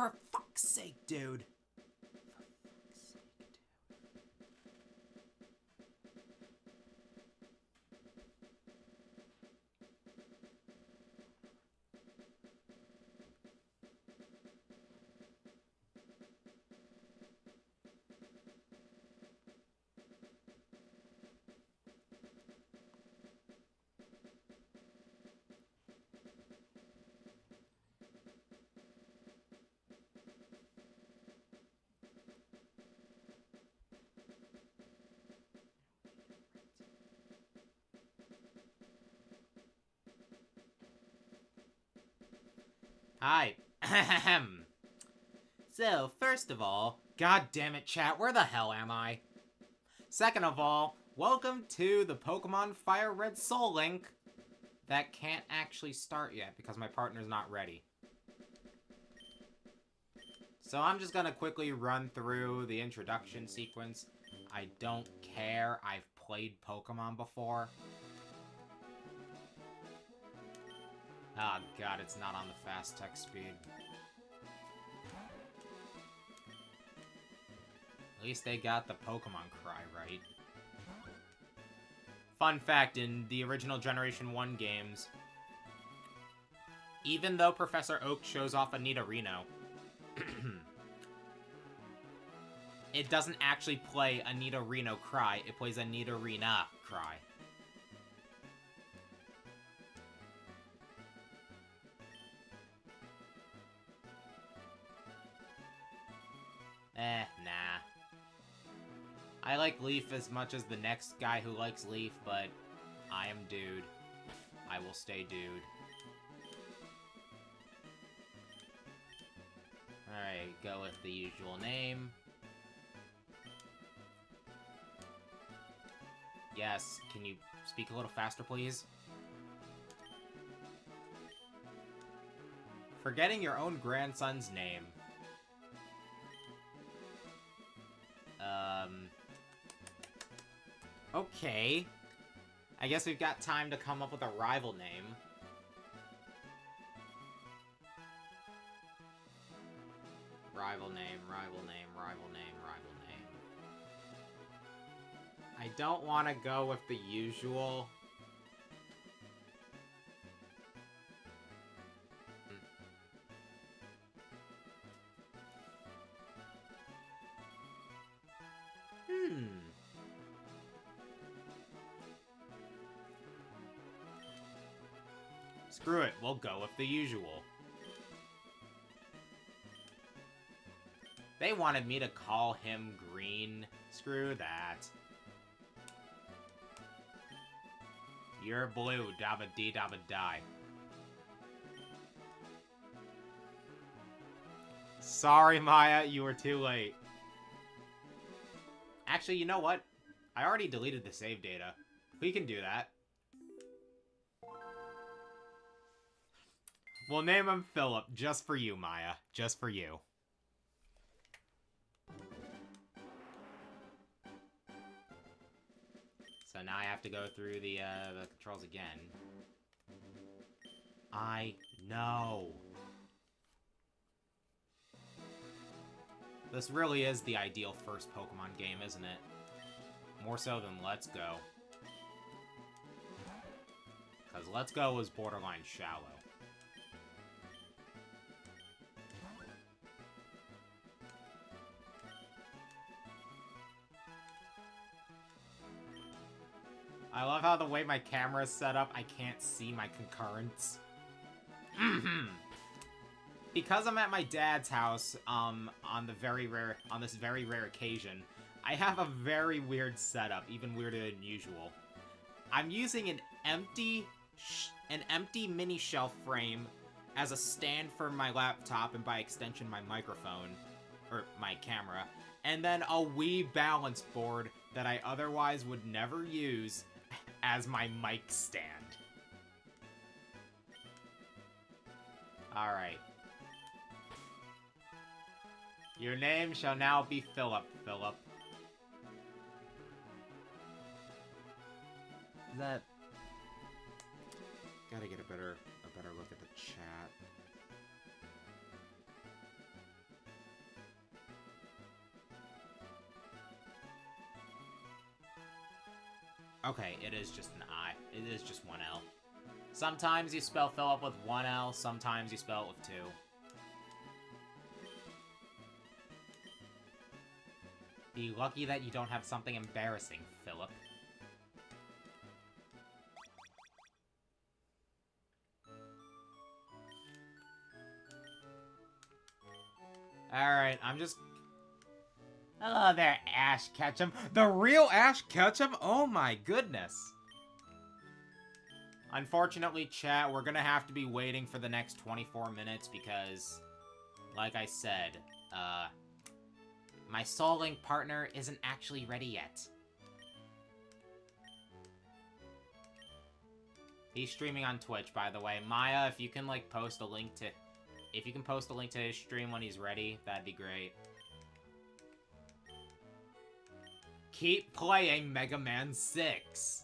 For fuck's sake, dude. Hi. So, first of all, god damn it, chat, where the hell am I? Second of all, welcome to the Pokemon FireRed Soul Link that can't actually start yet because my partner's not ready. So I'm just gonna quickly run through the introduction sequence. I don't care, I've played Pokemon before. Oh god, it's not on the fast text speed. At least they got the Pokemon cry right. Fun fact, in the original Generation 1 games, even though Professor Oak shows off a Nidorino, it doesn't actually play a Nidorino cry, it plays a Nidorina cry. Nah. I like Leaf as much as the next guy who likes Leaf, but I am dude. I will stay dude. Alright, go with the usual name. Yes, can you speak a little faster, please? Forgetting your own grandson's name. Okay. I guess we've got time to come up with a rival name. Rival name, rival name, rival name, rival name. I don't want to go with the usual. Screw it, we'll go with the usual. They wanted me to call him Green. Screw that. You're blue, dabba dee dabba die. Sorry, Maya, you were too late. Actually, you know what? I already deleted the save data. We can do that. We'll name him Philip, just for you, Maya. Just for you. So now I have to go through the controls again. I know. This really is the ideal first Pokemon game, isn't it? More so than Let's Go. Because Let's Go was borderline shallow. I love how the way my camera is set up, I can't see my concurrents. Because I'm at my dad's house, on this very rare occasion, I have a very weird setup, even weirder than usual. I'm using an empty mini shelf frame as a stand for my laptop and by extension my microphone, or my camera, and then a Wii balance board that I otherwise would never use as my mic stand. Alright. Your name shall now be Philip, Philip. That... Gotta get a better look at the chat. Okay, it is just an I. It is just one L. Sometimes you spell Philip with one L, sometimes you spell it with two. Be lucky that you don't have something embarrassing, Philip. Alright, I'm just... Hello there, Ash Ketchum. The real Ash Ketchum? Oh my goodness. Unfortunately, chat, we're gonna have to be waiting for the next 24 minutes because, like I said, my Soul Link partner isn't actually ready yet. He's streaming on Twitch, by the way. Maya, if you can, like, post a link to... If you can post a link to his stream when he's ready, that'd be great. Keep playing Mega Man 6.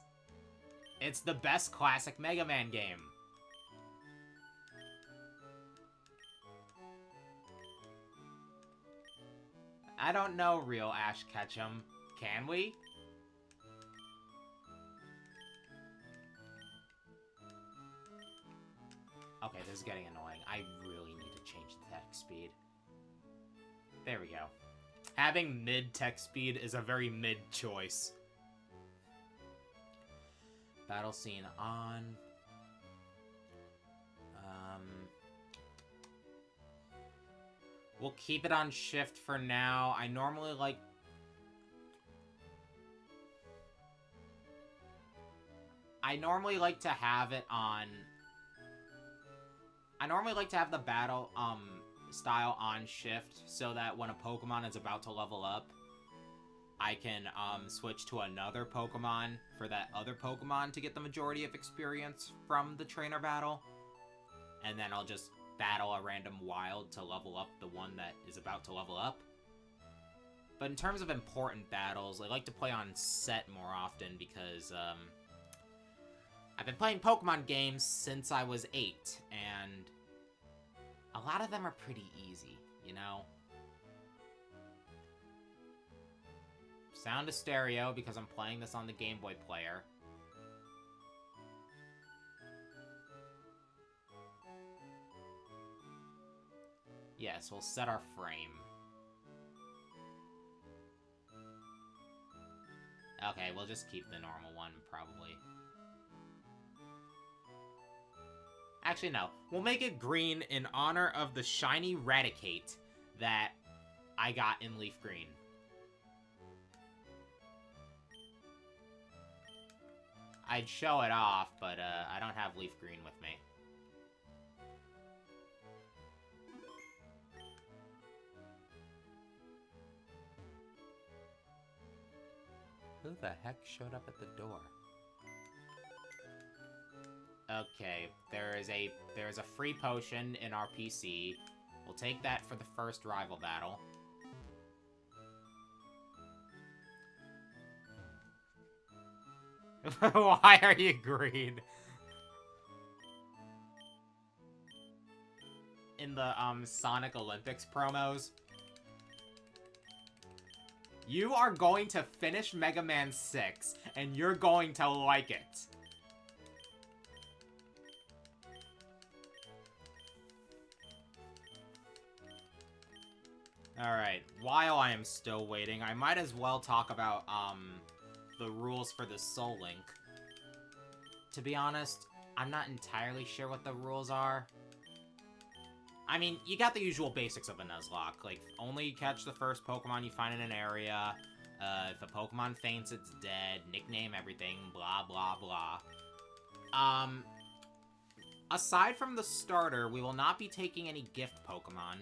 It's the best classic Mega Man game. I don't know, real Ash Ketchum. Can we? Okay, this is getting annoying. I really need to change the text speed. There we go. Having mid-text speed is a very mid choice. Battle scene on. We'll keep it on shift for now. I normally like to have it on... I normally like to have the battle style on shift so that when a Pokemon is about to level up, I can switch to another Pokemon for that other Pokemon to get the majority of experience from the trainer battle. And then I'll just battle a random wild to level up the one that is about to level up. But in terms of important battles, I like to play on set more often because I've been playing Pokemon games since I was 8, and a lot of them are pretty easy, you know? Sound to stereo because I'm playing this on the Game Boy player. Yes, we'll set our frame. Okay, we'll just keep the normal one, probably. Actually, no. We'll make it green in honor of the shiny Raticate that I got in Leaf Green. I'd show it off, but I don't have Leaf Green with me. Who the heck showed up at the door? Okay, there is a free potion in our PC. We'll take that for the first rival battle. Why are you green? In the Sonic Olympics promos. You are going to finish Mega Man 6, and you're going to like it. Alright, while I am still waiting, I might as well talk about, the rules for the Soul Link. To be honest, I'm not entirely sure what the rules are. I mean, you got the usual basics of a Nuzlocke, like, only catch the first Pokemon you find in an area, if a Pokemon faints, it's dead, nickname everything, blah, blah, blah. Aside from the starter, we will not be taking any gift Pokemon.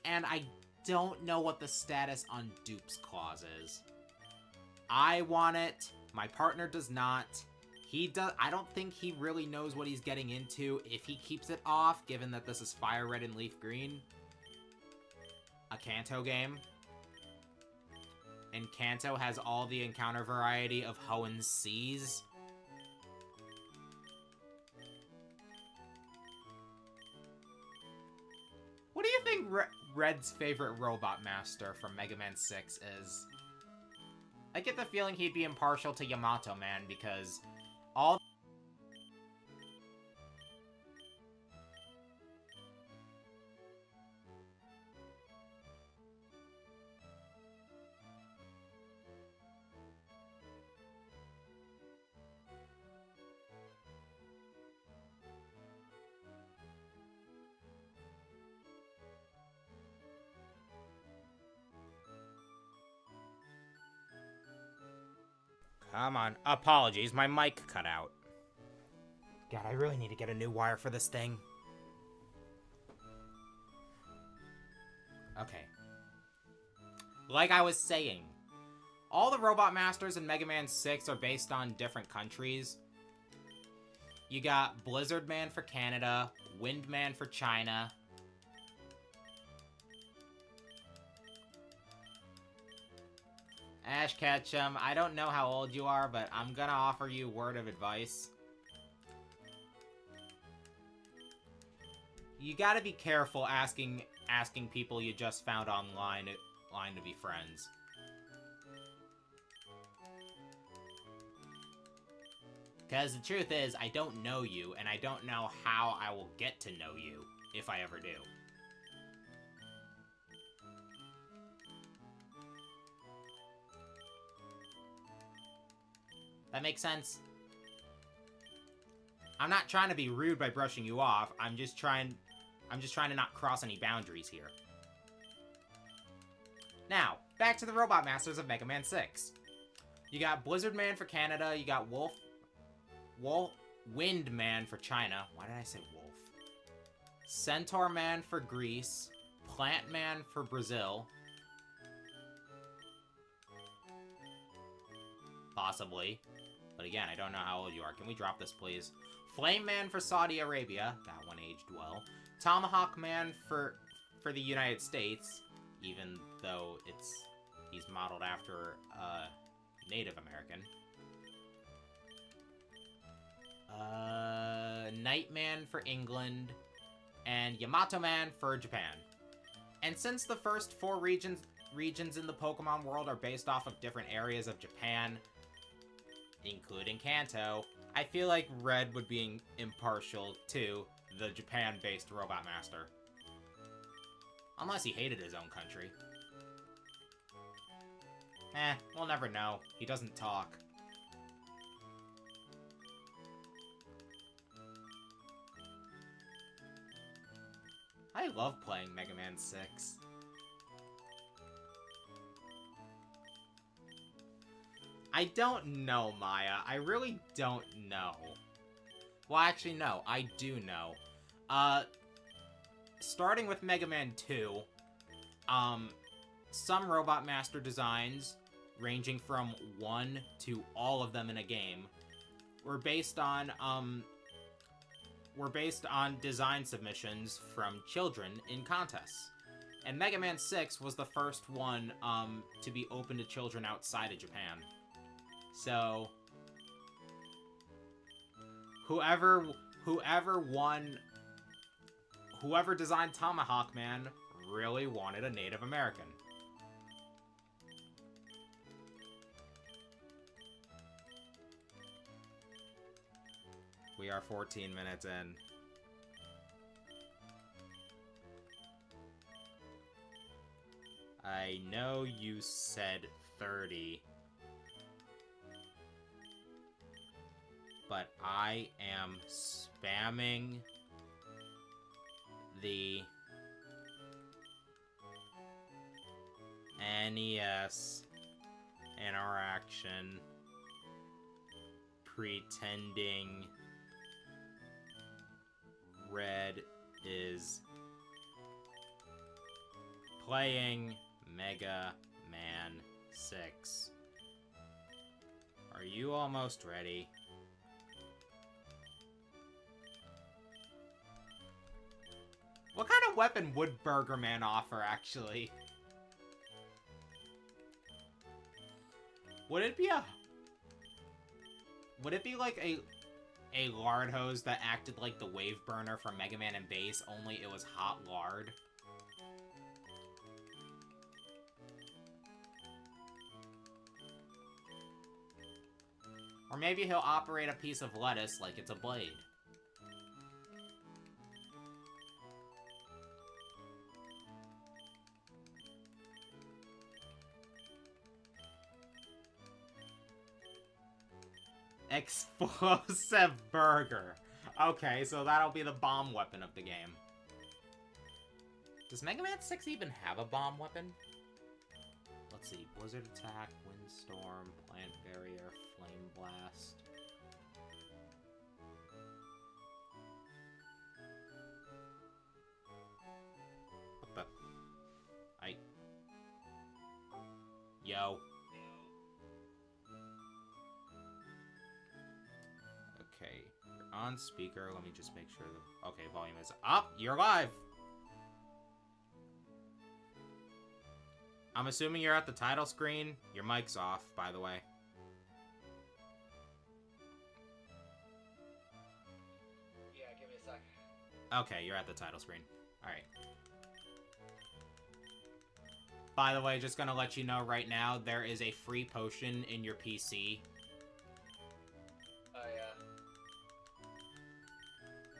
And I don't know what the status on Dupe's Clause is. I want it, my partner does not. I don't think he really knows what he's getting into if he keeps it off, given that this is FireRed and Leaf Green. A Kanto game. And Kanto has all the encounter variety of Hoenn's Seas. What do you think Red's favorite robot master from Mega Man 6 is? I get the feeling he'd be impartial to Yamato Man because all... Come on. Apologies, my mic cut out. God, I really need to get a new wire for this thing. Okay. Like I was saying, all the Robot Masters in Mega Man 6 are based on different countries. You got Blizzard Man for Canada, Wind Man for China. Ash Ketchum, I don't know how old you are, but I'm gonna offer you a word of advice. You gotta be careful asking people you just found online to be friends. Because the truth is, I don't know you, and I don't know how I will get to know you, if I ever do. That makes sense? I'm not trying to be rude by brushing you off, I'm just trying to not cross any boundaries here. Now, back to the Robot Masters of Mega Man 6. You got Blizzard Man for Canada, you got Wind Man for China. Why did I say wolf? Centaur Man for Greece, Plant Man for Brazil. Possibly. But again, I don't know how old you are. Can we drop this, please? Flame Man for Saudi Arabia. That one aged well. Tomahawk Man for the United States, even though he's modeled after a Native American. Nightman for England, and Yamato Man for Japan. And since the first 4 regions in the Pokemon world are based off of different areas of Japan, including Kanto, I feel like Red would be impartial to the Japan-based Robot Master. Unless he hated his own country. We'll never know. He doesn't talk. I love playing Mega Man 6. I don't know, Maya. I really don't know. Well, actually, no. I do know. Starting with Mega Man 2, some Robot Master designs, ranging from 1 to all of them in a game, were based on design submissions from children in contests. And Mega Man 6 was the first one to be open to children outside of Japan. So whoever designed Tomahawk Man really wanted a Native American. We are 14 minutes in. I know you said 30. But I am spamming the NES interaction pretending Red is playing Mega Man 6. Are you almost ready? What kind of weapon would Burger Man offer, actually? Would it be like a lard hose that acted like the wave burner from Mega Man and Base, only it was hot lard? Or maybe he'll operate a piece of lettuce like it's a blade. Explosive burger. Okay, so that'll be the bomb weapon of the game. Does Mega Man 6 even have a bomb weapon? Let's see. Blizzard attack, windstorm, plant barrier, flame blast. What the? Yo. Okay. You're on speaker. Let me just make sure the... Okay, volume is up. You're live! I'm assuming you're at the title screen. Your mic's off, by the way. Yeah, give me a sec. Okay, you're at the title screen. Alright. By the way, just gonna let you know right now, there is a free potion in your PC. Oh, yeah.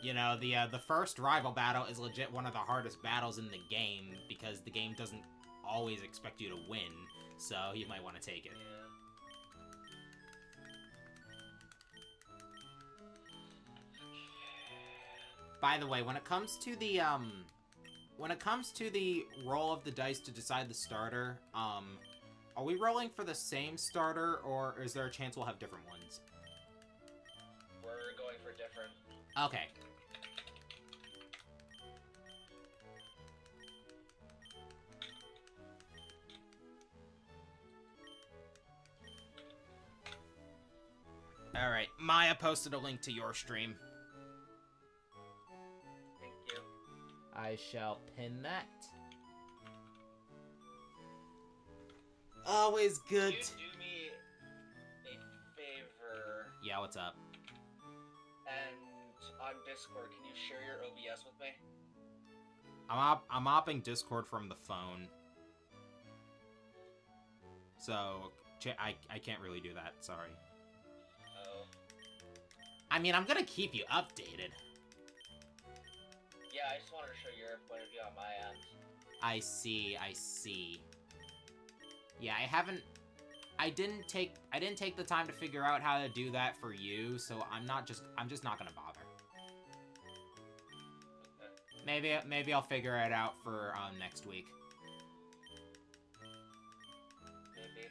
You know, the first rival battle is legit one of the hardest battles in the game, because the game doesn't always expect you to win, so you might want to take it. Yeah. By the way, when it comes to the roll of the dice to decide the starter, are we rolling for the same starter, or is there a chance we'll have different ones? We're going for different. Okay. Alright, Maya posted a link to your stream. Thank you. I shall pin that. Always good. Could you do me a favor? Yeah, what's up? And on Discord, can you share your OBS with me? I'm opping Discord from the phone. So, I can't really do that, sorry. Oh. I mean, I'm gonna keep you updated. Yeah, I just wanted to show your point of view on my end. I see. Yeah, I didn't take the time to figure out how to do that for you, so I'm just not gonna bother. Okay. Maybe I'll figure it out for next week. Maybe.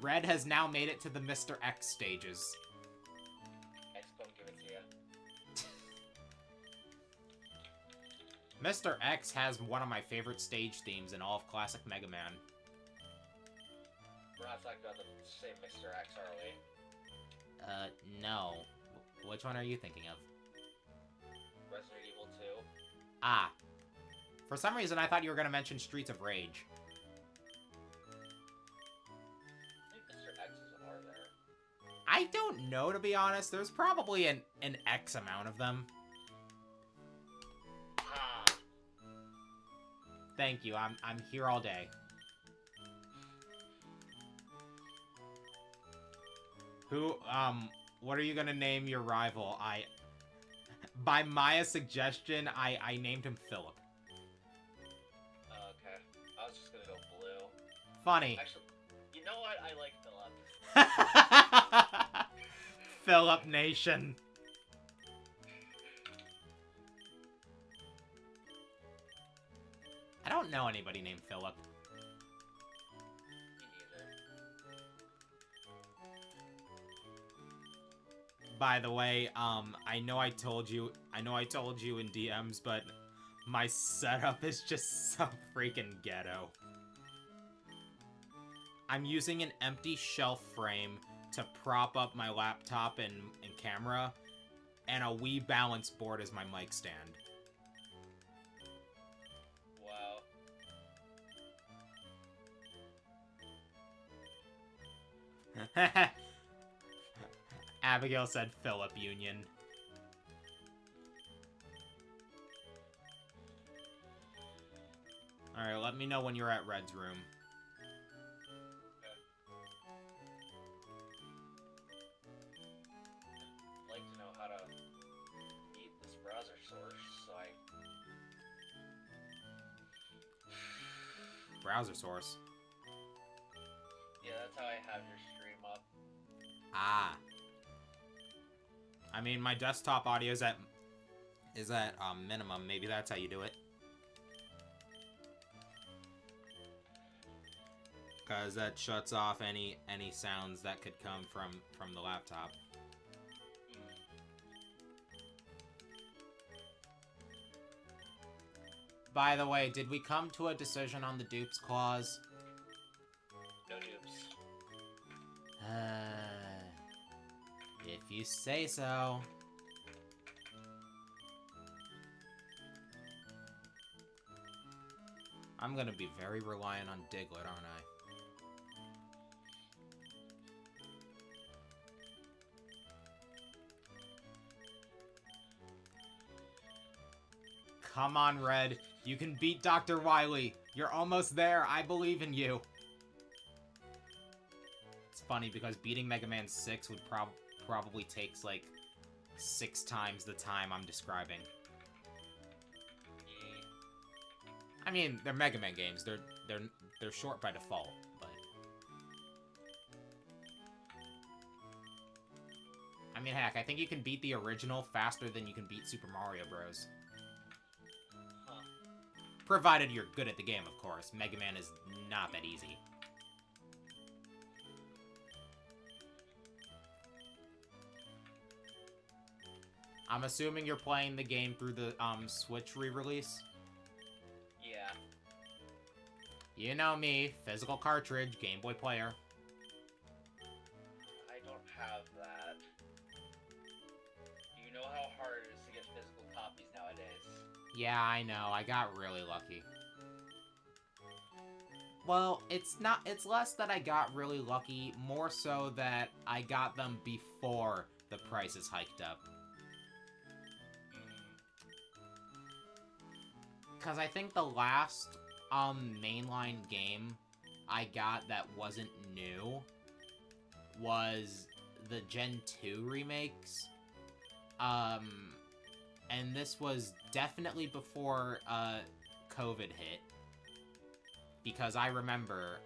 Red has now made it to the Mr. X stages. I just don't give it to you. Mr. X has one of my favorite stage themes in all of classic Mega Man. We're not talking about the same Mr. X, are we? No. Which one are you thinking of? Resident Evil 2. Ah. For some reason, I thought you were gonna mention Streets of Rage. I think Mr. X's are there. I don't know, to be honest. There's probably an X amount of them. Ah. Thank you. I'm here all day. Who, what are you gonna name your rival? By Maya's suggestion, I named him Philip. Okay. I was just gonna go blue. Funny. Actually, you know what? I like Philip. Philip Nation. I don't know anybody named Philip. Me neither. By the way, I know I told you in DMs, but my setup is just so freaking ghetto. I'm using an empty shelf frame to prop up my laptop and camera, and a Wii balance board as my mic stand. Wow. Abigail said Philip Union. Alright, let me know when you're at Red's room. browser source. Yeah, that's how I have your stream up. Ah. I mean, my desktop audio is at minimum. Maybe that's how you do it. Because that shuts off any sounds that could come from the laptop. By the way, did we come to a decision on the dupes clause? No dupes. If you say so. I'm gonna be very reliant on Diglett, aren't I? Come on, Red. You can beat Dr. Wily. You're almost there. I believe in you. It's funny because beating Mega Man 6 would probably takes like 6 times the time I'm describing. I mean, they're Mega Man games. They're short by default, but I mean, heck, I think you can beat the original faster than you can beat Super Mario Bros. Provided you're good at the game, of course. Mega Man is not that easy. I'm assuming you're playing the game through the Switch re-release? Yeah. You know me, physical cartridge, Game Boy player. I don't have that. You know how hard it is to get physical copies nowadays. Yeah, I know. I got really lucky. Well, it's less that I got really lucky, more so that I got them before the prices hiked up. Because I think the last mainline game I got that wasn't new was the Gen 2 remakes. And this was definitely before COVID hit. Because I remember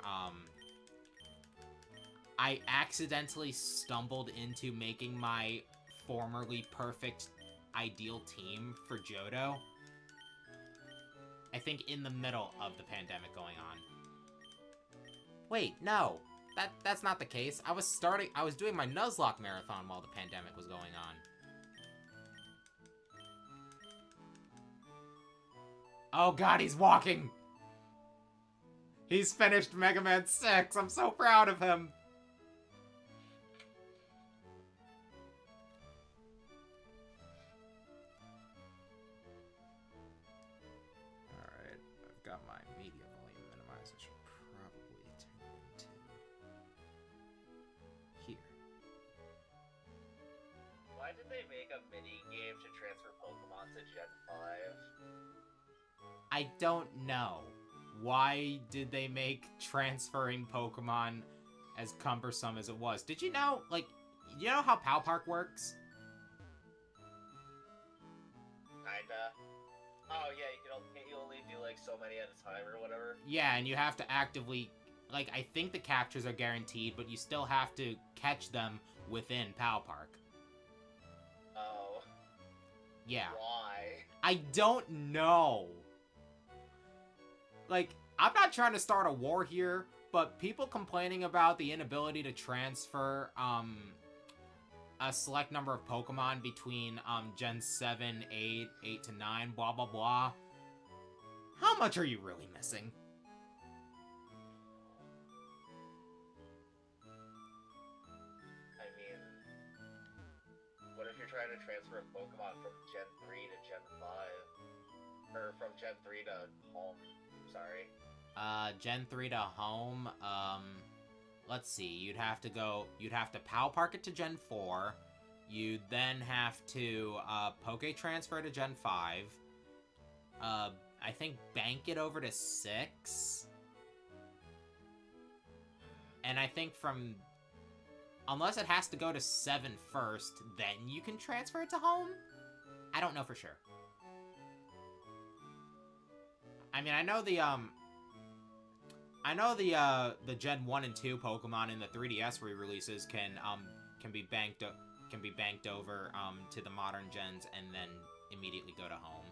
I accidentally stumbled into making my formerly perfect ideal team for Johto. I think in the middle of the pandemic going on. Wait, no. That's not the case. I was doing my Nuzlocke marathon while the pandemic was going on. Oh god, he's walking! He's finished Mega Man 6! I'm so proud of him! Alright, I've got my media volume minimized. I should probably turn it to here. Why did they make a mini game to transfer Pokemon to Gen 5? I don't know. Why did they make transferring Pokemon as cumbersome as it was? Did you know, like, you know how PAL Park works? Kinda. Oh yeah, you only do like so many at a time or whatever. Yeah, and you have to actively, like, I think the captures are guaranteed, but you still have to catch them within PAL Park. Oh. Yeah. Why? I don't know. Like, I'm not trying to start a war here, but people complaining about the inability to transfer, a select number of Pokemon between, Gen 7, 8, 8 to 9, blah, blah, blah. How much are you really missing? I mean, what if you're trying to transfer a Pokemon from Gen 3 to Gen 5? Or from Gen 3 to home? Sorry. Gen 3 to home, let's see, you'd have to PAL Park it to Gen 4, you'd then have to, Poke Transfer to Gen 5, I think bank it over to 6, and I think unless it has to go to 7 first, then you can transfer it to home? I don't know for sure. I mean, I know I know the Gen 1 and 2 Pokemon in the 3DS re-releases can be banked over to the modern gens and then immediately go to home.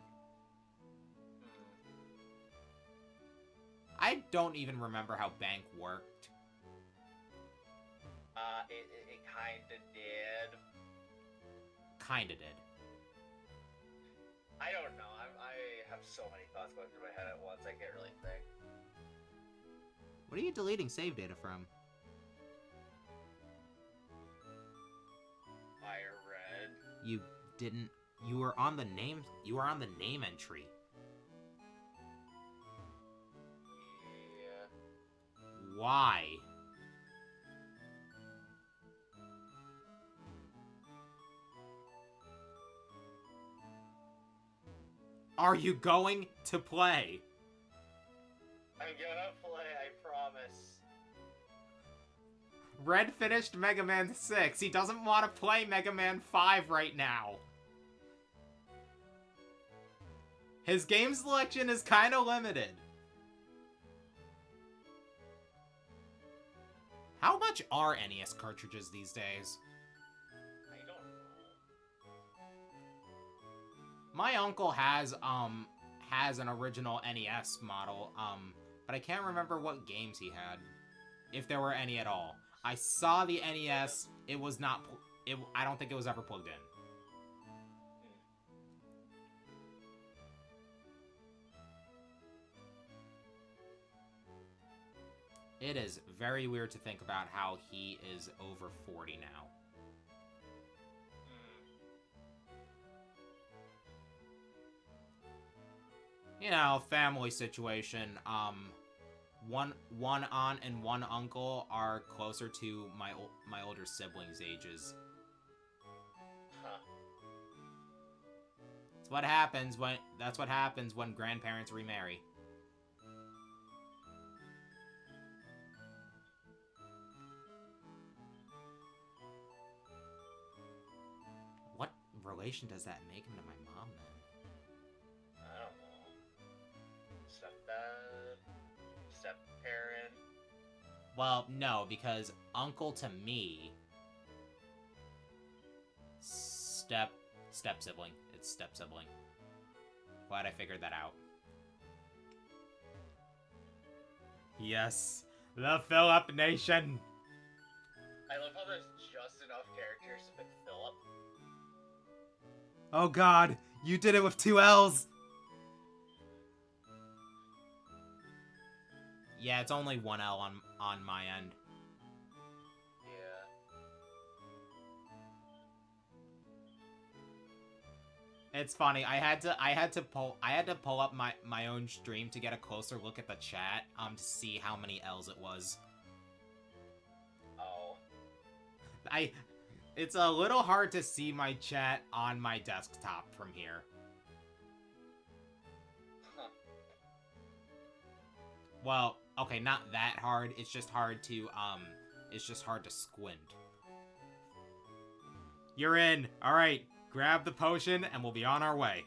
I don't even remember how bank worked. It kinda did. Kinda did. I don't know. I have so many thoughts going through my head at once. I can't really think. What are you deleting save data from? FireRed. You didn't. You were on the name. You were on the name entry. Yeah. Why? Are you going to play? I'm gonna play, I promise. Red finished Mega Man 6. He doesn't want to play Mega Man 5 right now. His game selection is kind of limited. How much are NES cartridges these days? I don't know. My uncle has an original NES model, but I can't remember what games he had, if there were any at all. I saw the NES. It was not. I don't think it was ever plugged in. It is very weird to think about how he is over 40 now. You know, family situation. One aunt and one uncle are closer to my older siblings' ages. Huh. That's what happens when grandparents remarry. What relation does that make him to my mom, then? I don't know. Stepdad? Step-parent? Well, no, because uncle to me... Step-sibling. It's step-sibling. Glad I figured that out. Yes, the Phillip Nation! I love how there's just enough characters to fit Philip. Oh god, you did it with 2 L's! Yeah, it's only 1 L on my end. Yeah. It's funny. I had to pull up my own stream to get a closer look at the chat to see how many L's it was. Oh. It's a little hard to see my chat on my desktop from here. Huh. Well, okay, not that hard. It's just hard to squint. You're in. All right, grab the potion and we'll be on our way.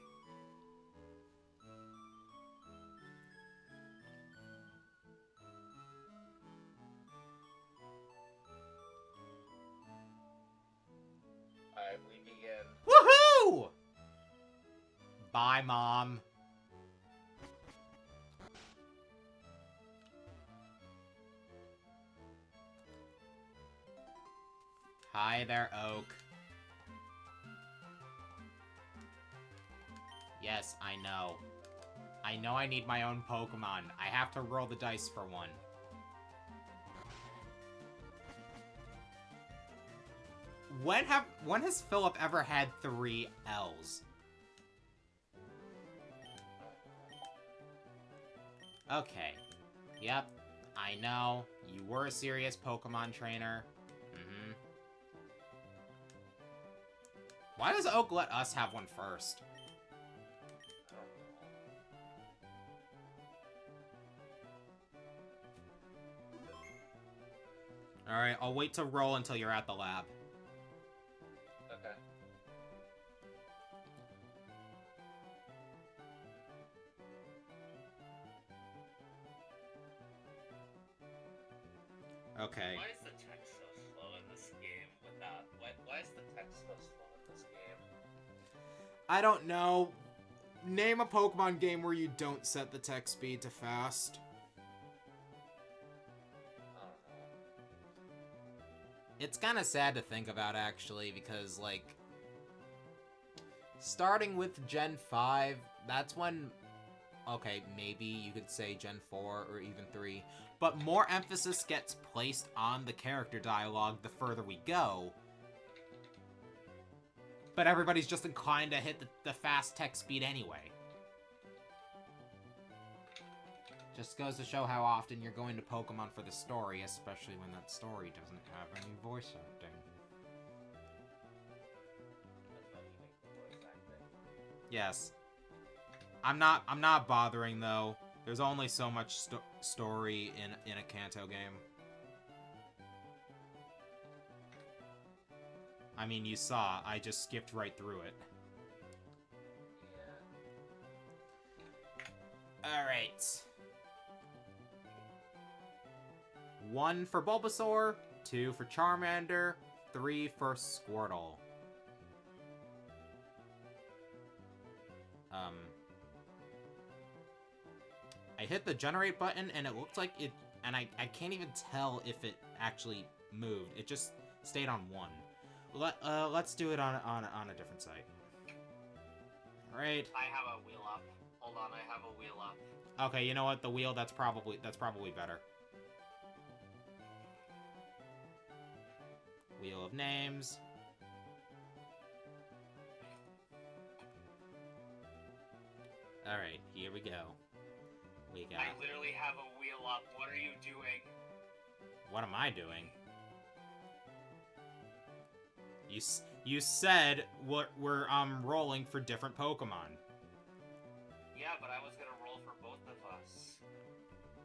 Alright, we begin. Woohoo! Bye, Mom. Hi there, Oak. Yes, I know. I know I need my own Pokemon. I have to roll the dice for one. When has Philip ever had 3 L's? Okay. Yep. I know. You were a serious Pokemon trainer. Mm-hmm. Why does Oak let us have one first? Alright, I'll wait to roll until you're at the lab. Okay. Okay. Why is the text so slow in this game? Why is the text so slow in this game? I don't know. Name a Pokemon game where you don't set the text speed to fast. I don't know. It's kind of sad to think about, actually, because, like, starting with Gen 5, that's when, okay, maybe you could say Gen 4 or even 3, but more emphasis gets placed on the character dialogue the further we go. But everybody's just inclined to hit the fast text speed anyway. Just goes to show how often you're going to Pokemon for the story, especially when that story doesn't have any voice acting. That's how you make the voice acting. Yes. I'm not bothering, though. There's only so much story in a Kanto game. I mean, you saw, I just skipped right through it. Yeah. Alright. 1 for Bulbasaur, 2 for Charmander, 3 for Squirtle. I hit the generate button and it looked like it, and I can't even tell if it actually moved. It just stayed on 1. Let's do it on a different site. Alright. I have a wheel up. Hold on, I have a wheel up. Okay, you know what? The wheel, that's probably better. Wheel of names. Alright, here we go. We got... I literally have a wheel up. What are you doing? What am I doing? You said we're rolling for different Pokemon. Yeah, but I was gonna roll for both of us.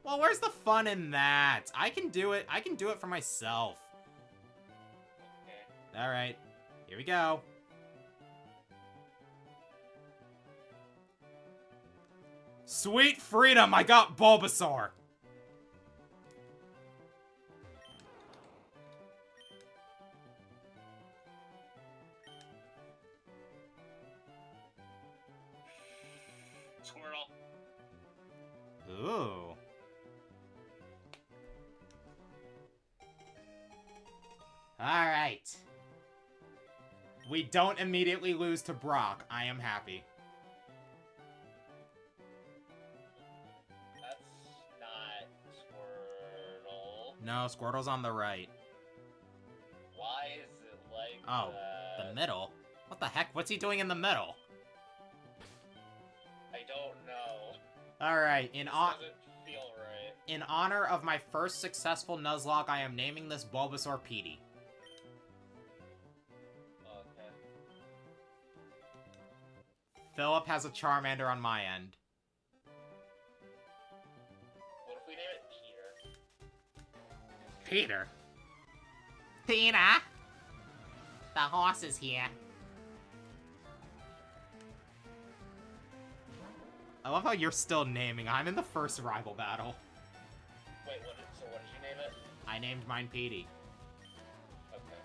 Well, where's the fun in that? I can do it. I can do it for myself. Okay. All right, here we go. Sweet freedom! I got Bulbasaur. Squirtle. Ooh. Alright. We don't immediately lose to Brock. I am happy. That's not Squirtle. No, Squirtle's on the right. Why is it like Oh, that? the middle? What the heck? What's he doing in the middle? I don't know. Alright, Doesn't feel right. in honor of my first successful Nuzlocke, I am naming this Bulbasaur Petey. Okay. Philip has a Charmander on my end. What if we name it Peter? Peter? Peter? The horse is here. I love how you're still naming. I'm in the first rival battle. Wait, what did you name it? I named mine Petey. Okay.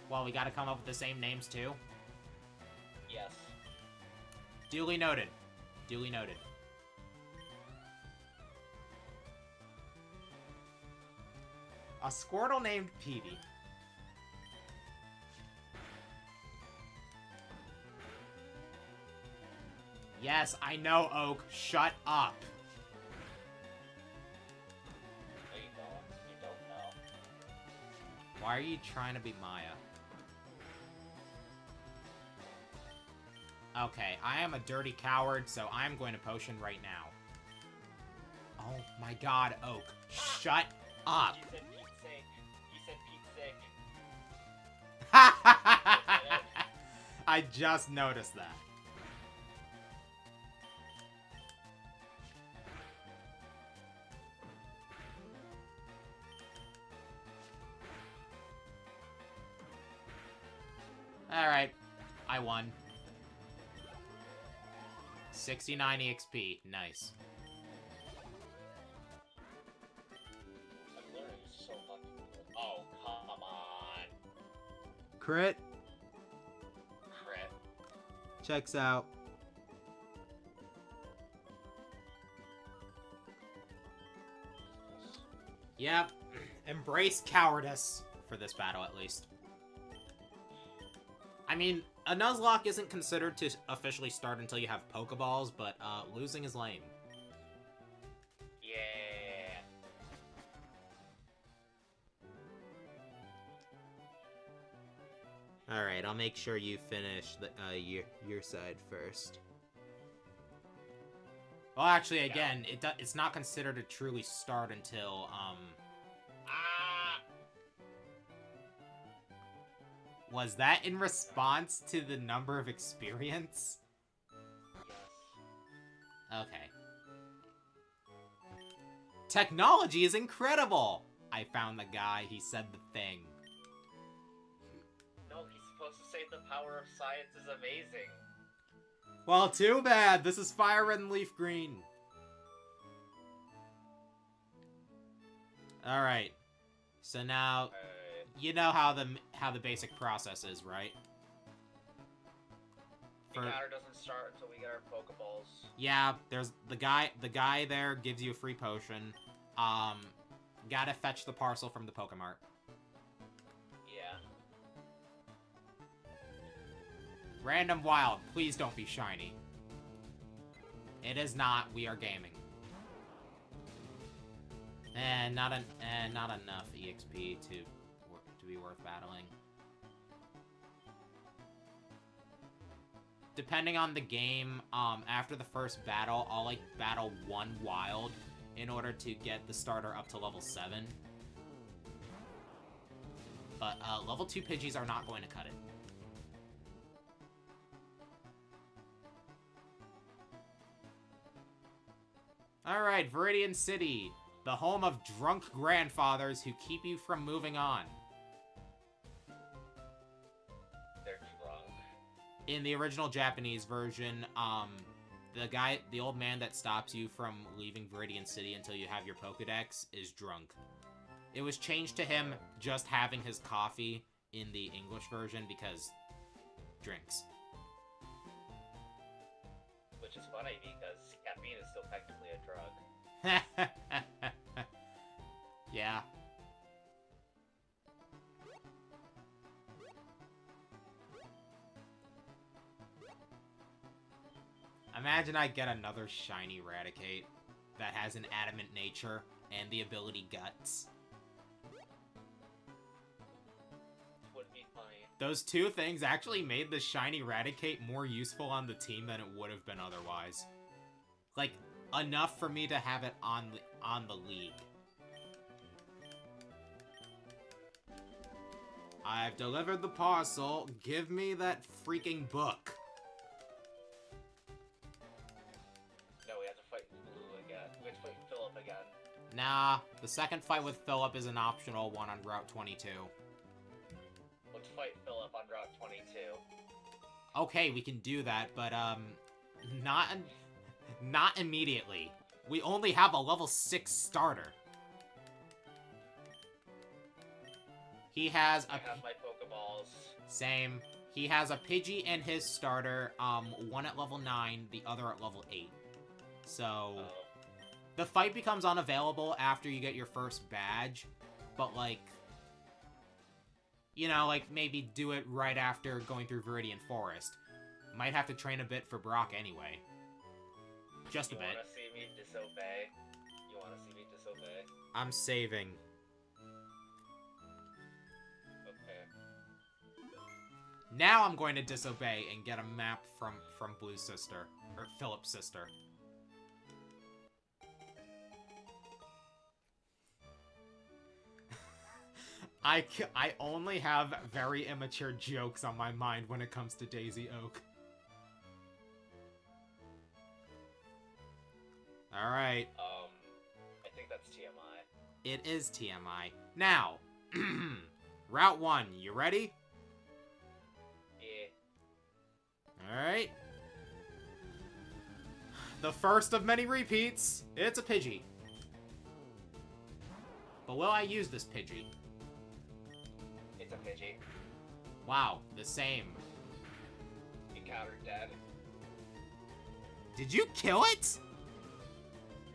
Well, we gotta come up with the same names too. Yes. Duly noted. Duly noted. A Squirtle named Petey. Yes, I know, Oak. Shut up. No, you don't. You don't know. Why are you trying to be Maya? Okay, I am a dirty coward, so I'm going to potion right now. Oh my god, Oak. Shut up. You said Pete's sake. You said Pete's sake. I just noticed that. Alright, I won. 69 EXP, nice. Crit. Crit. Checks out. Yep. Embrace cowardice for this battle, at least. I mean, a Nuzlocke isn't considered to officially start until you have Pokeballs, but losing is lame. Yeah. Alright, I'll make sure you finish the, your side first. Well, actually, again, it's not considered to truly start until, Was that in response to the number of experience? Yes. Okay. Technology is incredible! I found the guy, he said the thing. No, he's supposed to say the power of science is amazing. Well, too bad. This is FireRed and Leaf Green. Alright. So now, you know how the basic process is, right? The counter doesn't start until we get our Pokeballs. Yeah, there's the guy there gives you a free potion. Gotta fetch the parcel from the Pokemart. Yeah. Random Wild, please don't be shiny. It is not. We are gaming. And not enough EXP to be worth battling. Depending on the game, after the first battle, I'll like battle one wild in order to get the starter up to level 7. But level 2 Pidgeys are not going to cut it. Alright, Viridian City, the home of drunk grandfathers who keep you from moving on. They're drunk. In the original Japanese version, the old man that stops you from leaving Viridian City until you have your Pokedex is drunk. It was changed to him just having his coffee in the English version because drinks. Which is funny because caffeine is still technically a drug. Yeah. Imagine I get another shiny Raticate that has an adamant nature and the ability Guts. Would be funny. Those two things actually made the shiny Raticate more useful on the team than it would have been otherwise. Like, enough for me to have it on the league. I've delivered the parcel. Give me that freaking book. No, we have to fight Blue again. We have to fight Philip again. Nah, the second fight with Philip is an optional one on Route 22. Let's fight Philip on Route 22. Okay, we can do that, but, not immediately. We only have a level 6 starter. He has I have my Pokeballs. Same. He has a Pidgey and his starter, one at level 9, the other at level 8. So, the fight becomes unavailable after you get your first badge, but, like, you know, like, maybe do it right after going through Viridian Forest. Might have to train a bit for Brock anyway. Just a bit. You wanna see me disobey? You wanna see me disobey? I'm saving. Okay. Now I'm going to disobey and get a map from Blue's sister. Or Philip's sister. I only have very immature jokes on my mind when it comes to Daisy Oak. Alright. I think that's TMI. It is TMI. Now, Route 1, you ready? Yeah. Alright. The first of many repeats. It's a Pidgey. But will I use this Pidgey? It's a Pidgey. Wow, the same. Encounter dead. Did you kill it?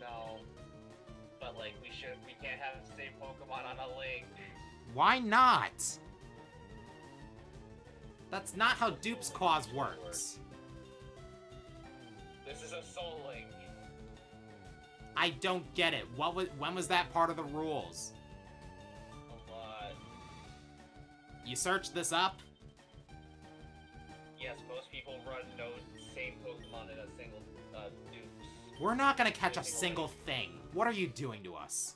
No. But, like, we can't have the same Pokemon on a link. Why not? That's not how Dupe's Claws works. This is a Soul Link. I don't get it. When was that part of the rules? A lot. You searched this up? Yes, most people run no same Pokemon in a single Dupes. We're not gonna catch a single thing. What are you doing to us?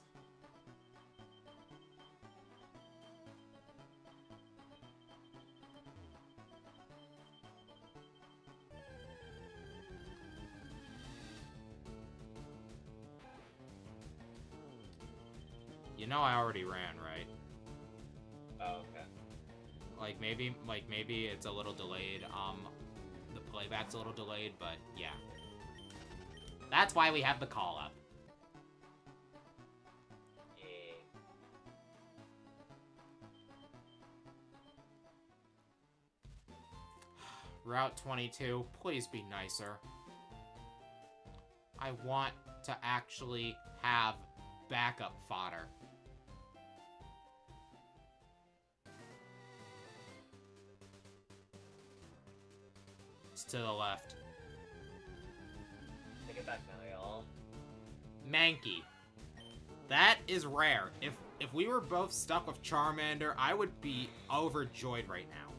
You know I already ran, right? Oh, okay. Like maybe it's a little delayed. The playback's a little delayed, but yeah. That's why we have the call up. Yeah. Route 22, please be nicer. I want to actually have backup fodder. It's to the left. Take it back now, y'all. Mankey. That is rare. If we were both stuck with Charmander, I would be overjoyed right now.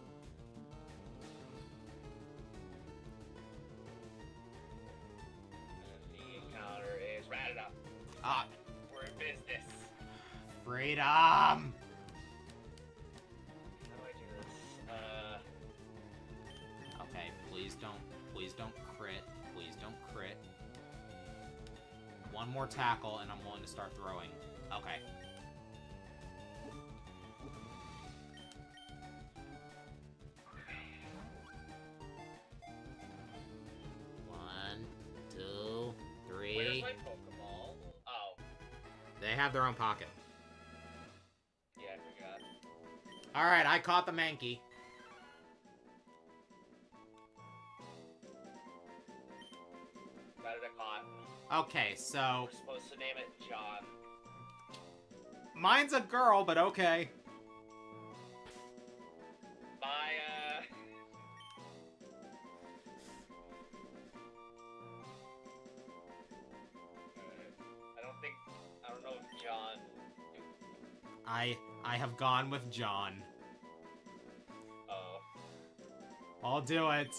The encounter is ratted up. Ah, We're in business. freedom! How do I do this? Okay, please don't crit. Please don't crit. One more tackle and I'm willing to start throwing. Okay. One, two, Where's three. my Pokeball? Oh, They have their own pocket. yeah, I forgot. Alright, I caught the Mankey. Got it a caught. Okay, so... We're supposed to name it John. Mine's a girl, but okay. My, I don't know if John... I have gone with John. Oh. I'll do it.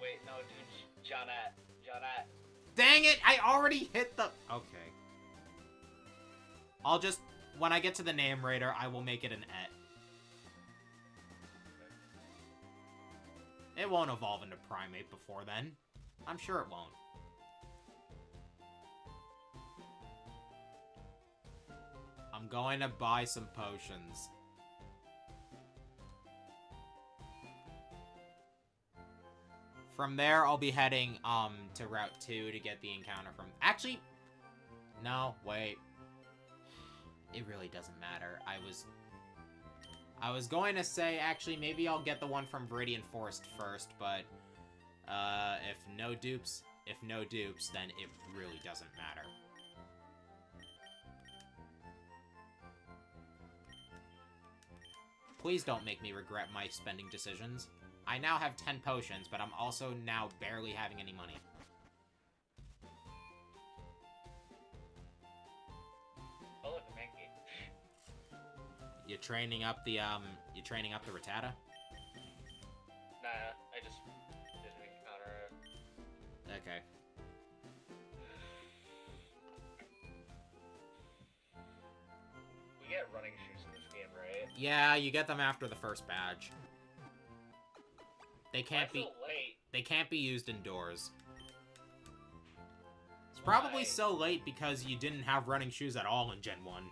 Wait, no, dude, Johnette. Johnette. Dang it! I already hit the... Okay. I'll just... When I get to the name raider, I will make it an et. It won't evolve into Primate before then. I'm sure it won't. I'm going to buy some potions. From there, I'll be heading, to Route 2 to get the encounter from... Actually... No, wait. It really doesn't matter. I was going to say, actually, maybe I'll get the one from Viridian Forest first, but... if no dupes, then it really doesn't matter. Please don't make me regret my spending decisions. I now have 10 potions, but I'm also now barely having any money. Oh, look, a Mankey. You training up the Rattata? Nah, I just didn't encounter it. Okay. We get running shoes in this game, right? Yeah, you get them after the first badge. They can't be... So late? They can't be used indoors. It's probably Why? so late because you didn't have running shoes at all in Gen 1.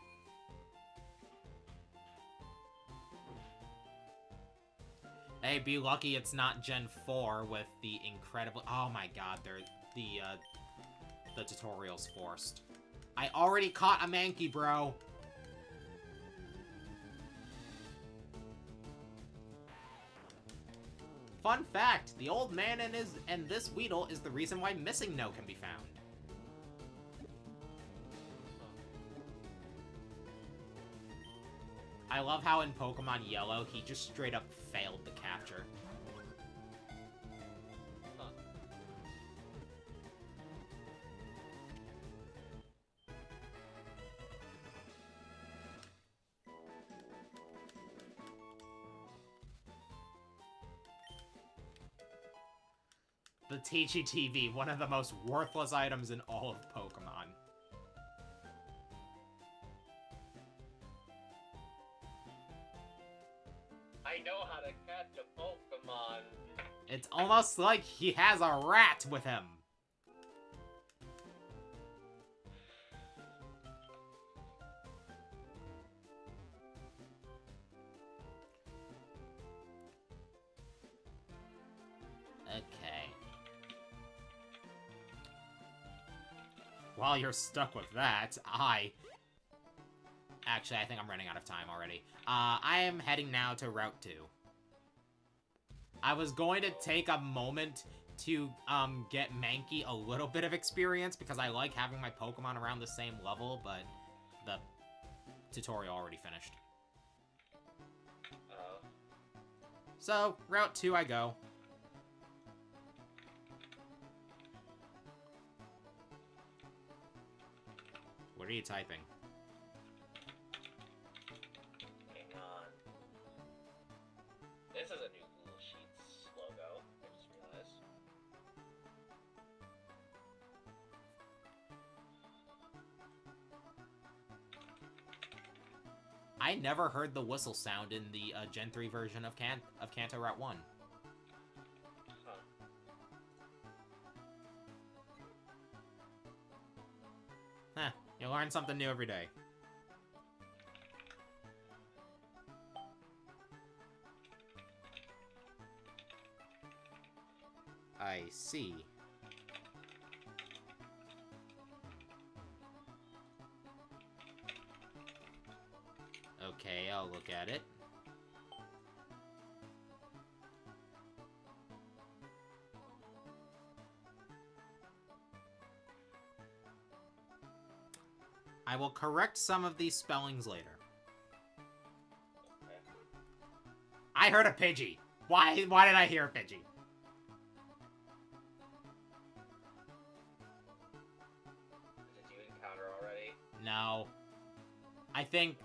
Hey, be lucky it's not Gen 4 with the incredible... Oh my god, the tutorial's forced. I already caught a Mankey, bro! Fun fact, the old man and this Weedle is the reason why Missing No can be found. I love how in Pokemon Yellow, he just straight up failed the capture. The TGTV, one of the most worthless items in all of Pokemon. I know how to catch a Pokemon. It's almost like he has a rat with him. Okay. While you're stuck with that, Actually, I think I'm running out of time already. I am heading now to Route 2. I was going to take a moment to, get Mankey a little bit of experience, because I like having my Pokemon around the same level, but the tutorial already finished. So, Route 2 I go. What are you typing? This is a new Google Sheets logo, I just realized. I never heard the whistle sound in the Gen 3 version of Kanto Route 1. Huh. Huh, you learn something new every day. I see. Okay, I'll look at it. I will correct some of these spellings later. Okay. I heard a Pidgey. Why did I hear a Pidgey? Did you encounter already? No. I think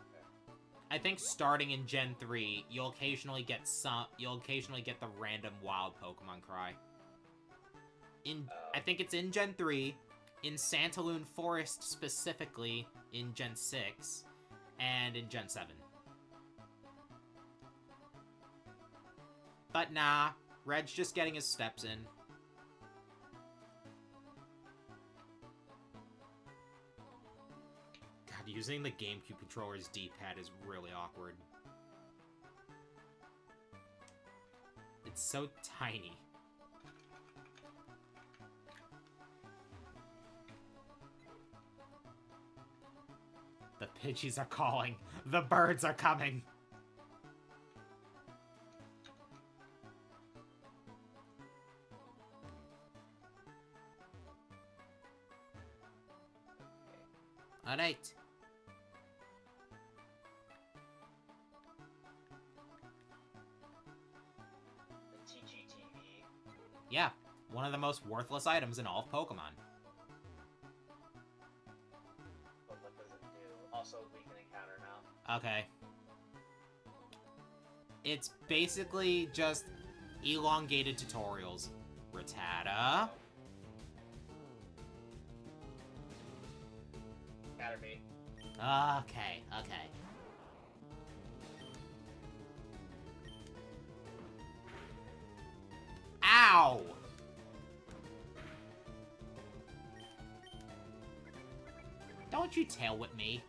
starting in Gen 3, you'll occasionally get the random wild Pokemon cry. I think it's in Gen 3, in Santaloon Forest specifically in Gen 6, and in Gen 7. But nah, Red's just getting his steps in. God, using the GameCube controller's D-pad is really awkward. It's so tiny. The Pidgeys are calling. The birds are coming. Alright. The TGTV. Yeah, one of the most worthless items in all of Pokemon. But what does it do? Also, we can encounter now. Okay. It's basically just elongated tutorials. Rattata. Caterpie. Okay, okay. Ow! Don't you tail whip me.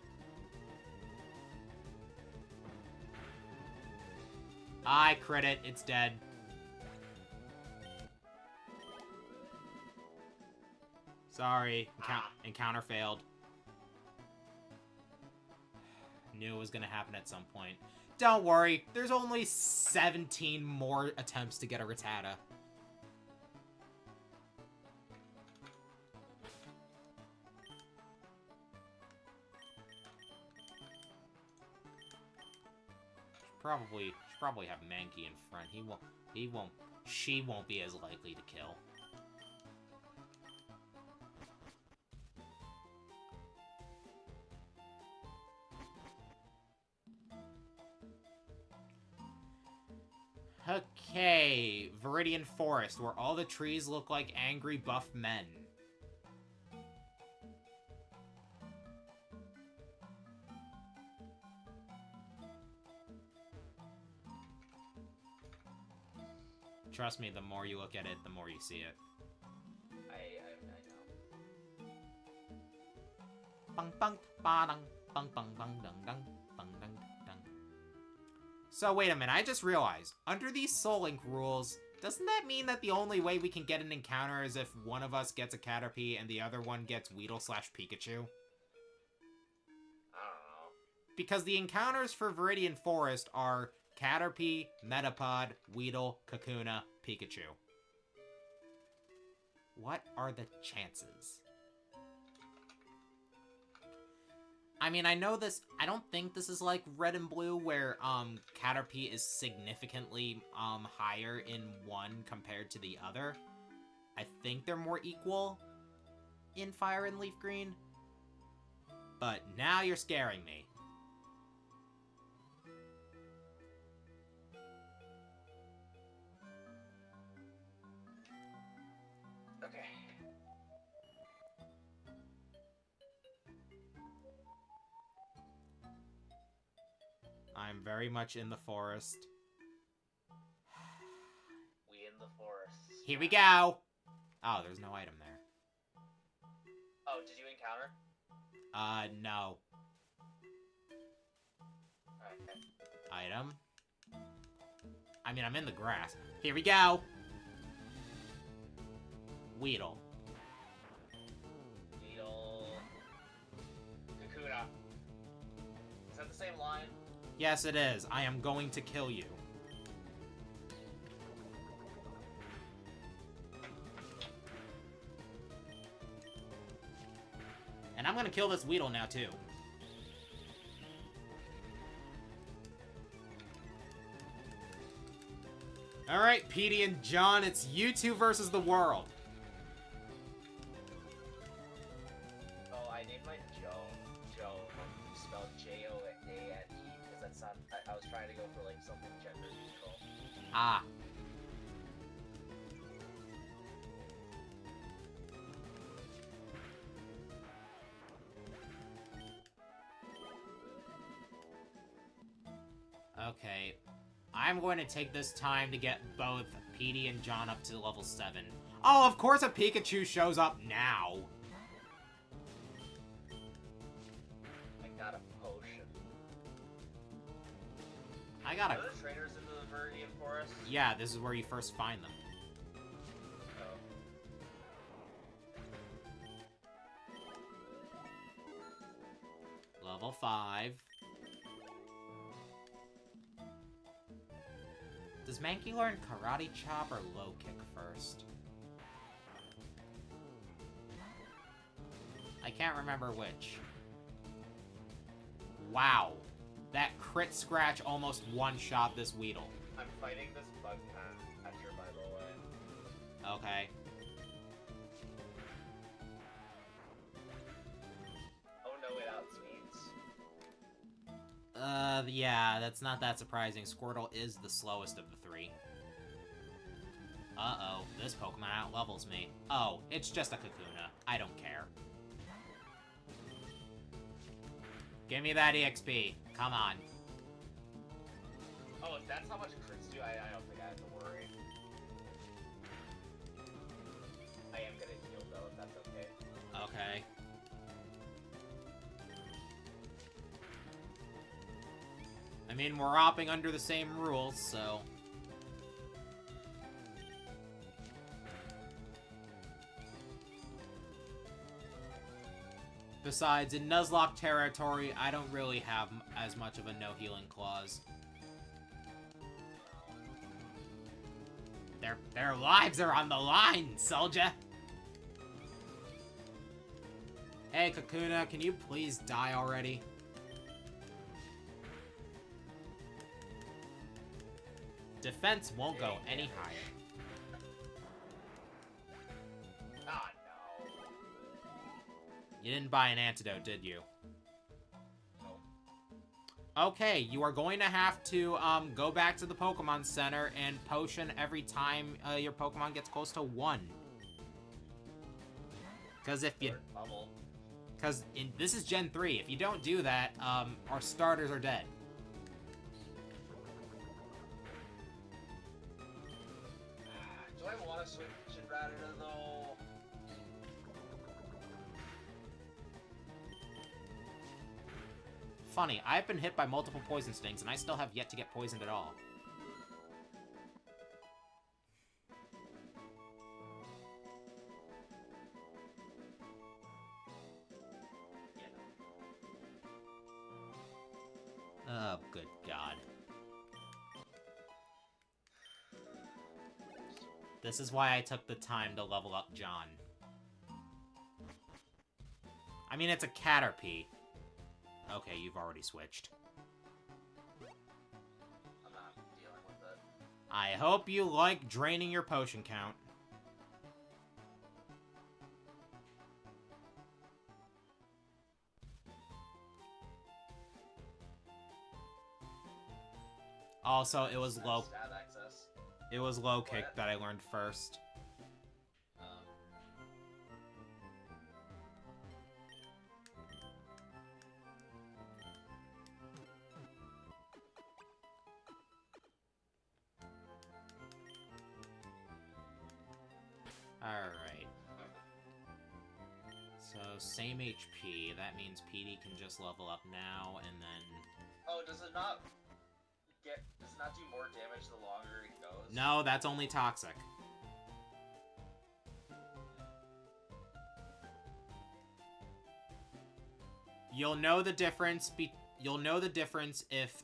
I crit it, it's dead. Sorry, encounter failed. Knew it was gonna happen at some point. Don't worry, there's only 17 more attempts to get a Rattata. Should probably have Mankey in front. She won't be as likely to kill. Okay, Viridian Forest, where all the trees look like angry buff men. Trust me, the more you look at it, the more you see it. I know. Bang bang ba-dang, bang bang bang dung dung, bang dung dung. So wait a minute, I just realized, under these Soul Link rules, doesn't that mean that the only way we can get an encounter is if one of us gets a Caterpie and the other one gets Weedle/Pikachu? I don't know. Because the encounters for Viridian Forest are Caterpie, Metapod, Weedle, Kakuna, Pikachu. What are the chances? I mean, I know this... I don't think this is like Red and Blue, where, Caterpie is significantly, higher in one compared to the other. I think they're more equal in Fire and Leaf Green. But now you're scaring me. Okay. I'm very much in the forest. We in the forest. Here we go! Oh, there's no item there. Oh, did you encounter? No. Okay. Item. I mean, I'm in the grass. Here we go! Weedle. Weedle. Kakuna. Is that the same line? Yes, it is. I am going to kill you. And I'm gonna kill this Weedle now, too. Alright, Petey and John, it's you two versus the world. Oh, I named mine Joe. Joe, spelled Joane, because that's not... I was trying to go for, like, something gender neutral. Ah. Okay. I'm going to take this time to get both Petey and John up to level 7. Oh, of course a Pikachu shows up now. I got a potion. I got a... Are there trainers in the Viridian Forest? Yeah, this is where you first find them. Oh. Level 5. Does Mankey learn Karate Chop or Low Kick first? I can't remember which. Wow. That crit scratch almost one-shot this Weedle. I'm fighting this bug catcher, by the way. Okay. Oh no, it outspeeds. Yeah, that's not that surprising. Squirtle is the slowest of the three. Uh-oh, this Pokemon out-levels me. Oh, it's just a Kakuna. I don't care. Give me that EXP. Come on. Oh, if that's how much crits do, I don't think I have to worry. I am gonna heal, though, if that's okay. Okay. I mean, we're hopping under the same rules, so... Besides, in Nuzlocke territory, I don't really have as much of a no healing clause. Their lives are on the line, soldier! Hey, Kakuna, can you please die already? Defense won't go any higher. Ah, no. You didn't buy an antidote, did you? Nope. Okay, you are going to have to go back to the Pokemon Center and potion every time your Pokemon gets close to 1. Because if you... Because this is Gen 3. If you don't do that, our starters are dead. Do I want to switch it rather though? Funny, I've been hit by multiple poison stings, and I still have yet to get poisoned at all. Oh, good God. This is why I took the time to level up John. I mean, it's a Caterpie. Okay, you've already switched. I'm not dealing with it. I hope you like draining your potion count. Also, it was low. Stab access. It was low kick that I learned first. Alright. So, same HP. That means PD can just level up now, and then... Oh, does it not do more damage the longer it goes? No, that's only toxic. You'll know the difference if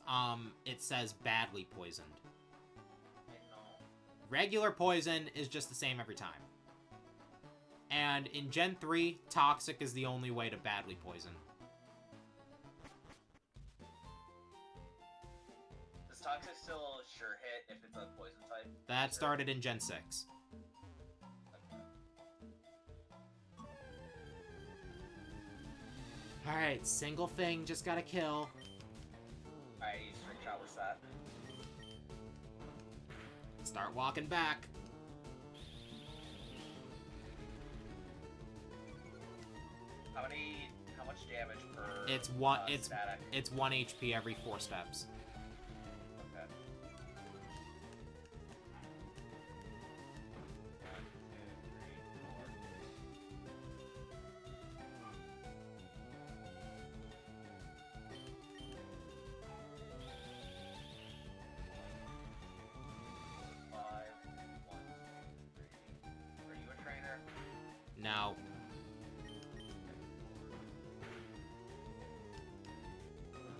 it says badly poisoned. I know. Regular poison is just the same every time. And in Gen 3, toxic is the only way to badly poison. Is toxic still a sure hit if it's a poison type? That started in Gen 6. Alright, single thing, just gotta kill. Alright, he's string shot with that. Start walking back. How much damage per It's one static? it's 1 HP every 4 steps. Okay. 1, 2, 3, 4. 5, 1, 2, 3. Are you a trainer? No.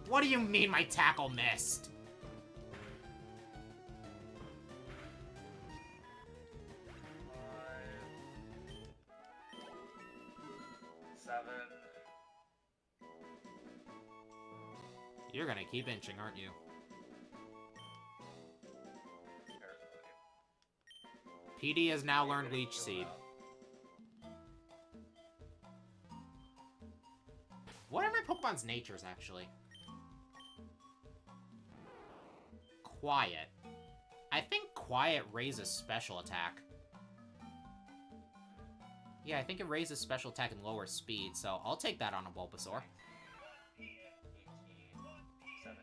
What do you mean my tackle missed? 5, 7. You're gonna keep inching, aren't you? PD has now learned Leech Seed. What are my Pokemon's natures, actually? Quiet. I think Quiet raises special attack. Yeah, I think it raises special attack and lowers speed, so I'll take that on a Bulbasaur. 18, 17,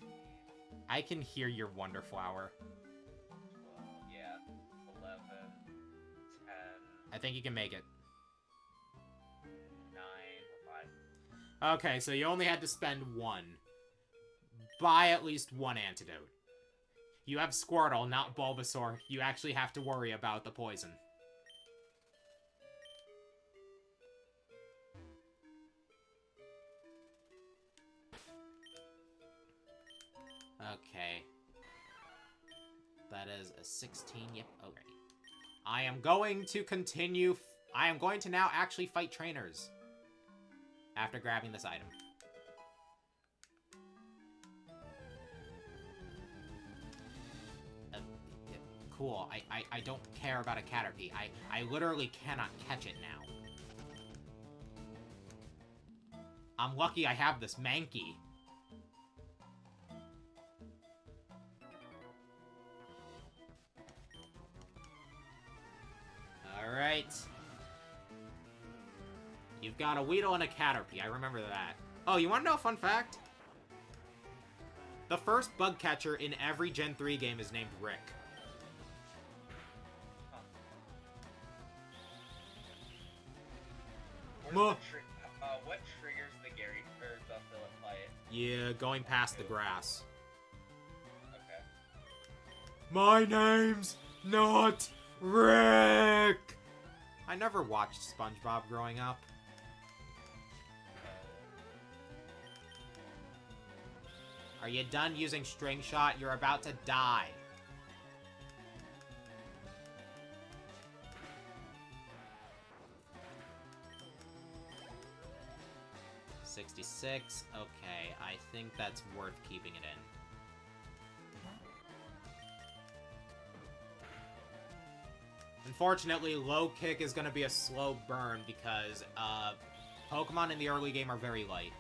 16. I can hear your Wonder Flower. 12, yeah. 11, 10, I think you can make it. 9, 5. Okay, so you only had to spend 1. Buy at least 1 antidote. You have Squirtle, not Bulbasaur. You actually have to worry about the poison. Okay. That is a 16, yep, okay. I am going to continue... I am going to now actually fight trainers. After grabbing this item. Cool. I don't care about a Caterpie. I literally cannot catch it now. I'm lucky I have this Mankey. Alright. You've got a Weedle and a Caterpie. I remember that. Oh, you want to know a fun fact? The first bug catcher in every Gen 3 game is named Rick. What triggers the Gary or the Philip fight? Yeah, going past the grass. Okay. My name's not Rick! I never watched SpongeBob growing up. Are you done using String Shot? You're about to die. $66. Okay, I think that's worth keeping it in. Unfortunately, low kick is going to be a slow burn because Pokemon in the early game are very light.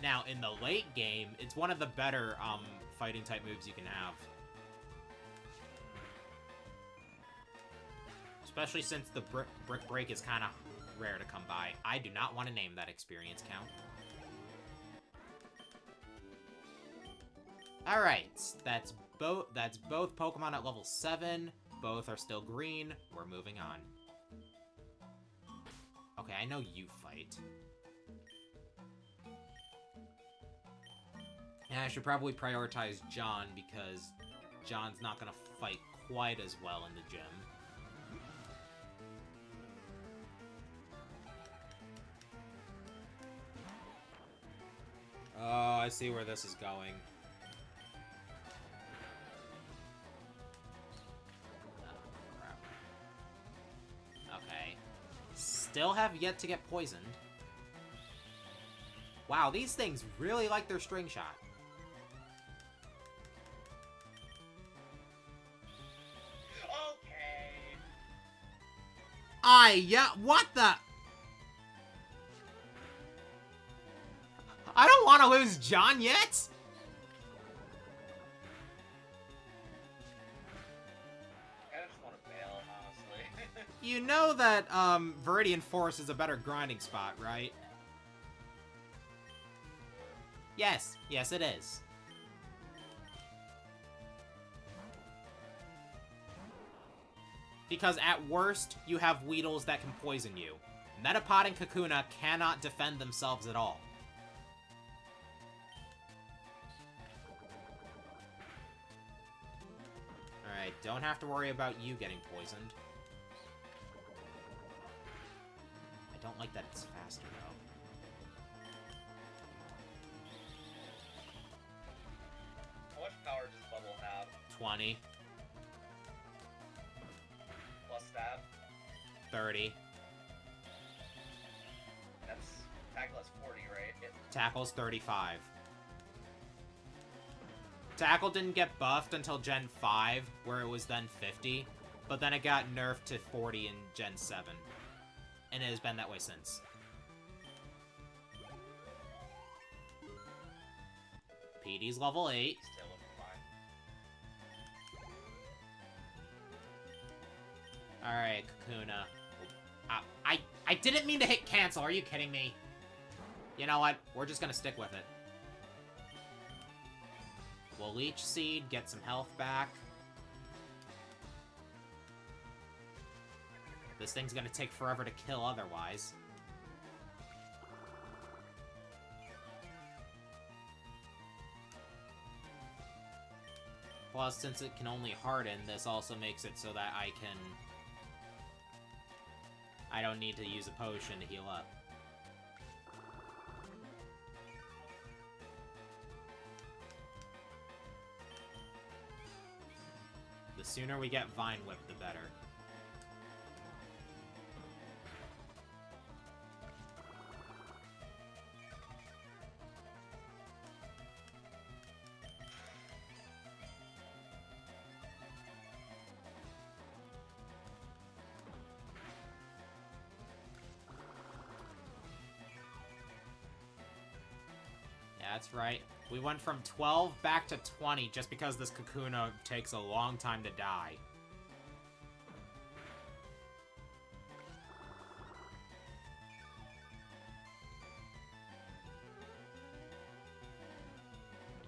Now, in the late game, it's one of the better fighting type moves you can have. Especially since the Brick Break is kind of rare to come by. I do not want to name that experience count. Alright, that's both Pokemon at level 7. Both are still green. We're moving on. Okay, I know you fight. And I should probably prioritize John because John's not going to fight quite as well in the gym. Oh, I see where this is going. Okay. Still have yet to get poisoned. Wow, these things really like their String Shot. Okay. Yeah, what the? I don't want to lose John yet! I just want to bail, honestly. You know that, Viridian Forest is a better grinding spot, right? Yes. Yes, it is. Because at worst, you have Weedles that can poison you. Metapod and Kakuna cannot defend themselves at all. Alright, don't have to worry about you getting poisoned. I don't like that it's faster, though. How much power does Bubble have? 20. Plus stab? 30. That's tackle is 40, right? Tackle's 35. Tackle didn't get buffed until Gen 5, where it was then 50, but then it got nerfed to 40 in Gen 7. And it has been that way since. PD's level 8. Still looking fine. Alright, Kakuna. I didn't mean to hit cancel, are you kidding me? You know what? We're just gonna stick with it. We'll Leech Seed, get some health back. This thing's gonna take forever to kill otherwise. Plus, since it can only harden, this also makes it so that I don't need to use a potion to heal up. sooner we get Vine Whip, the better. That's right. We went from 12 back to 20 just because this Kakuna takes a long time to die.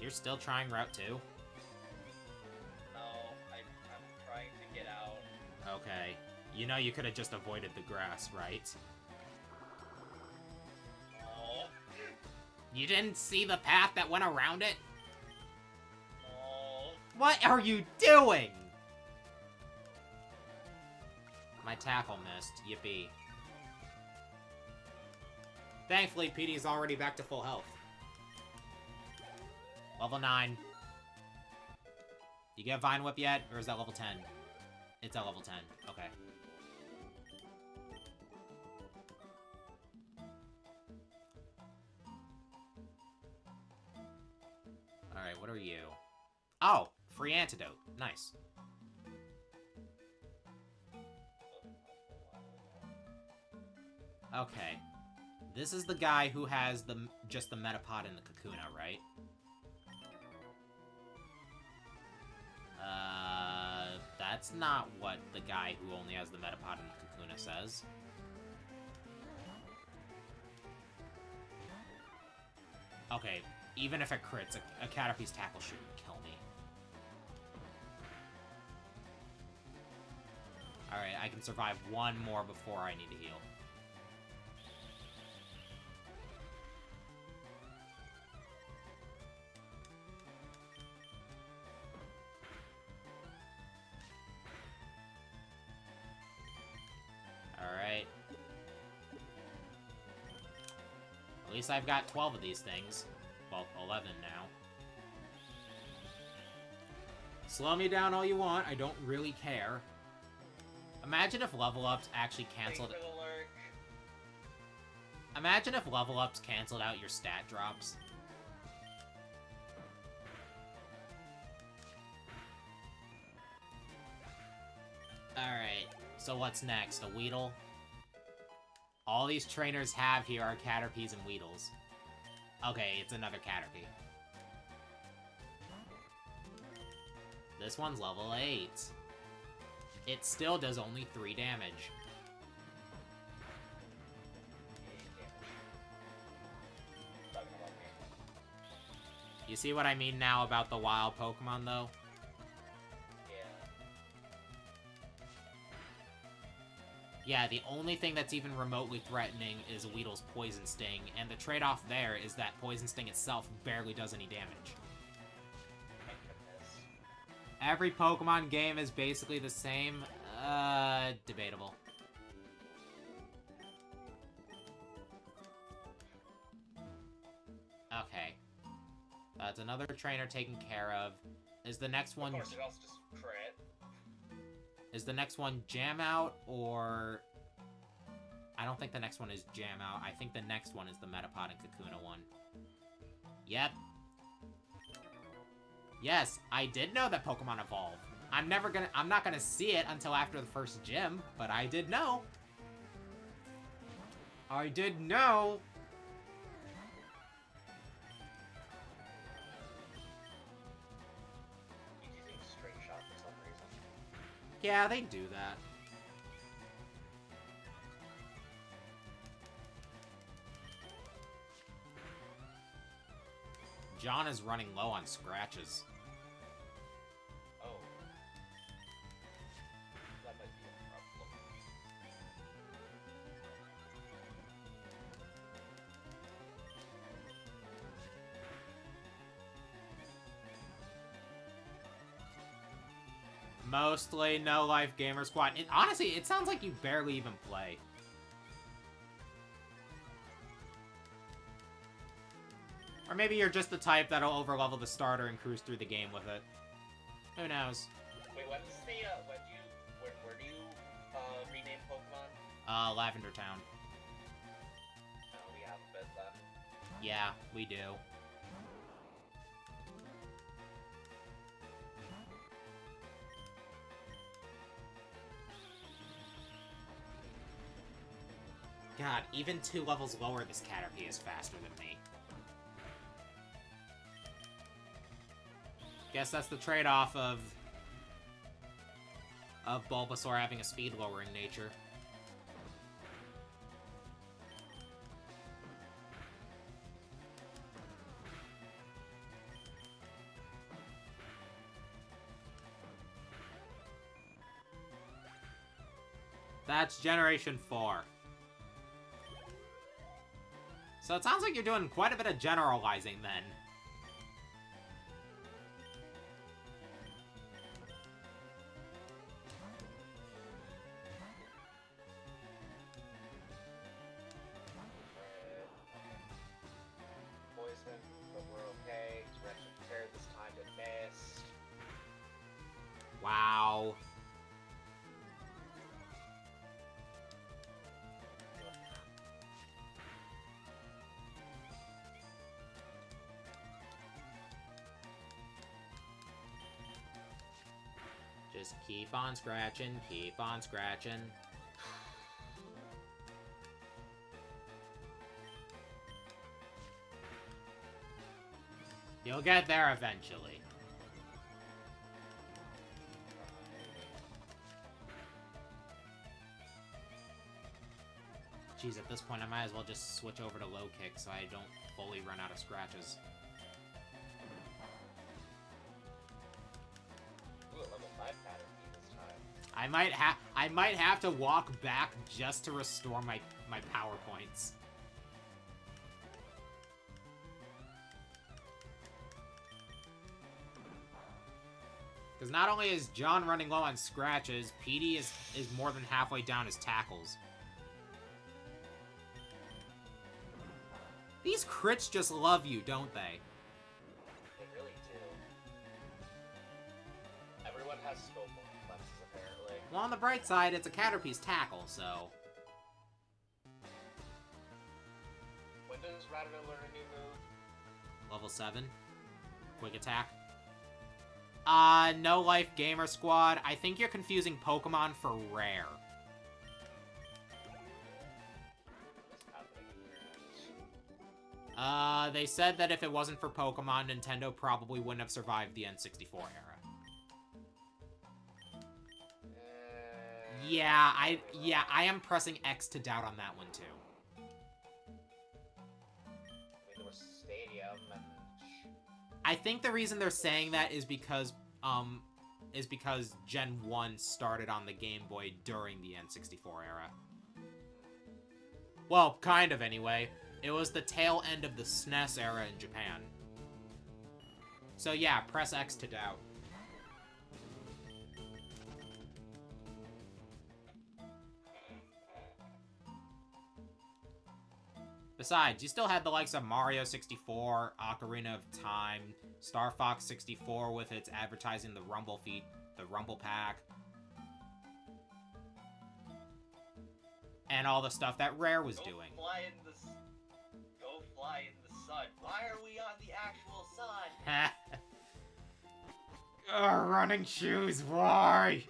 You're still trying Route 2? No, I'm trying to get out. Okay. You know you could have just avoided the grass, right? You didn't see the path that went around it? Oh. What are you doing? My tackle missed. Yippee. Thankfully, PD's already back to full health. Level 9. You get Vine Whip yet? Or is that level 10? It's at level 10. Okay. Alright, what are you? Oh! Free antidote. Nice. Okay. This is the guy who has just the Metapod and the Kakuna, right? That's not what the guy who only has the Metapod and the Kakuna says. Okay, even if it crits, a Caterpie's tackle shouldn't kill me. Alright, I can survive one more before I need to heal. Alright. At least I've got 12 of these things. Well, 11 now. Slow me down all you want, I don't really care. Imagine if level ups actually canceled... Imagine if level ups canceled out your stat drops. Alright, so what's next? A Weedle? All these trainers have here are Caterpies and Weedles. Okay, it's another Caterpie. This one's level 8. It still does only 3 damage. You see what I mean now about the wild Pokemon, though? Yeah, the only thing that's even remotely threatening is Weedle's Poison Sting, and the trade-off there is that Poison Sting itself barely does any damage. Every Pokemon game is basically the same. Debatable. Okay. That's another trainer taken care of. Is the next one... Of course, it also just crit. Is the next one Jam Out, or... I don't think the next one is Jam Out. I think the next one is the Metapod and Kakuna one. Yep. Yes, I did know that Pokemon evolve. I'm not gonna see it until after the first gym, but I did know. I did know. He's using straight shot for some reason. Yeah, they do that. John is running low on scratches. Oh. That might be a problem. Mostly No Life Gamer Squad. Honestly, it sounds like you barely even play. Or maybe you're just the type that'll overlevel the starter and cruise through the game with it. Who knows? Wait, when do you, where do you, rename Pokemon? Lavender Town. No, we haven't been then. Yeah, we do. God, even 2 levels lower, this Caterpie is faster than me. Guess that's the trade-off of Bulbasaur having a speed-lowering nature. That's Generation 4. So it sounds like you're doing quite a bit of generalizing, then. Poison, but we're okay. Direction prepared this time to miss. Wow. Just keep on scratching, keep on scratching. You'll get there eventually. Jeez, at this point I might as well just switch over to low kick so I don't fully run out of scratches. I might have to walk back just to restore my power points. Because not only is John running low on scratches, PD is more than halfway down his tackles. These crits just love you, don't they? They really do. Everyone has scope flexes, apparently. Well, on the bright side, it's a Caterpie's tackle, so... When does Radina learn a new move? Level 7. Quick attack. No Life Gamer Squad. I think you're confusing Pokemon for rare. They said that if it wasn't for Pokemon, Nintendo probably wouldn't have survived the N64 era. Yeah, I am pressing X to doubt on that one, too. There was Stadium and... I think the reason they're saying that is because Gen 1 started on the Game Boy during the N64 era. Well, kind of, anyway. It was the tail end of the SNES era in Japan. So yeah, press X to doubt. Besides, you still had the likes of Mario 64, Ocarina of Time, Star Fox 64 with its advertising the Rumble feat, the Rumble Pack, and all the stuff that Rare was doing. Go fly in the sun. Why are we on the actual sun? Running shoes, why?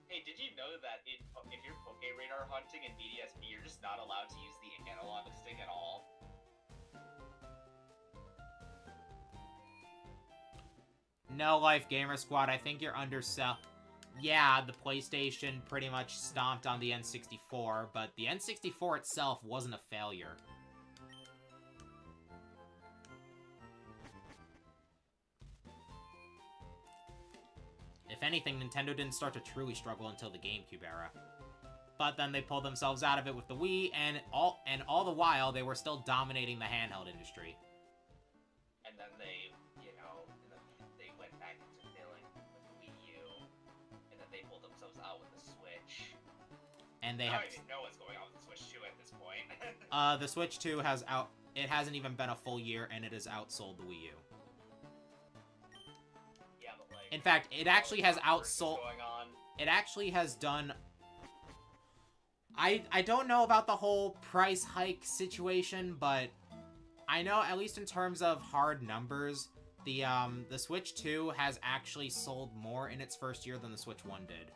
Hey, did you know that if you're Poké-Radar hunting in DDSP, you're just not allowed to use the analog stick at all? No Life Gamer Squad, I think you're undersell. Yeah, the PlayStation pretty much stomped on the N64, but the N64 itself wasn't a failure. If anything, Nintendo didn't start to truly struggle until the GameCube era. But then they pulled themselves out of it with the Wii, and all the while, they were still dominating the handheld industry. And then they, they went back into failing with the Wii U, and then they pulled themselves out with the Switch. And they I have... don't even know what's going on with the Switch 2 at this point. The Switch 2 has out... It hasn't even been a full year, and it has outsold the Wii U. Yeah, but like... In fact, it actually has outsold... Going on. It actually has done... I don't know about the whole price hike situation, but I know, at least in terms of hard numbers, the Switch 2 has actually sold more in its first year than the Switch 1 did.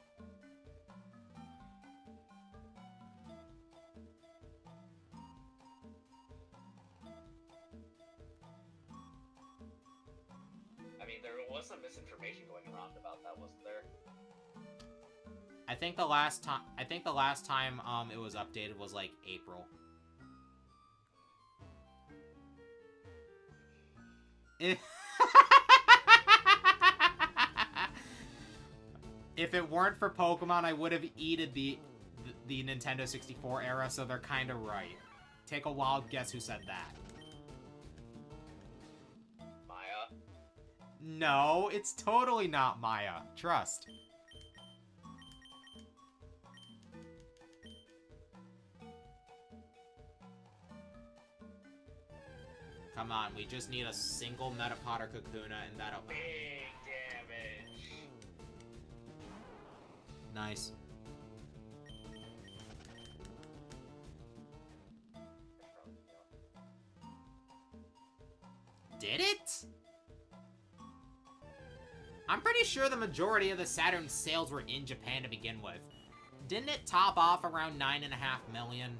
I mean, there was some misinformation going around about that, wasn't there? I think the last time it was updated was like April. If it weren't for Pokemon, I would have eaten the Nintendo 64 era, so they're kind of right. Take a wild guess who said that. Maya? No, it's totally not Maya. Trust. Come on, we just need a single Metapod or Kakuna, and that'll... Big damage. Nice. Did it? I'm pretty sure the majority of the Saturn sales were in Japan to begin with. Didn't it top off around 9.5 million?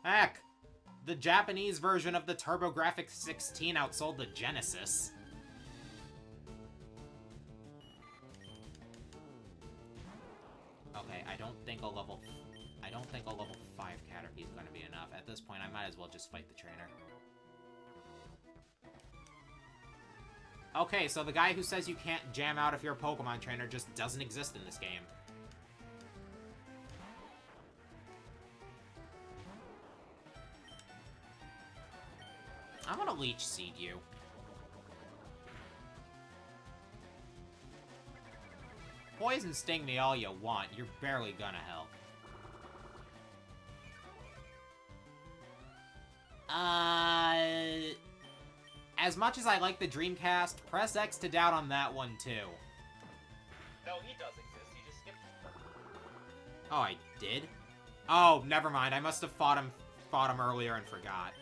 Heck, the Japanese version of the TurboGrafx 16 outsold the Genesis. Okay, I don't think a level 5 Caterpie is going to be enough. At this point, I might as well just fight the trainer. Okay, so the guy who says you can't jam out if you're a Pokemon trainer just doesn't exist in this game. I'm gonna Leech Seed you. Poison Sting me all you want, you're barely gonna help. As much as I like the Dreamcast, press X to doubt on that one too. No, he does exist, he just skipped. Oh, I did? Oh, never mind, I must have fought him earlier and forgot.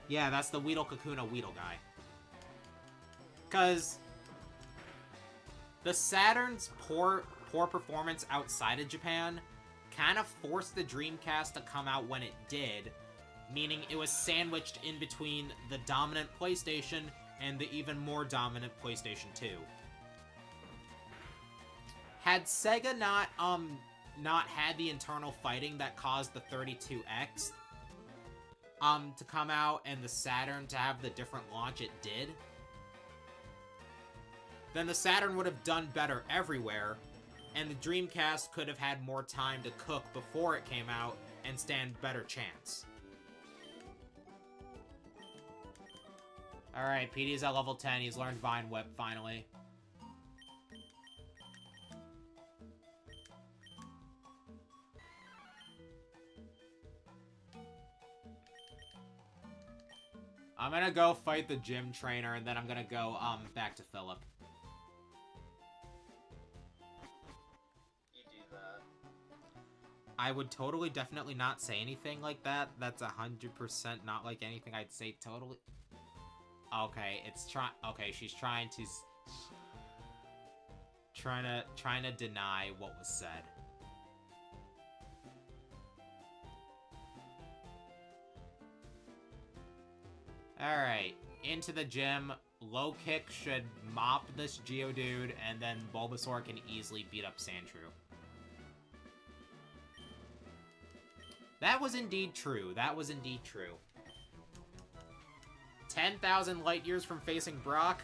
Yeah, that's the Weedle Kakuna Weedle guy. Because the Saturn's poor performance outside of Japan kind of forced the Dreamcast to come out when it did, meaning it was sandwiched in between the dominant PlayStation and the even more dominant PlayStation 2. Had Sega not had the internal fighting that caused the 32X to come out and the Saturn to have the different launch it did, then the Saturn would have done better everywhere, and the Dreamcast could have had more time to cook before it came out and stand better chance. Alright, PD's at level 10, he's learned Vine Whip finally. I'm gonna go fight the gym trainer, and then I'm gonna go, back to Philip. You do that. I would totally definitely not say anything like that. That's 100% not like anything I'd say totally. Okay, okay, she's trying to deny what was said. Alright, into the gym. Low kick should mop this Geodude, and then Bulbasaur can easily beat up Sandshrew. That was indeed true. That was indeed true. 10,000 light years from facing Brock?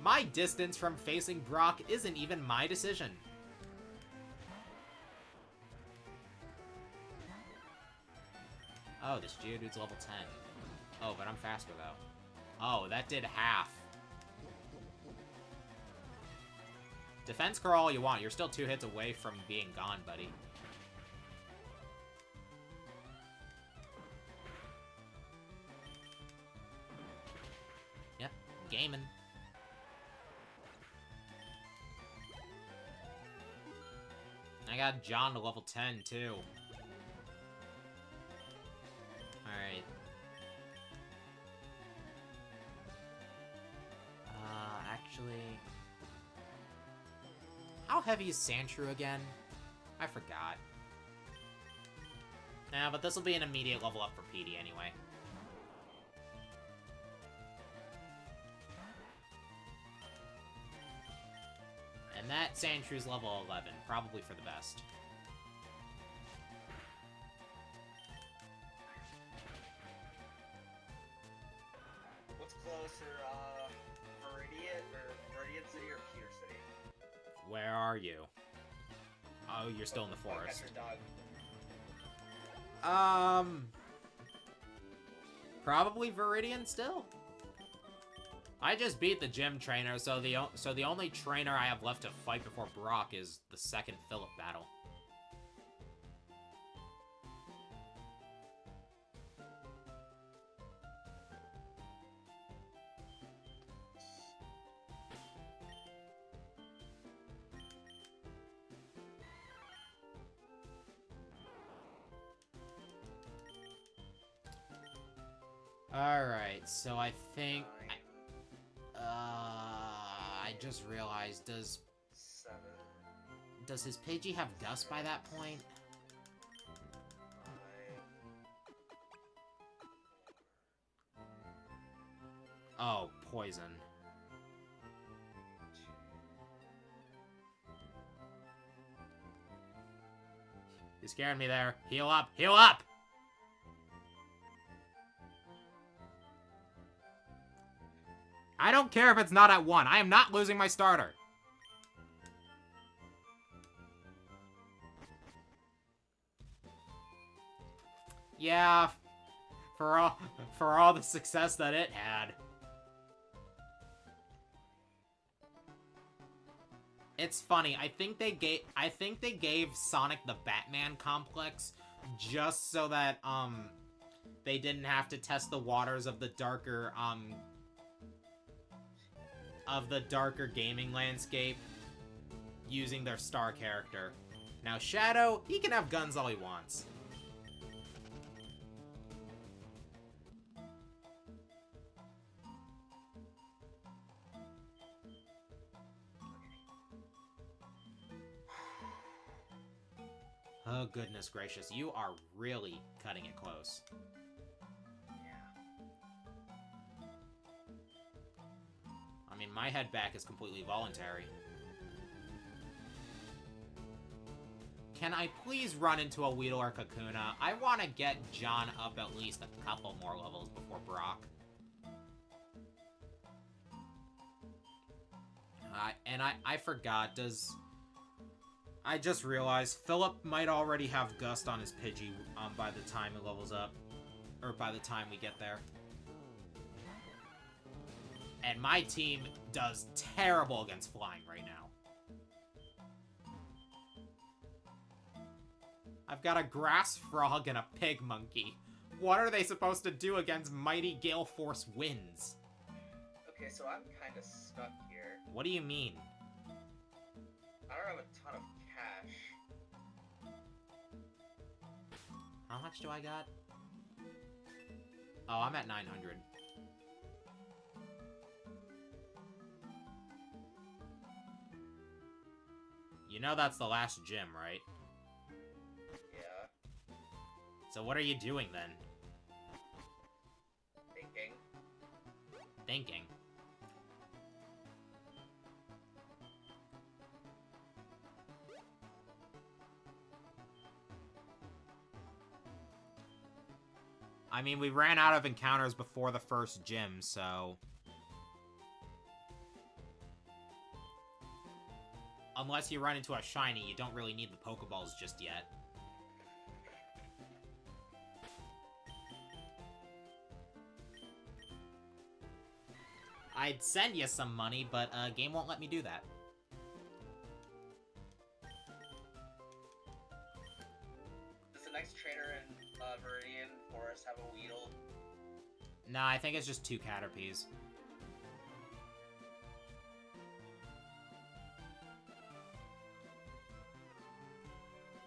My distance from facing Brock isn't even my decision. Oh, this Geodude's level 10. Oh, but I'm faster, though. Oh, that did half. Defense curl all you want. You're still 2 hits away from being gone, buddy. Yep, gaming. I got John to level 10, too. Alright. Actually... How heavy is Sandshrew again? I forgot. Nah, but this will be an immediate level up for Petey anyway. And that Sandshrew's level 11, probably for the best. What's closer, Meridian City or Peter City? Where are you? Oh, you're still in the forest. Probably Viridian still. I just beat the gym trainer, so the only trainer I have left to fight before Brock is the second Philip battle. Alright, so I think... I just realized, does 7. Does his Pidgey have Gust by that point? 5. Oh, Poison. 2. You scared me there. Heal up! Heal up! I don't care if it's not at 1. I am not losing my starter. Yeah, for all the success that it had. It's funny. I think they gave Sonic the Batman complex just so that they didn't have to test the waters of the darker gaming landscape using their star character. Now Shadow, he can have guns all he wants. Oh, goodness gracious. You are really cutting it close. I mean, my head back is completely voluntary. Can I please run into a Weedle or Kakuna? I want to get John up at least a couple more levels before Brock. I forgot, I just realized Philip might already have Gust on his Pidgey by the time it levels up. Or by the time we get there. And my team does terrible against flying right now. I've got a Grass Frog and a Pig Monkey. What are they supposed to do against mighty Gale Force winds? Okay, so I'm kind of stuck here. What do you mean? I don't have a ton of cash. How much do I got? Oh, I'm at 900. You know that's the last gym, right? Yeah. So what are you doing then? Thinking. Thinking. I mean, we ran out of encounters before the first gym, so... Unless you run into a shiny, you don't really need the Pokeballs just yet. I'd send you some money, but game won't let me do that. Does the next trainer in Viridian Forest have a Weedle? No, I think it's just 2 Caterpies.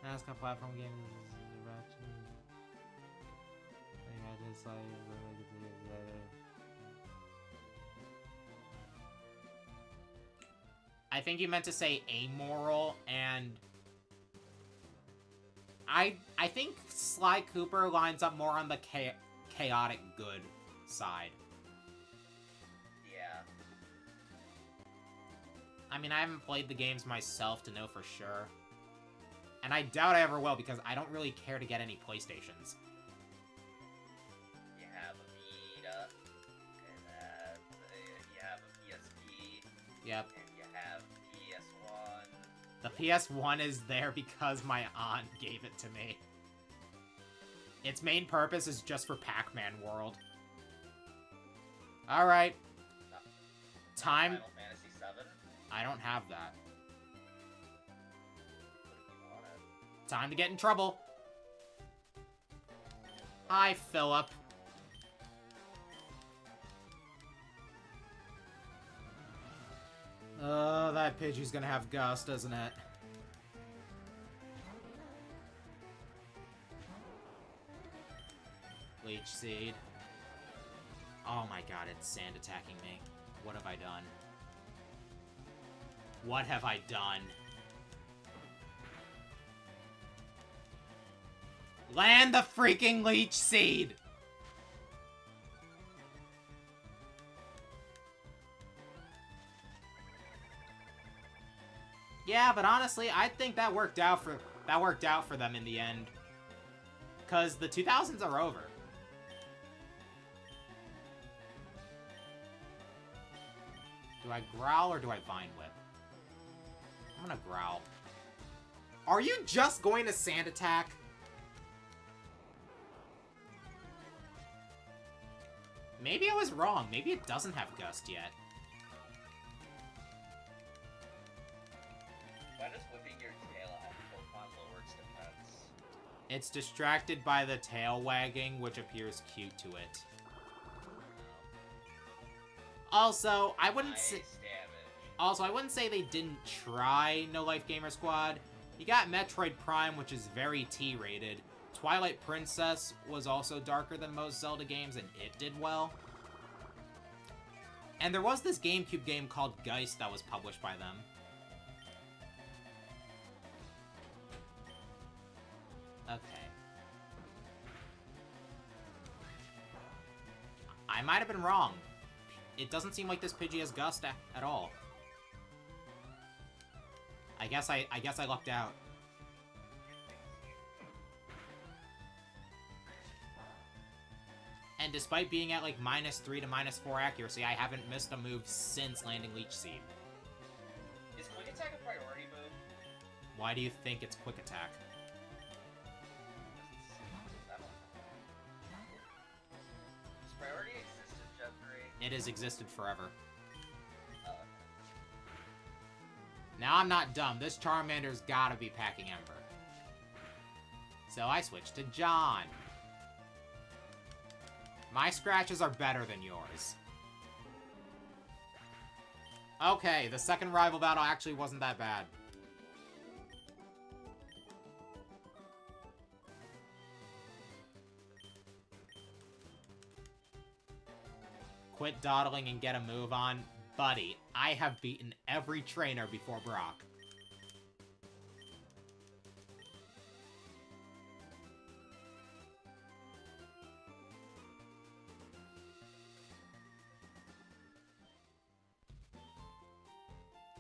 NASCAR platform game I think you meant to say amoral, and I think Sly Cooper lines up more on the chaotic good side. Yeah. I mean, I haven't played the games myself to know for sure. And I doubt I ever will, because I don't really care to get any PlayStations. You have a Vita, and you have a PSP. Yep. And you have PS1. The PS1 is there because my aunt gave it to me. Its main purpose is just for Pac-Man World. Alright. Time... Final Fantasy VII? I don't have that. What if you want it? Time to get in trouble. Hi, Philip. Oh, that Pidgey's gonna have Gust, isn't it? Leech Seed. Oh my god, it's sand attacking me. What have I done? What have I done? Land the freaking Leech Seed! Yeah, but honestly, I think that worked out for them in the end. 'Cause the 2000s are over. Do I growl or do I Vine Whip? I'm gonna growl. Are you just going to Sand Attack? Maybe I was wrong. Maybe it doesn't have Gust yet. Why does whipping your tail at Pokemon lower its defense? It's distracted by the tail wagging, which appears cute to it. Also, I wouldn't say... Also, I wouldn't say they didn't try No Life Gamer Squad. You got Metroid Prime, which is very T-rated. Twilight Princess was also darker than most Zelda games, and it did well. And there was this GameCube game called Geist that was published by them. Okay. I might have been wrong. It doesn't seem like this Pidgey has Gust at all. I guess I lucked out. And despite being at like -3 to -4 accuracy, I haven't missed a move since landing Leech Seed. Is Quick Attack a priority move? Why do you think it's Quick Attack? Does priority exist in Gen 3? It has existed forever. Oh. Now I'm not dumb. This Charmander's gotta be packing Ember. So I switched to John. My scratches are better than yours. Okay, the second rival battle actually wasn't that bad. Quit dawdling and get a move on. Buddy, I have beaten every trainer before Brock.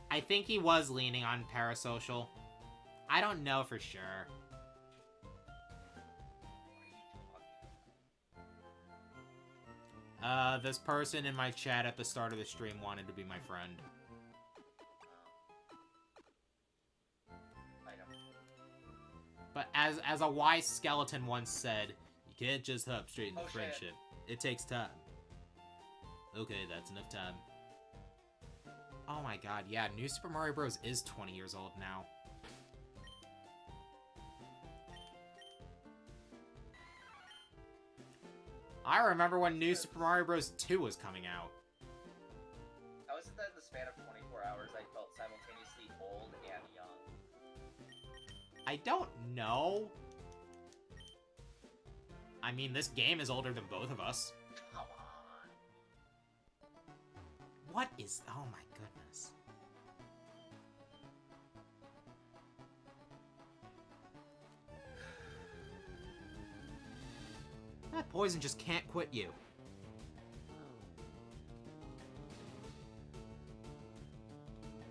I think he was leaning on Parasocial. I don't know for sure. This person in my chat at the start of the stream wanted to be my friend. But as a wise skeleton once said, you can't just hop straight into friendship. It takes time. Okay, that's enough time. Oh my god, yeah, New Super Mario Bros. Is 20 years old now. I remember when New Super Mario Bros. 2 was coming out. How is it that in the span of 24 hours I felt simultaneously old and young? I don't know. I mean, this game is older than both of us. Come on. What is... Oh my goodness. That poison just can't quit you.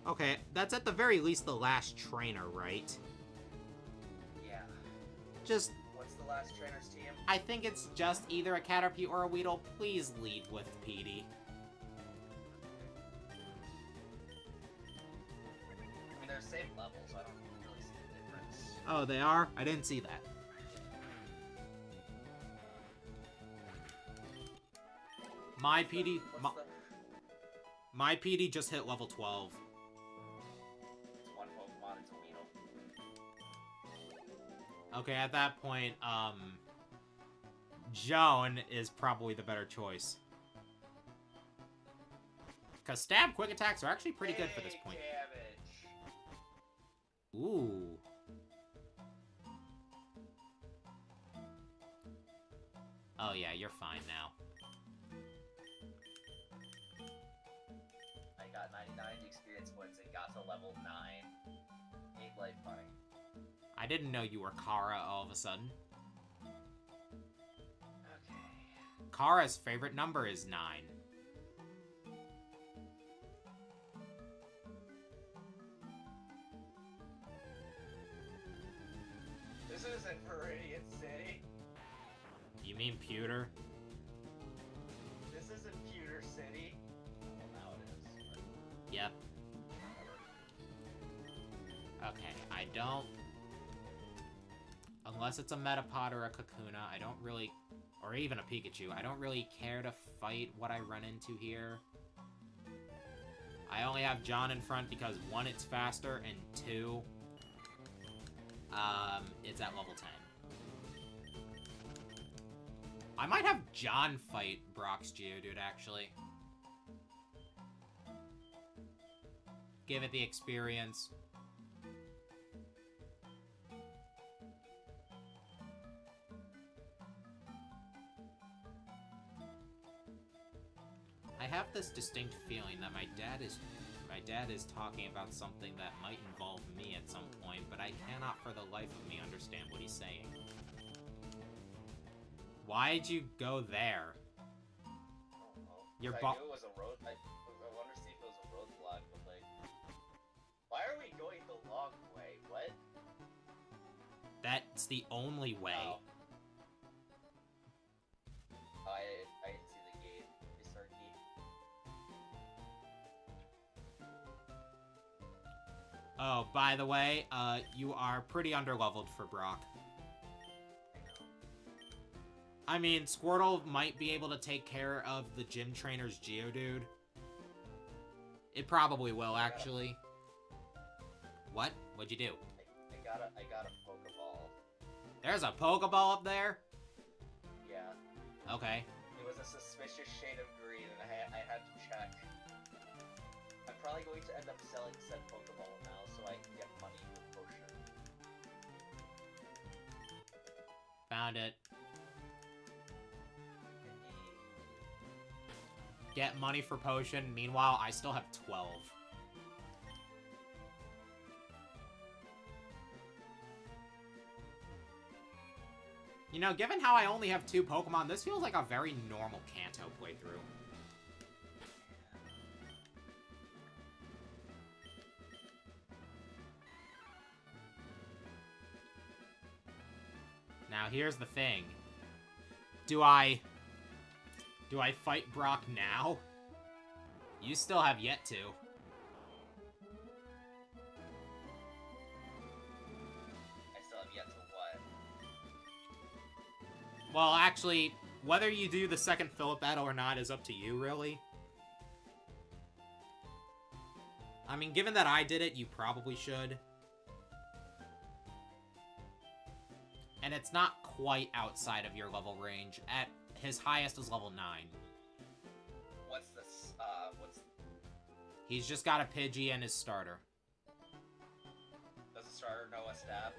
Okay, that's at the very least the last trainer, right? Yeah. Just... What's the last trainer's team? I think it's just either a Caterpie or a Weedle. Please lead with Petey. I mean, they're same level, so I don't really see the difference. Oh, they are? I didn't see that. My PD... My PD just hit level 12. It's one Pokemon, it's a Weedle. Okay, at that point, Joan is probably the better choice. Because stab quick attacks are actually pretty good for this point. Damage. Ooh. Oh yeah, you're fine now. I got 99 experience points and got to level 9. 8 life money. I didn't know you were Kara all of a sudden. Okay. Kara's favorite number is 9. This isn't Viridian City. You mean Pewter? This isn't Pewter City. Well, now it is. But Yep. Okay, I don't... Unless it's a Metapod or a Kakuna, I don't really... Or even a Pikachu, I don't really care to fight what I run into here. I only have John in front because 1, it's faster, and 2, it's at level 10. I might have John fight Brock's Geodude, actually. Give it the experience. I have this distinct feeling that my dad is talking about something that might involve me at some point, but I cannot for the life of me understand what he's saying. Why'd you go there? I don't know. Your I bo- knew it was a road. I wanted to see if it was a roadblock, but like, why are we going the long way? What? That's the only way. Oh. I didn't see the gate. Restart key. Oh, by the way, you are pretty underleveled for Brock. I mean, Squirtle might be able to take care of the gym trainer's Geodude. It probably will, actually. What? What'd you do? I got a Pokeball. There's a Pokeball up there? Yeah. Okay. It was a suspicious shade of green, and I had to check. I'm probably going to end up selling said Pokeball now, so I can get money for potion. Found it. Get money for potion. Meanwhile, I still have 12. You know, given how I only have 2 Pokemon, this feels like a very normal Kanto playthrough. Now, here's the thing. Do I fight Brock now? You still have yet to. I still have yet to what? Well, actually, whether you do the second Phillip battle or not is up to you, really. I mean, given that I did it, you probably should. And it's not quite outside of your level range. At his highest is level 9. What's this? What's... He's just got a Pidgey and his starter. Does the starter know a stab?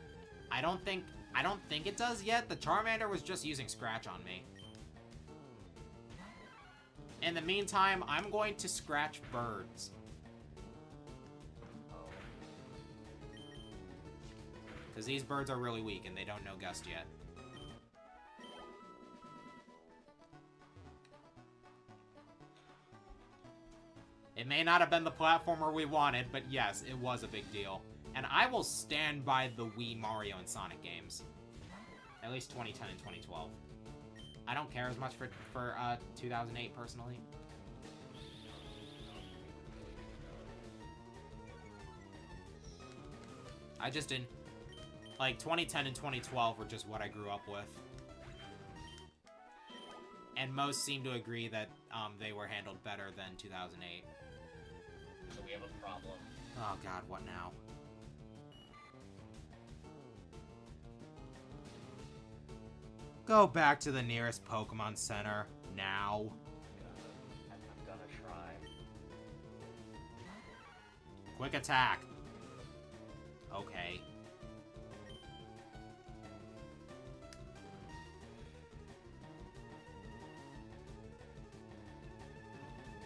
I don't think it does yet. The Charmander was just using Scratch on me. In the meantime, I'm going to scratch birds. Because these birds are really weak and they don't know Gust yet. It may not have been the platformer we wanted, but yes, it was a big deal. And I will stand by the Wii Mario and Sonic games. At least 2010 and 2012. I don't care as much for 2008, personally. I just didn't... Like, 2010 and 2012 were just what I grew up with. And most seem to agree that they were handled better than 2008. So we have a problem. Oh god, what now? Go back to the nearest Pokemon Center, now. I'm gonna try. Quick attack. Okay.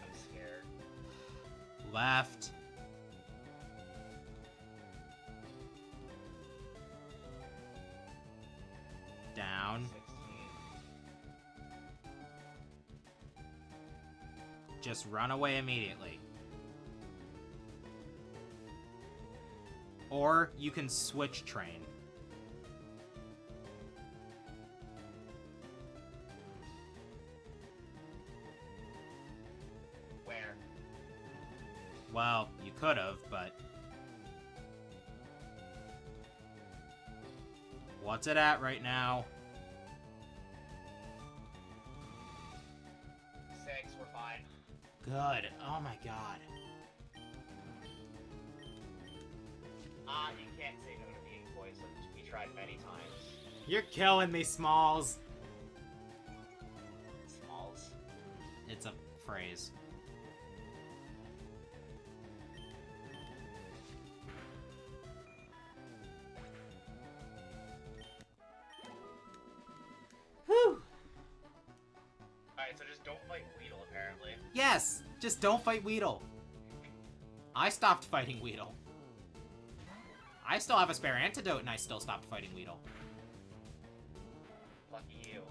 I'm scared. Left. Down. 16. Just run away immediately. Or you can switch train. Where? Well, you could have, but... What's it at right now? 6, we're fine. Good. Oh my god. You can't say no to being poisoned. We tried many times. You're killing me, Smalls. Smalls. It's a phrase. Whew. Alright, so just don't fight Weedle, apparently. Yes, just don't fight Weedle. I stopped fighting Weedle. I still have a spare antidote and I still stopped fighting Weedle. Lucky you.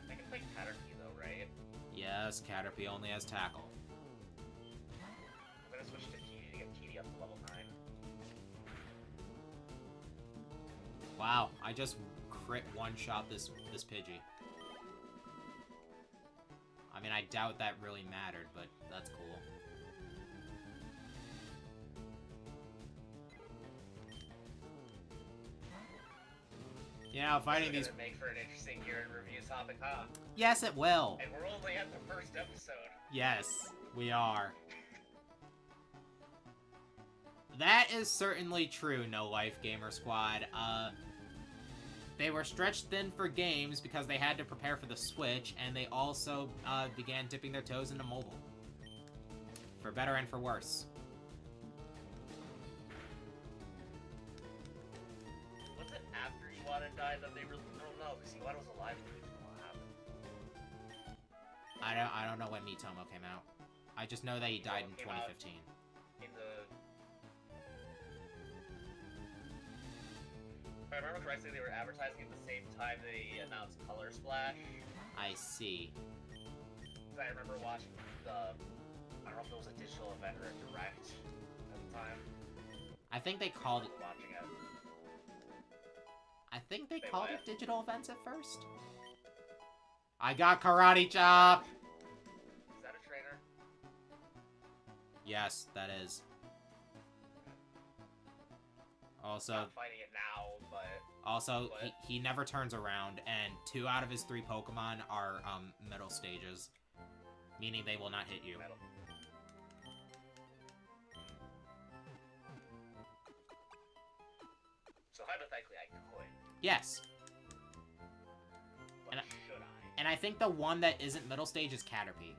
I can play Caterpie though, right? Yes, Caterpie only has tackle. I'm gonna switch to TD to get TD up to level 9. Wow, I just crit one-shot this Pidgey. I mean, I doubt that really mattered, but that's cool. You know, fighting these... This is gonna make for an interesting year in review topic, huh? Yes, it will. And we're only at the first episode. Yes, we are. That is certainly true, No Life Gamer Squad. They were stretched thin for games because they had to prepare for the Switch, and they also began dipping their toes into mobile. For better and for worse. Was it after Iwata died that they really... I don't know, because Iwata was alive when what happened. I don't know when Miitomo came out. I just know that he died in 2015. In the... If I remember correctly, they were advertising at the same time they announced Color Splash. I see. I remember watching the... I don't know if it was a digital event or a direct at the time. I think they called it... Watching it. I think they Wait, called what? it digital events at first. I got Karate Chop! Is that a trainer? Yes, that is. Also, Not fighting it now, but What? he never turns around, and 2 out of his 3 Pokemon are middle stages, meaning they will not hit you. metal. So hypothetically, I could. Yes, But And should I? and I think the one that isn't middle stage is Caterpie.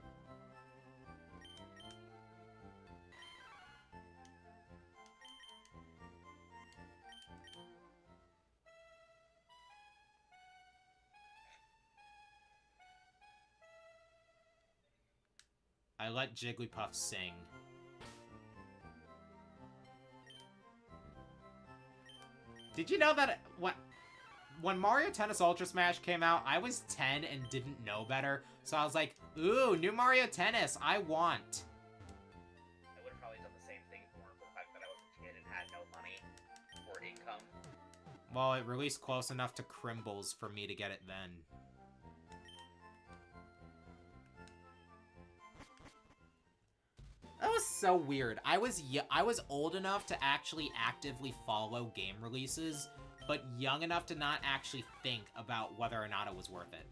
I let Jigglypuff sing. Did you know that when Mario Tennis Ultra Smash came out, I was 10 and didn't know better, so I was like, ooh, new Mario Tennis, I want. I would have probably done the same thing for the fact that I was a kid and had no money or income. Well, it released close enough to Crimbles for me to get it then. That was so weird. I was old enough to actually actively follow game releases, but young enough to not actually think about whether or not it was worth it.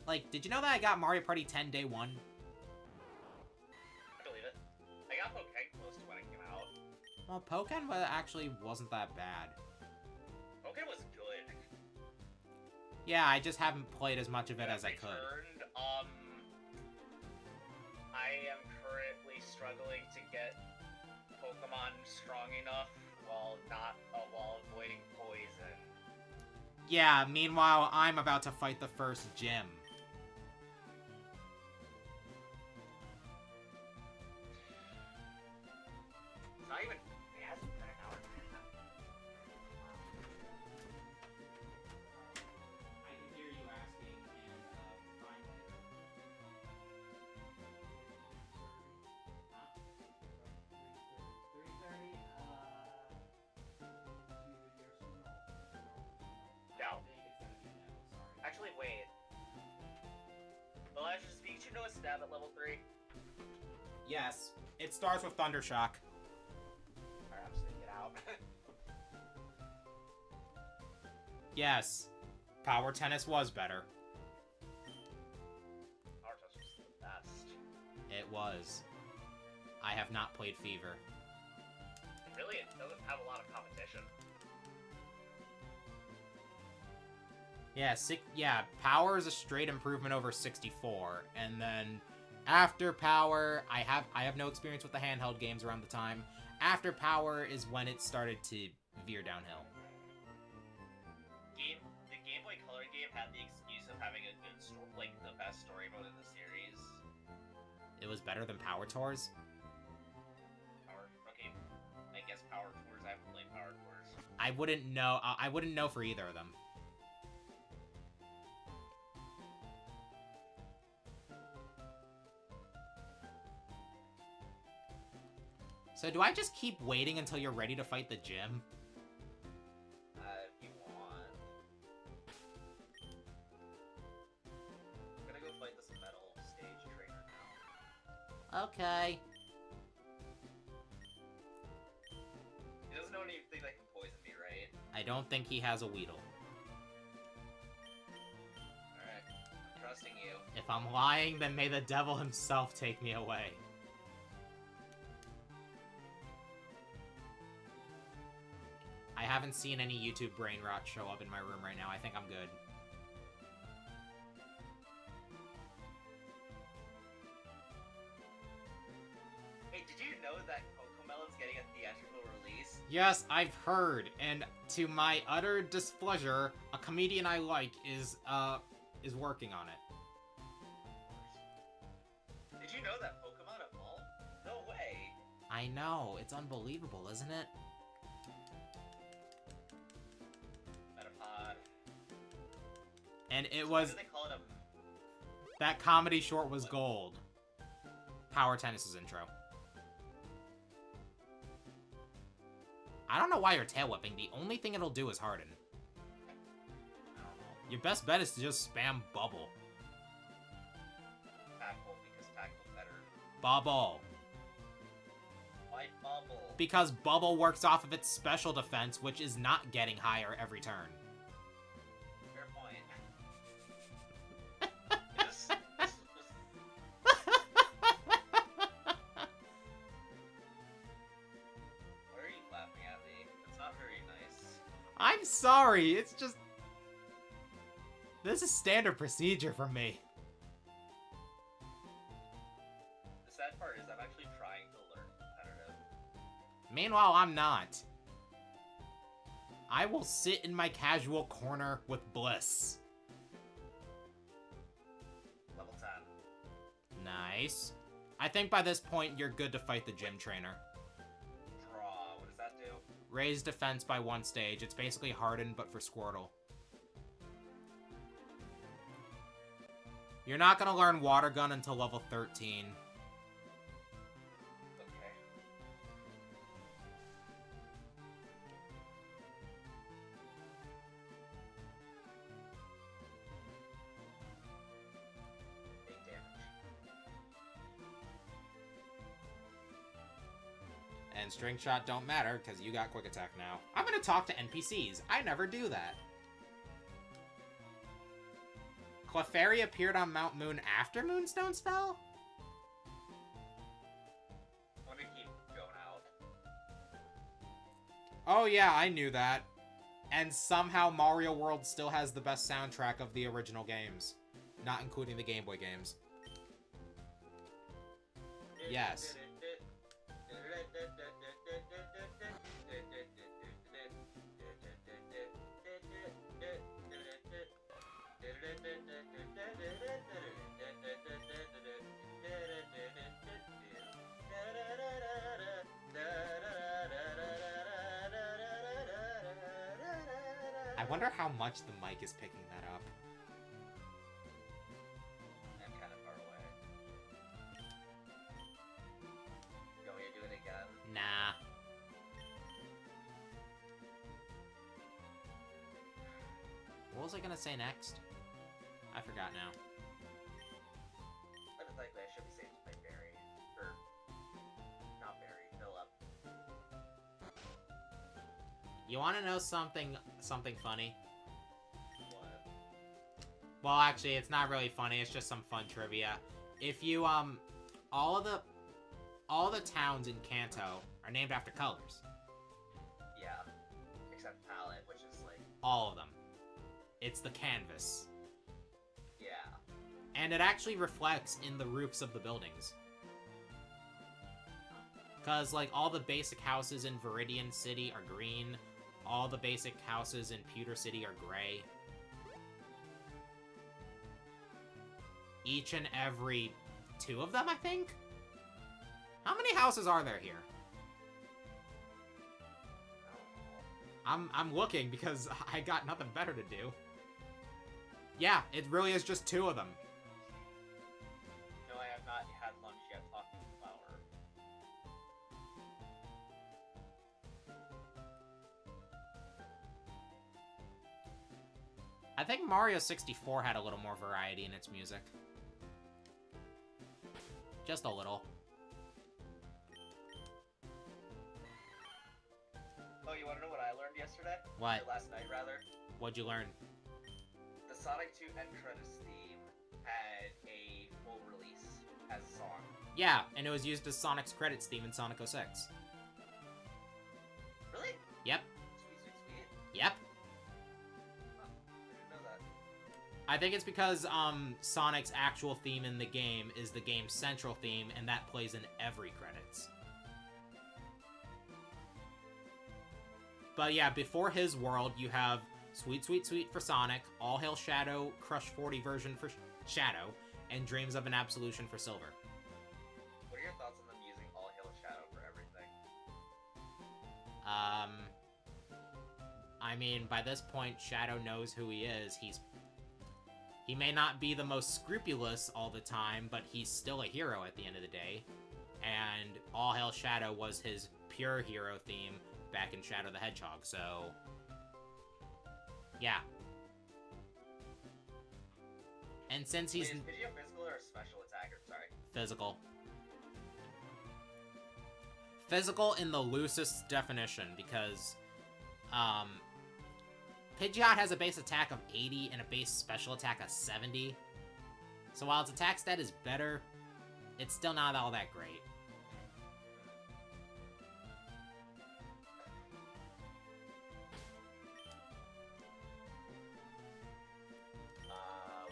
Like, did you know that I got Mario Party 10 day 1? I believe it. I got Pokemon close to when it came out. Well, Pokken actually wasn't that bad. Pokemon was good. Yeah, I just haven't played as much of it as I could. Returned, I am currently struggling to get Pokemon strong enough while avoiding poison. Yeah, meanwhile, I'm about to fight the first gym. It's not even. It hasn't been an hour and a half. I can hear you asking, and find later. Huh? 3:30. No. I think it's gonna be no. Sorry. Actually, wait. The Last Pikachu know a stab at level 3? Yes, it starts with Thundershock. Alright, I'm just gonna get out. Yes, Power Tennis was better. Power Touch was the best. It was. I have not played Fever. And really, it doesn't have a lot of competition. Yeah, Power is a straight improvement over 64, and then after Power, I have no experience with the handheld games around the time. After Power is when it started to veer downhill. The Game Boy Color game had the excuse of having a good story, like the best story mode in the series. It was better than Power Tours. Okay, I guess Power Tours. I haven't played Power Tours. I wouldn't know. I wouldn't know for either of them. So do I just keep waiting until you're ready to fight the gym? If you want. I'm gonna go fight this metal stage trainer now. Okay. He doesn't know anything that can poison me, right? I don't think he has a Weedle. Alright, I'm trusting you. If I'm lying, then may the devil himself take me away. I haven't seen any YouTube brain rot show up in my room right now. I think I'm good. Hey, did you know that Cocomelon's getting a theatrical release? Yes, I've heard, and to my utter displeasure, a comedian I like is working on it. Did you know that Pokemon evolved? No way. I know, it's unbelievable, isn't it? Metapod. And it Why was, do they call it a... that comedy short was gold. Power Tennis's intro. I don't know why you're tail whipping. The only thing it'll do is harden. I don't know. Your best bet is to just spam bubble. Tackle, because tackle's better. Bubble. Why bubble? Bubble? Because Bubble works off of its special defense, which is not getting higher every turn. Fair point. Yes. Why are you laughing at me? It's not very nice. I'm sorry, it's just... This is standard procedure for me. The sad part is I'm actually trying to learn competitive. Meanwhile, I'm not. I will sit in my casual corner with bliss. Level 10. Nice. I think by this point, you're good to fight the gym trainer. Draw. What does that do? Raise defense by 1 stage. It's basically Hardened, but for Squirtle. You're not gonna learn Water Gun until level 13. Okay. Big damage. And String Shot don't matter, because you got Quick Attack now. I'm gonna talk to NPCs. I never do that. Clefairy appeared on Mount Moon after Moonstones fell? Let me keep going out. Oh yeah, I knew that. And somehow Mario World still has the best soundtrack of the original games. Not including the Game Boy games. Yes. I wonder how much the mic is picking that up. I'm kind of far away. You want me to do it again? Nah. What was I gonna say next? I forgot now. Hypothetically, I should be saved by Barry. Or, not Barry, Philip. You wanna know something funny? What? Well, actually, it's not really funny, it's just some fun trivia. If you, all the towns in Kanto are named after colors. Yeah. Except Palette, which is like... All of them. It's the canvas. Yeah. And it actually reflects in the roofs of the buildings. Because, like, all the basic houses in Viridian City are green. All the basic houses in Pewter City are gray. Each and every 2 of them, I think? How many houses are there here? I'm looking because I got nothing better to do. Yeah, it really is just 2 of them. No, I have not had lunch yet talking to Flower. I think Mario 64 had a little more variety in its music. Just a little. Oh, you wanna know what I learned yesterday? What? Or last night, rather? What'd you learn? The Sonic 2 end credits theme had a full release as a song. Yeah, and it was used as Sonic's credits theme in Sonic 06. Really? Yep. Sweet, sweet, sweet. Yep. Huh, I didn't know that. I think it's because, Sonic's actual theme in the game is the game's central theme, and that plays in every credits. But yeah, before his world, you have Sweet Sweet Sweet for Sonic, All Hail Shadow, Crush 40 version for Shadow, and Dreams of an Absolution for Silver. What are your thoughts on them using All Hail Shadow for everything? I mean, by this point, Shadow knows who he is. He may not be the most scrupulous all the time, but he's still a hero at the end of the day. And All Hail Shadow was his pure hero theme back in Shadow the Hedgehog, so... yeah. And since he's... Wait, is Pidgey a physical or a special attacker? Sorry. Physical. Physical in the loosest definition, because, Pidgeot has a base attack of 80 and a base special attack of 70. So while its attack stat is better, it's still not all that great.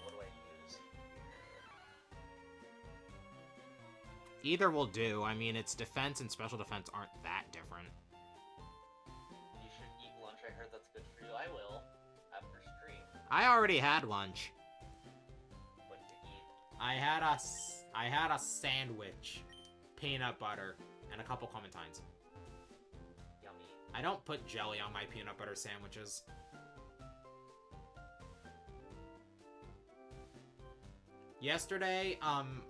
What do I use? Either will do. I mean, its defense and special defense aren't that different. You should eat lunch. I heard that's good for you. I will after stream. I already had lunch. What did you eat? I had a sandwich, peanut butter, and a couple clementines. Yummy. I don't put jelly on my peanut butter sandwiches. Yesterday,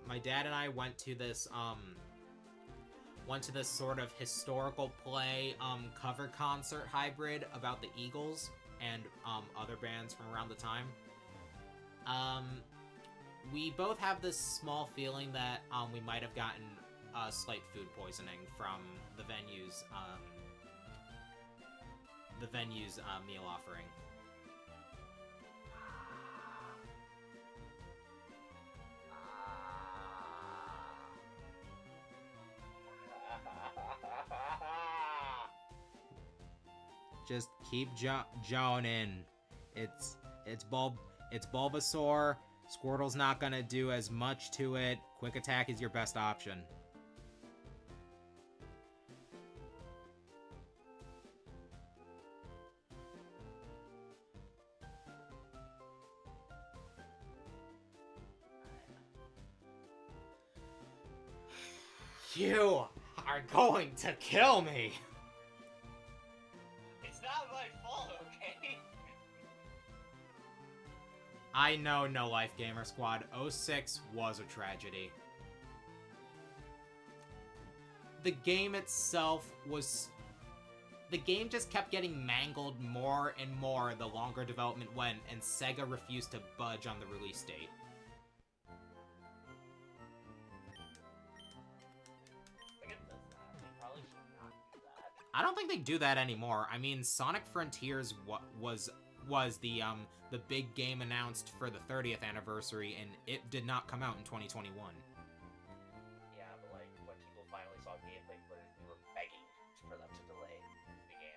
my dad and I went to this sort of historical play, cover concert hybrid about the Eagles and, other bands from around the time. We both have this small feeling that, we might have gotten, slight food poisoning from the venue's meal offering. Just keep joning. It's Bulbasaur. Squirtle's not gonna do as much to it. Quick attack is your best option. You are going to kill me! It's not my fault, okay? I know, No Life Gamer Squad. 06 was a tragedy. The game itself was... The game just kept getting mangled more and more the longer development went, and Sega refused to budge on the release date. I don't think they do that anymore. I mean, Sonic Frontiers was the big game announced for the 30th anniversary, and it did not come out in 2021. Yeah, but like when people finally saw gameplay footage, we were begging for them to delay the game,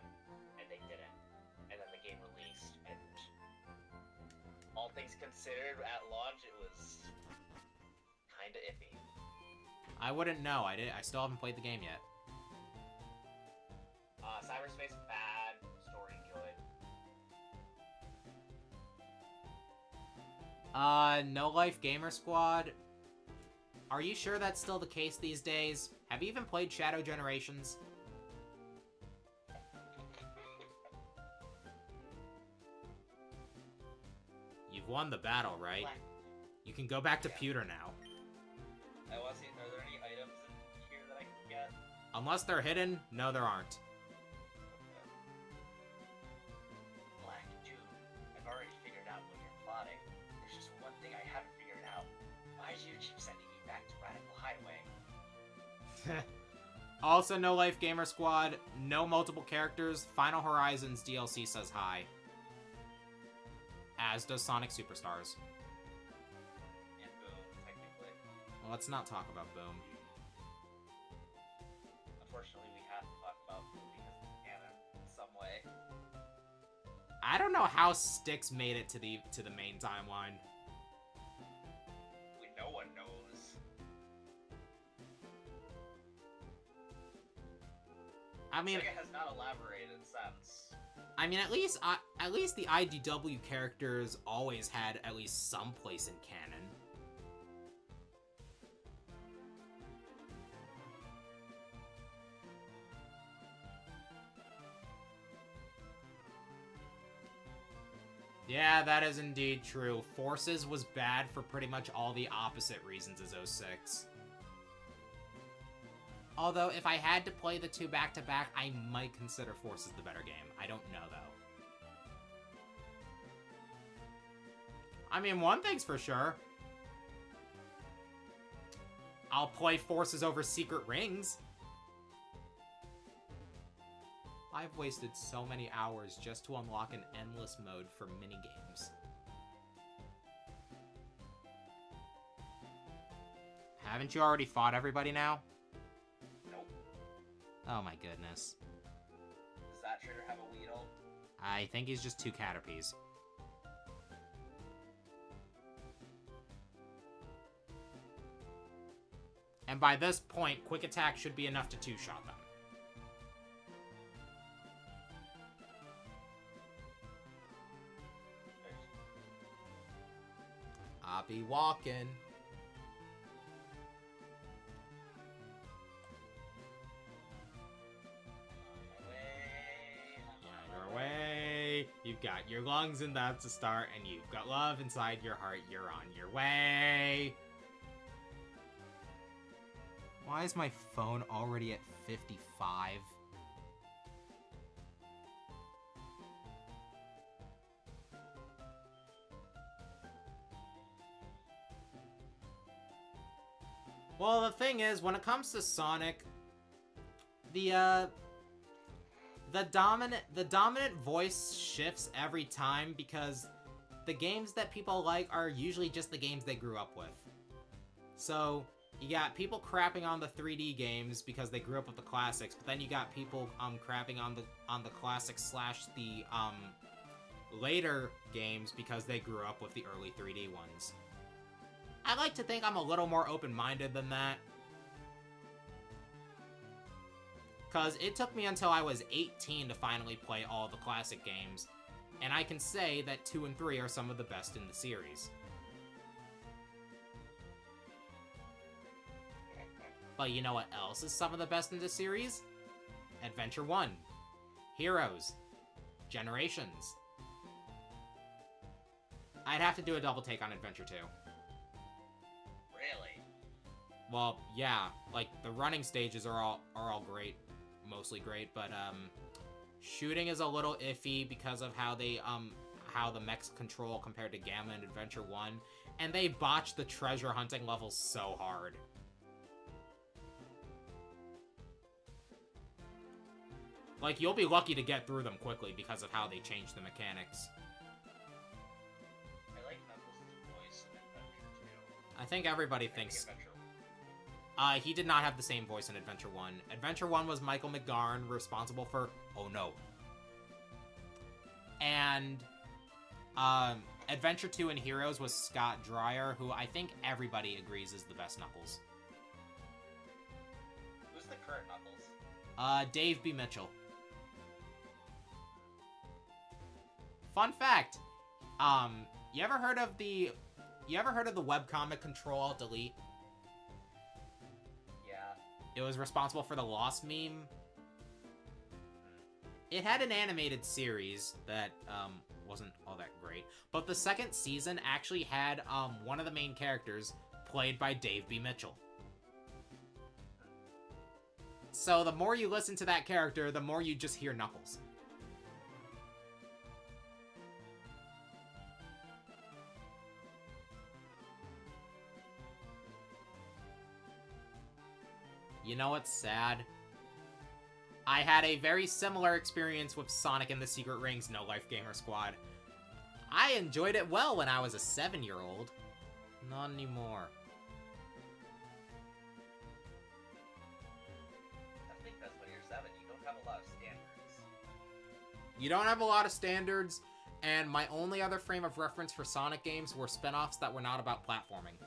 and they didn't. And then the game released, and all things considered, at launch it was kind of iffy. I wouldn't know. I still haven't played the game yet. Cyberspace bad, story good. No Life Gamer Squad. Are you sure that's still the case these days? Have you even played Shadow Generations? You've won the battle, right? You can go back to pewter now. I want to see, are there any items in here that I can get? Unless they're hidden, no there aren't. Black Doom, I've already figured out what you're plotting. There's just one thing I haven't figured out. Why do you keep sending me back to Radical Highway? Also, No Life Gamer Squad, no multiple characters. Final Horizons DLC says hi. As does Sonic Superstars. And Boom, technically. Well, let's not talk about Boom. Unfortunately, we have to talk about Boom because it's canon in some way. I don't know how Styx made it to the main timeline. No one knows. I mean, Sega has not elaborated since. I mean, at least the IDW characters always had at least some place in canon. Yeah, that is indeed true. Forces was bad for pretty much all the opposite reasons as 06. Although, if I had to play the two back-to-back, I might consider Forces the better game. I don't know, though. I mean, one thing's for sure. I'll play Forces over Secret Rings. I've wasted so many hours just to unlock an endless mode for minigames. Haven't you already fought everybody now? Nope. Oh my goodness. Does that traitor have a Weedle? I think he's just 2 Caterpies. And by this point, Quick Attack should be enough to 2-shot them. I'll be walking. Your way. You've got your lungs and that's a start, and you've got love inside your heart. You're on your way. Why is my phone already at 55? Well, the thing is, when it comes to Sonic, the dominant voice shifts every time because the games that people like are usually just the games they grew up with. So you got people crapping on the 3D games because they grew up with the classics, but then you got people crapping on the classics / the later games because they grew up with the early 3D ones. I like to think I'm a little more open-minded than that. Because it took me until I was 18 to finally play all the classic games, and I can say that 2 and 3 are some of the best in the series. But you know what else is some of the best in the series? Adventure 1, Heroes, Generations. I'd have to do a double take on Adventure 2. Really? Well, yeah, like the running stages are all great, mostly great, but shooting is a little iffy because of how they how the mechs control compared to Gamma and Adventure 1, and they botched the treasure hunting levels so hard. Like, you'll be lucky to get through them quickly because of how they changed the mechanics. I like Knuckles' voice in Adventure 2. I think everybody thinks... Adventure... he did not have the same voice in Adventure 1. Adventure 1 was Michael McGarn, responsible for Oh No. And Adventure 2 and Heroes was Scott Dreyer, who I think everybody agrees is the best Knuckles. Who's the current Knuckles? Dave B. Mitchell. Fun fact, you ever heard of the webcomic Control-Alt-Delete? Yeah. It was responsible for the Lost meme. It had an animated series that wasn't all that great, but the second season actually had one of the main characters played by Dave B. Mitchell. So the more you listen to that character, the more you just hear Knuckles. You know what's sad? I had a very similar experience with Sonic and the Secret Rings No Life Gamer Squad. I enjoyed it well when I was a 7-year-old. Not anymore. I think that's when you're 7. You don't have a lot of standards. You don't have a lot of standards, and my only other frame of reference for Sonic games were spin-offs that were not about platforming.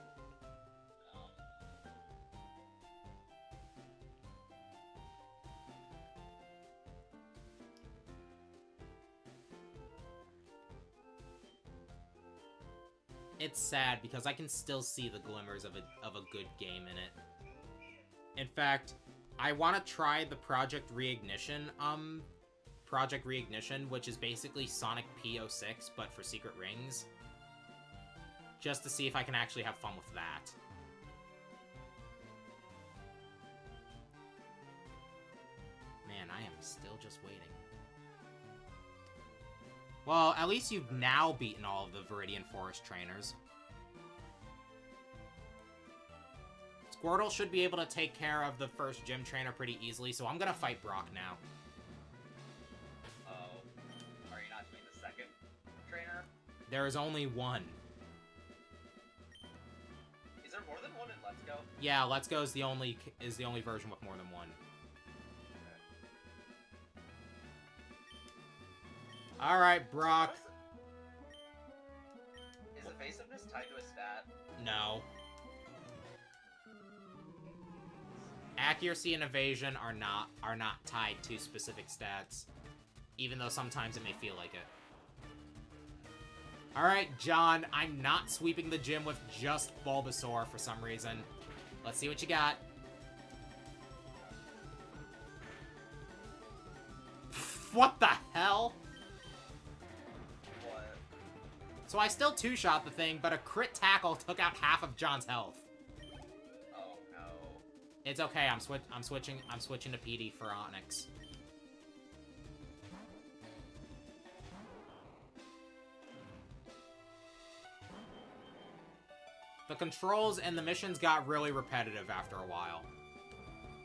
It's sad because I can still see the glimmers of a good game in it. In fact, I want to try the Project Reignition, which is basically Sonic P06, but for Secret Rings. Just to see if I can actually have fun with that. Man, I am still just waiting. Well, at least you've now beaten all of the Viridian Forest trainers. Squirtle should be able to take care of the first gym trainer pretty easily, so I'm gonna fight Brock now. There is only one. Is there more than one in Let's Go? Yeah, Let's Go is the only version with more than one. All right, Brock. Is evasiveness tied to a stat? No. Accuracy and evasion are not tied to specific stats, even though sometimes it may feel like it. All right, John, I'm not sweeping the gym with just Bulbasaur for some reason. Let's see what you got. What the hell? What? So I still two-shot the thing, but a crit tackle took out half of John's health. Oh no. It's okay. I'm switching to PD for Onyx. The controls and the missions got really repetitive after a while.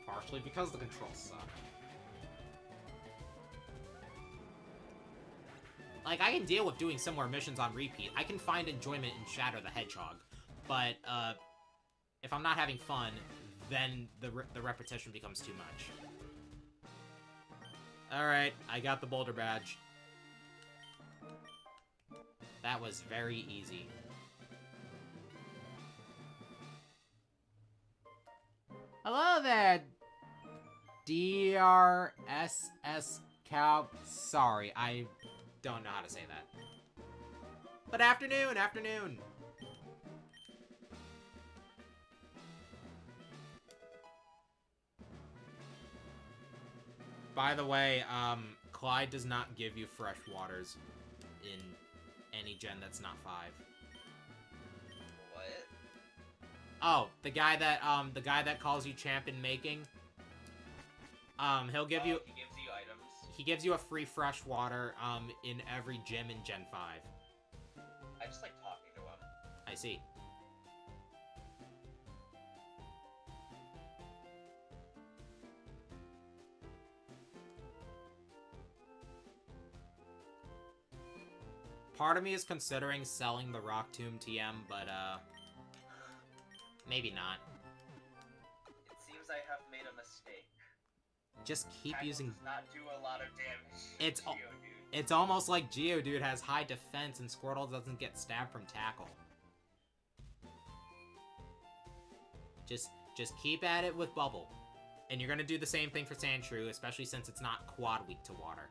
Partially because the controls suck. Like, I can deal with doing similar missions on repeat. I can find enjoyment in Shadow the Hedgehog. But, if I'm not having fun, then the repetition becomes too much. Alright, I got the Boulder Badge. That was very easy. Hello there, DRSS Cow. Sorry, I don't know how to say that. But afternoon. By the way, Clyde does not give you fresh waters in any gen that's not 5. What? Oh, the guy that calls you champ in making. He'll give you. He gives you items. He gives you a free fresh water, in every gym in Gen 5. I just like talking to him. I see. Part of me is considering selling the Rock Tomb TM, but, maybe not. It seems I have made a mistake. Just keep Tackle using... does not do a lot of damage. It's to Geodude. It's almost like Geodude has high defense and Squirtle doesn't get stabbed from Tackle. Just keep at it with Bubble. And you're gonna do the same thing for Sandshrew, especially since it's not quad weak to water.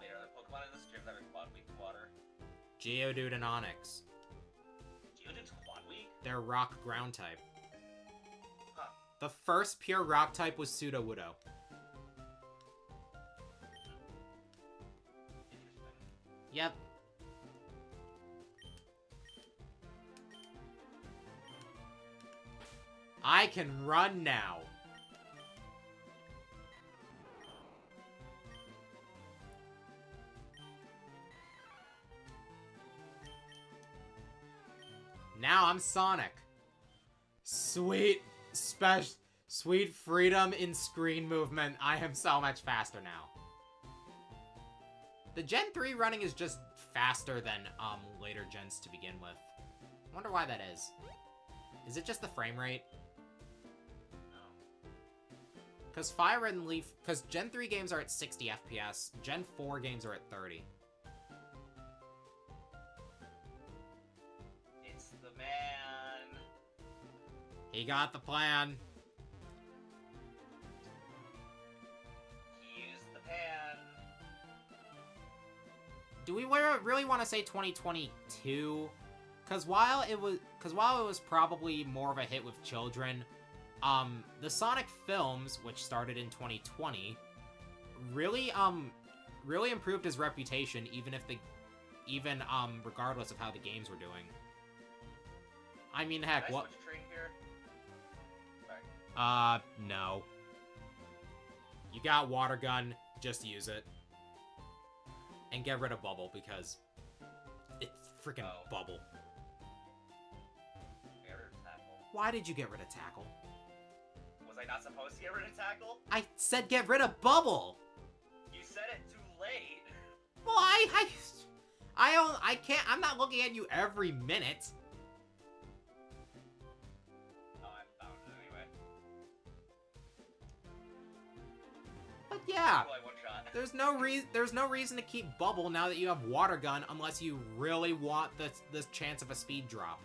Wait, are there Pokemon in this gym that are quad weak to water? Geodude and Onyx. Geodude's quad weak? They're rock ground type. Huh. The first pure rock type was Sudowoodo. Interesting. Yep. I can run now. Now I'm Sonic. Sweet freedom in screen movement. I am so much faster now. The Gen 3 running is just faster than later gens to begin with. I wonder why that is. Is it just the frame rate? Because FireRed and Leaf... Because Gen 3 games are at 60 FPS. Gen 4 games are at 30. It's the man. He got the plan. He used the pan. Do we really want to say 2022? Because while it was probably more of a hit with children... the Sonic films, which started in 2020, really improved his reputation, even regardless of how the games were doing. I mean, heck, Can I what? switch train here? Sorry. No. You got Water Gun, just use it. And get rid of Bubble, because it's freaking Bubble. Get rid of Tackle. Why did you get rid of Tackle? Was I not supposed to get rid of Tackle? I said get rid of Bubble! You said it too late. Well, I can't. I'm not looking at you every minute. Oh, I'm bound anyway. But yeah, Probably one shot. there's no reason to keep Bubble now that you have Water Gun unless you really want the chance of a speed drop.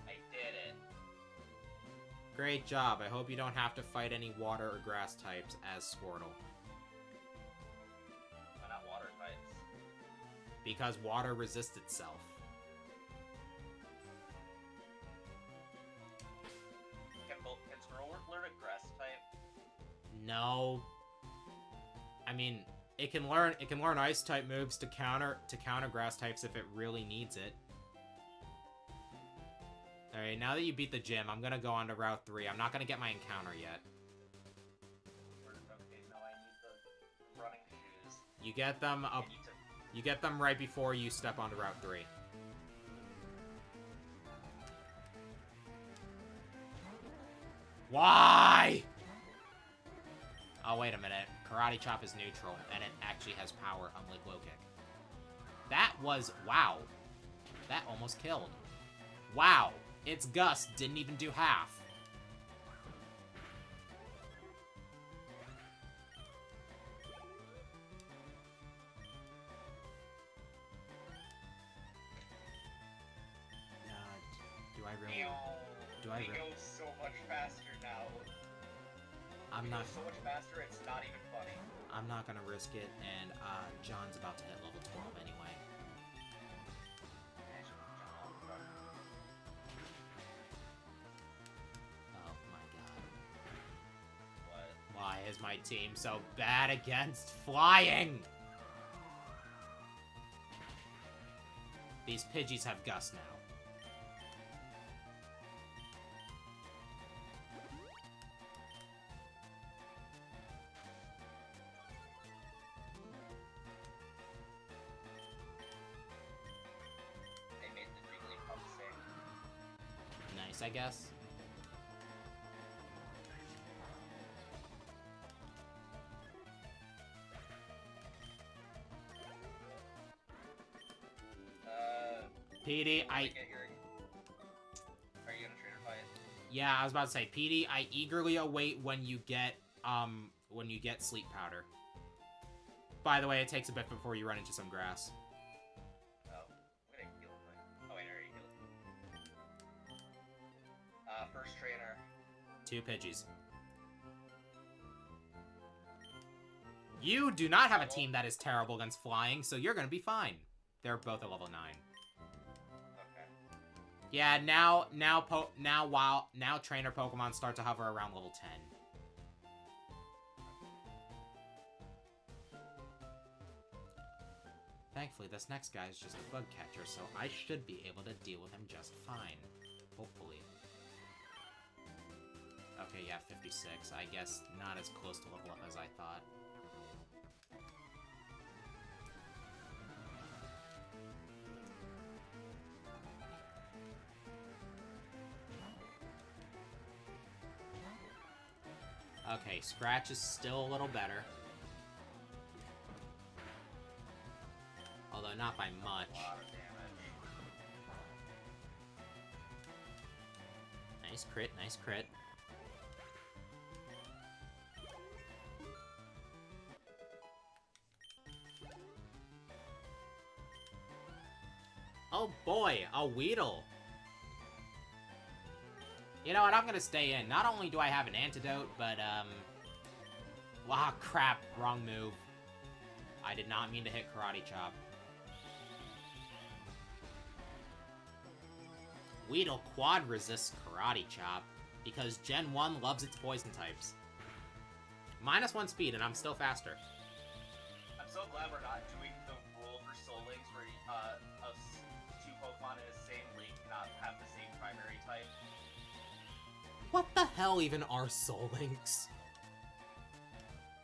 I did it. Great job. I hope you don't have to fight any water or grass types as Squirtle. Why not water types? Because water resists itself. Can Squirtle learn a grass type? No. I mean, it can learn ice type moves to counter grass types if it really needs it. Alright, now that you beat the gym, I'm gonna go on to Route 3. I'm not gonna get my encounter yet. Okay, no, I need the running shoes. You get them up. You get them right before you step onto Route 3. Why? Oh, wait a minute. Karate Chop is neutral, and it actually has power, unlike Low Kick. That was... wow. That almost killed. Wow. Its Gust didn't even do half. Do I We really? go so much faster now. I'm We not. go so much faster, it's not even funny. I'm not gonna risk it, and John's about to hit level 12 anyway. Oh my god. What? Why is my team so bad against flying? These Pidgeys have Gust now. They made the Jigglypuff sing. Nice, I guess. PD, Are you gonna trainer fight? yeah, I was about to say, PD, I eagerly await when you get sleep powder. By the way, it takes a bit before you run into some grass. Oh, I'm gonna heal him. Oh wait, I already healed. First trainer. 2 Pidgeys. You do not have a team that is terrible against flying, so you're gonna be fine. They're both at level 9. Okay. Yeah, now trainer Pokemon start to hover around level 10. Thankfully, this next guy is just a bug catcher, so I should be able to deal with him just fine. Hopefully. Okay, yeah, 56. I guess not as close to level up as I thought. Okay, Scratch is still a little better. Although not by much. A lot of damage. Nice crit, nice crit. Oh boy, a Weedle. You know what, I'm gonna stay in. Not only do I have an antidote, but, wow, crap, wrong move. I did not mean to hit Karate Chop. Weedle quad resists Karate Chop, because Gen 1 loves its poison types. -1 speed, and I'm still faster. I'm so glad we're not doing the rule for Soul Links where two Pokemon in the same league cannot have the same primary type. What the hell even are Soul Links?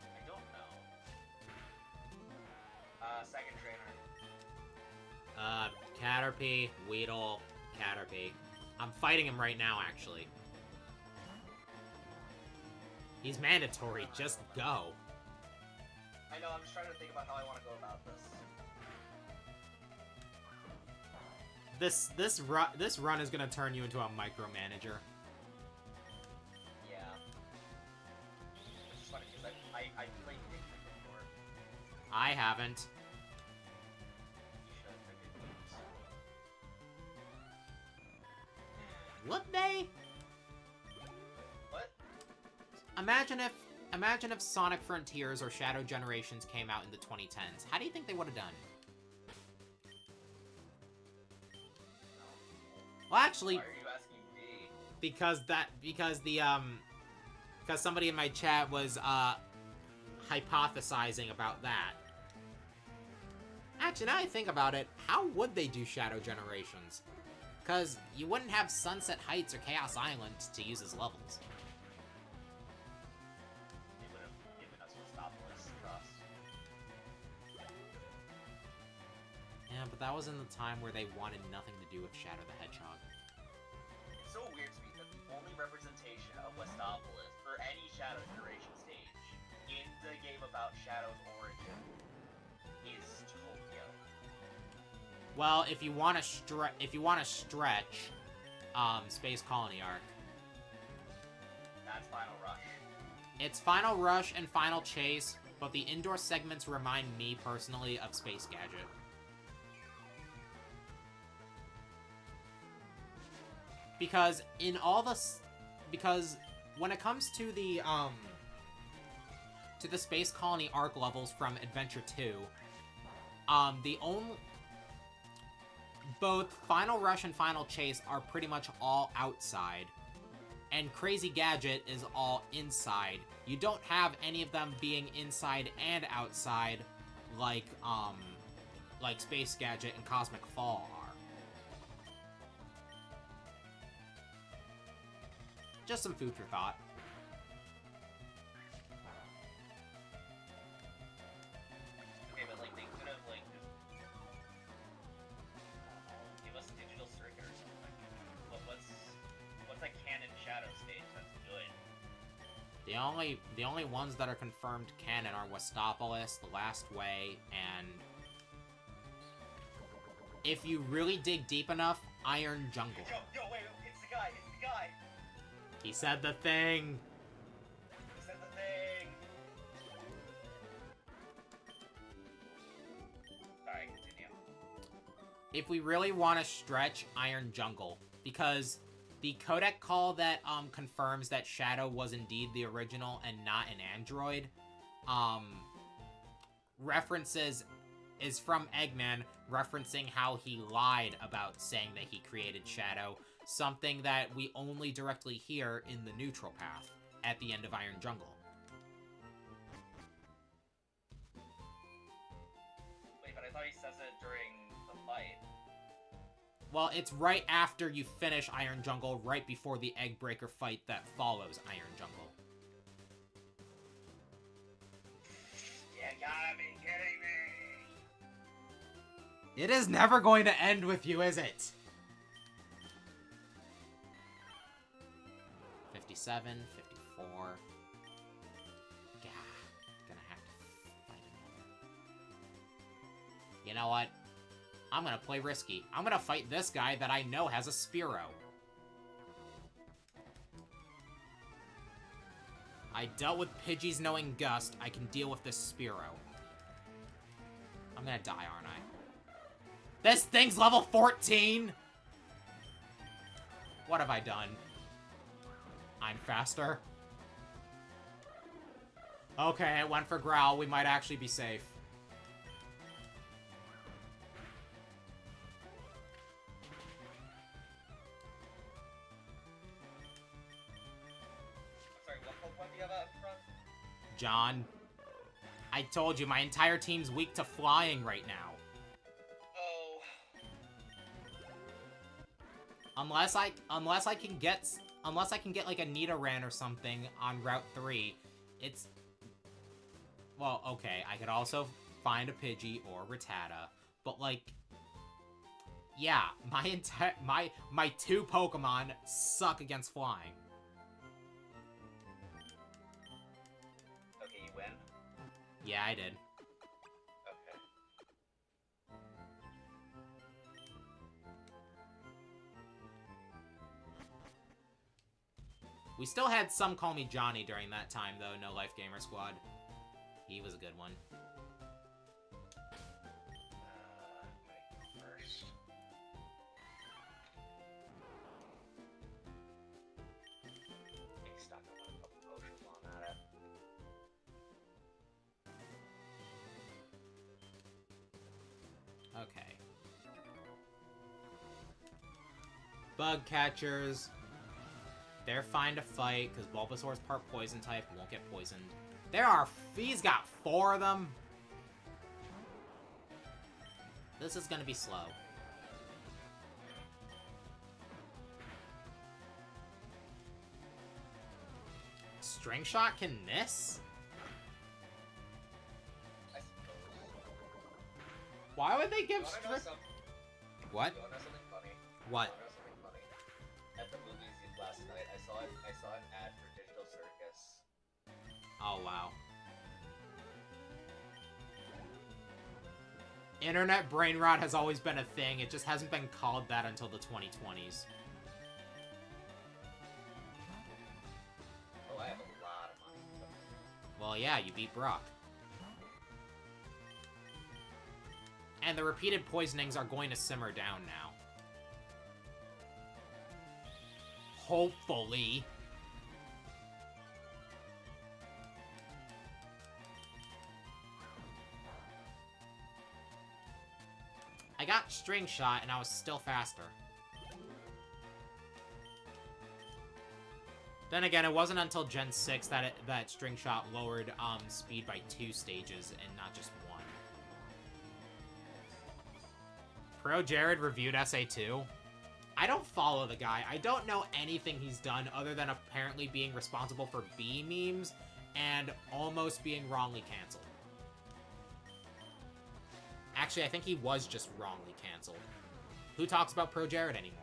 I don't know. Second trainer. Caterpie, Weedle, Caterpie. I'm fighting him right now, actually. He's mandatory. Just go. I know, I'm just trying to think about how I want to go about this. This run is gonna turn you into a micromanager. Yeah. It's just funny because I played Big before. I haven't. You should have played Big. Would they? What? Imagine if Sonic Frontiers or Shadow Generations came out in the 2010s. How do you think they would have done? Well, actually, Why are you asking me? because somebody in my chat was hypothesizing about that. Actually, now I think about it, how would they do Shadow Generations? Because you wouldn't have Sunset Heights or Chaos Island to use as levels. They would have given us Westopolis trust. Yeah, but that was in the time where they wanted nothing to do with Shadow the Hedgehog. It's so weird to me that the only representation of Westopolis, or any Shadow Generation stage, in the game about Shadow's origin, is Tokyo. Well, if you want to stretch, Space Colony Arc. That's Final Rush. It's Final Rush and Final Chase, but the indoor segments remind me personally of Space Gadget. Because because when it comes to the Space Colony Arc levels from Adventure 2, both Final Rush and Final Chase are pretty much all outside, and Crazy Gadget is all inside. You don't have any of them being inside and outside like Space Gadget and Cosmic Fall are. Just some food for thought. Okay, but like they could have like just, give us a digital circuit or something. What's a canon Shadow stage that's good? The only ones that are confirmed canon are Westopolis, The Last Way, and if you really dig deep enough, Iron Jungle. Yo, wait, it's the guy. He said the thing. He said the thing. Alright, continue. If we really want to stretch, Iron Jungle, because the codec call that confirms that Shadow was indeed the original and not an android, is from Eggman, referencing how he lied about saying that he created Shadow, something that we only directly hear in the neutral path at the end of Iron Jungle. Wait, but I thought he says it during the fight. Well, it's right after you finish Iron Jungle, right before the Eggbreaker fight that follows Iron Jungle. You gotta be kidding me! It is never going to end with you, is it? 57, 54. Gah, gonna have to fight another. You know what? I'm gonna play risky. I'm gonna fight this guy that I know has a Spearow. I dealt with Pidgey's knowing Gust. I can deal with this Spearow. I'm gonna die, aren't I? This thing's level 14! What have I done? I'm faster. Okay, it went for Growl. We might actually be safe. Sorry, what Pokemon do you have out in front? John, I told you, my entire team's weak to flying right now. Oh. Unless I can get like a Nidoran or something on Route 3, it's... Well, okay, I could also find a Pidgey or Rattata, but like... Yeah, my two Pokemon suck against flying. Yeah, I did. Okay. We still had Some Call Me Johnny during that time, though, No Life Gamer Squad. He was a good one. First. Getting stuck on a couple potions on that. Okay. Bug catchers. They're fine to fight, because Bulbasaur's part poison type, won't get poisoned. He's got 4 of them. This is gonna be slow. String Shot can miss? I suppose. Why would they give You wanna know What? You wanna know something funny? What? You wanna know something funny? At the movies last night, I saw an ad for Digital Circus. Oh, wow. Internet brain rot has always been a thing. It just hasn't been called that until the 2020s. Oh, I have a lot of money. Well, yeah, you beat Brock. And the repeated poisonings are going to simmer down now. Hopefully. I got String Shot, and I was still faster. Then again, it wasn't until Gen 6 that String Shot lowered speed by 2 stages, and not just 1. Pro Jared reviewed SA2. I don't follow the guy. I don't know anything he's done other than apparently being responsible for B memes and almost being wrongly canceled. Actually, I think he was just wrongly canceled. Who talks about Pro Jared anymore?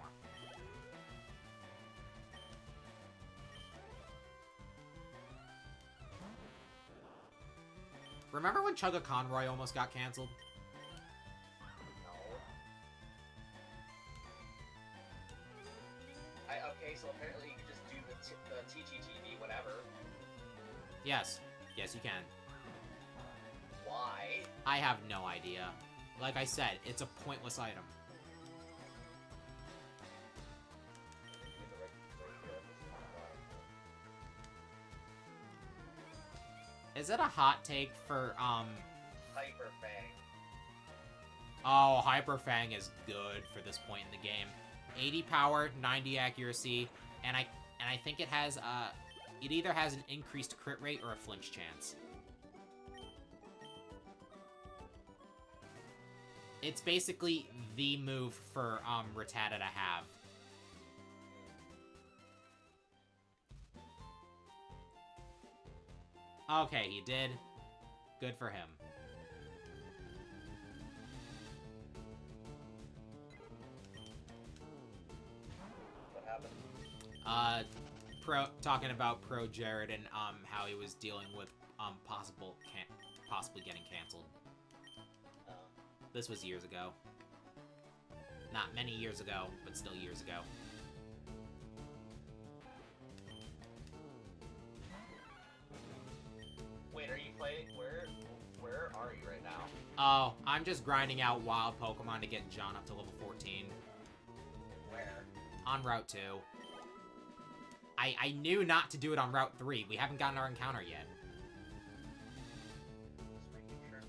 Remember when Chugga Conroy almost got canceled? No. Okay, so apparently you can just do the TGTV whatever. Yes. Yes, you can. Why? I have no idea. Like I said, it's a pointless item. Is it a hot take for, Hyper Fang. Oh, Hyper Fang is good for this point in the game. 80 power, 90 accuracy, and I think it has, it either has an increased crit rate or a flinch chance. It's basically the move for, Rattata to have. Okay, he did. Good for him. What happened? Talking about Pro Jared and, how he was dealing with, possibly getting canceled. This was years ago. Not many years ago, but still years ago. Wait, are you playing? Where are you right now? Oh, I'm just grinding out wild Pokemon to get John up to level 14. Where? On Route 2. I knew not to do it on Route 3. We haven't gotten our encounter yet. Just making sure.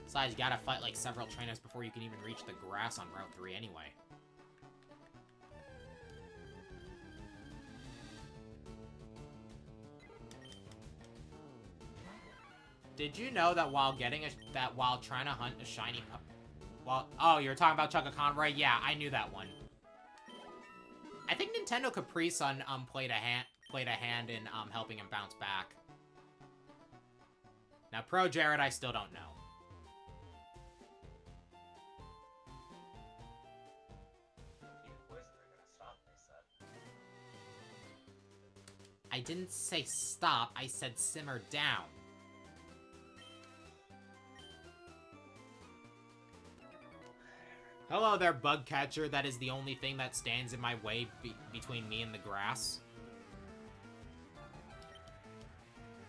Besides, you gotta fight like several trainers before you can even reach the grass on Route 3 anyway. Did you know that while trying to hunt a shiny oh, you're talking about Chugga Conroy? Yeah, I knew that one. I think Nintendo Capri Sun played a hand in helping him bounce back. Now Pro Jared, I still don't know. I didn't say stop, I said simmer down. Hello there, bug catcher. That is the only thing that stands in my way between me and the grass.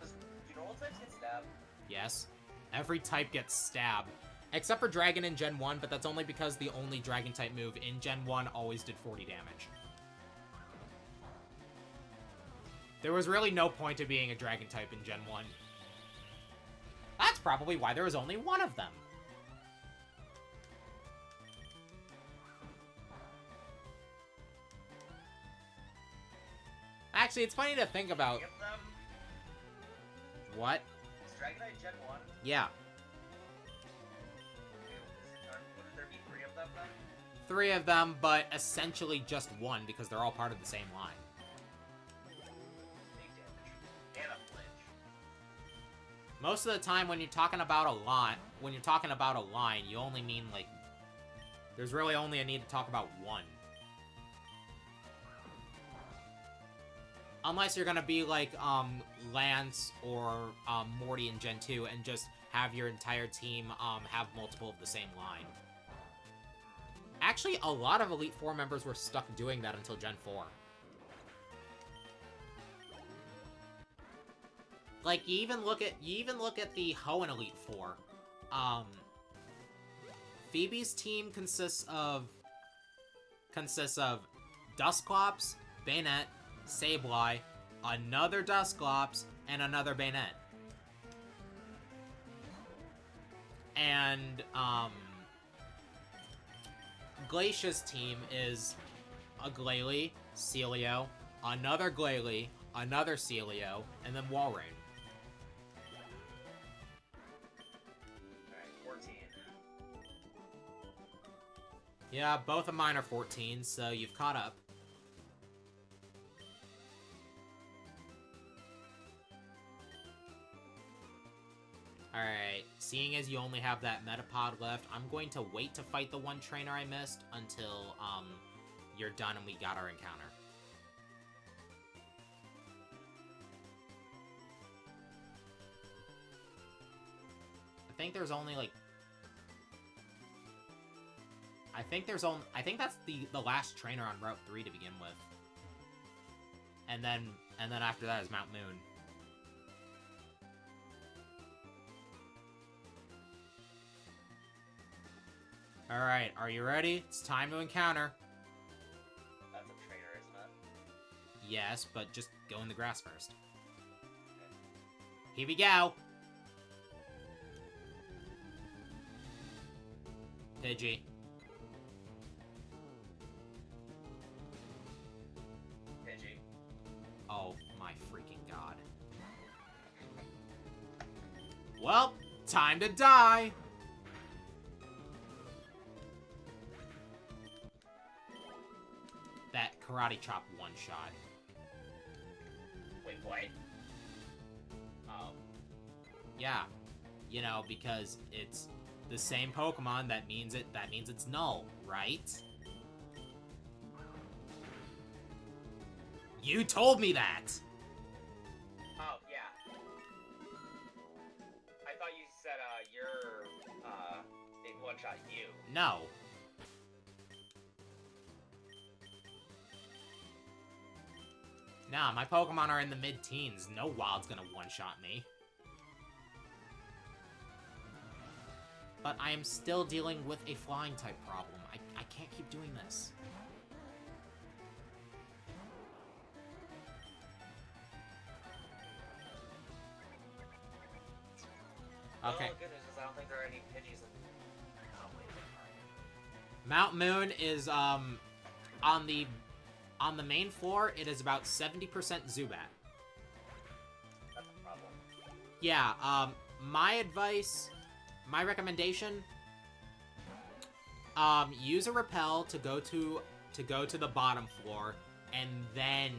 Do normal types get stabbed? Yes. Every type gets stabbed. Except for Dragon in Gen 1, but that's only because the only Dragon-type move in Gen 1 always did 40 damage. There was really no point to being a Dragon-type in Gen 1. That's probably why there was only one of them. Actually, it's funny to think about. Three of them? What? Is Dragonite Gen 1? Yeah. Wouldn't there be three of them then? 3 of them, but essentially just one because they're all part of the same line. Big damage. And a flinch. Most of the time when you're talking about a line, you only mean, like, there's really only a need to talk about one. Unless you're gonna be like, Lance or, Morty in Gen 2 and just have your entire team, have multiple of the same line. Actually, a lot of Elite Four members were stuck doing that until Gen 4. Like, you even look at the Hoenn Elite Four. Phoebe's team consists of Dusclops, Bayonet, Sableye, another Dusclops, and another Bayonet. And, Glacia's team is a Glalie, Celio, another Glalie, another Celio, and then Walrein. Alright, 14. Yeah, both of mine are 14, so you've caught up. Alright, seeing as you only have that Metapod left, I'm going to wait to fight the one trainer I missed until, you're done and we got our encounter. I think there's only, like... I think that's the last trainer on Route 3 to begin with. And then after that is Mount Moon. Alright, are you ready? It's time to encounter. That's a trainer, isn't it? Yes, but just go in the grass first. Here we go! Pidgey. Pidgey. Oh my freaking god. Well, time to die! That Karate Chop one-shot. Wait, what? Oh. Yeah. You know, because it's the same Pokemon, that means it's null, right? You told me that! Oh, yeah. I thought you said, it one-shot you. No. Nah, my Pokemon are in the mid-teens. No Wild's gonna one-shot me. But I am still dealing with a flying-type problem. I can't keep doing this. Okay. Well, the good news is I don't think there are any Pidgeys in... Oh, wait, Mount Moon is, on the main floor, it is about 70% Zubat. that's a problem. Yeah, my recommendation, use a repel to go to the bottom floor, and then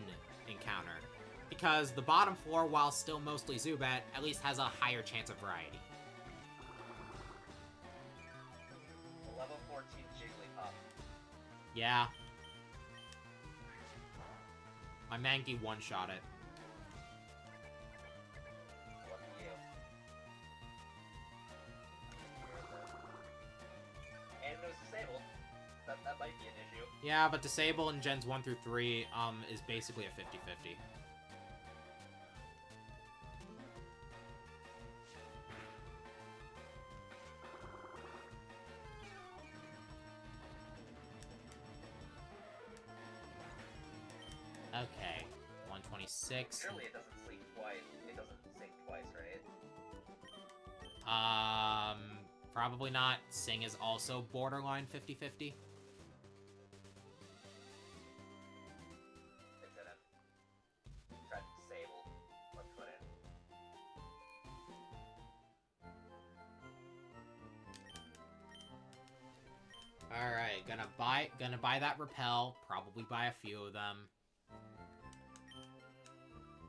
encounter. Because the bottom floor, while still mostly Zubat, at least has a higher chance of variety. Level 14 Jigglypuff. Yeah. My Mankey one-shot it. Yeah, but Disable in Gens 1 through 3 is basically a 50-50. Okay, 126. Surely it doesn't sleep twice. It doesn't sync twice, right? Probably not. Sing is also borderline 50-50. It didn't. Tried to disable. Let's put in. Alright, gonna buy that repel. Probably buy a few of them.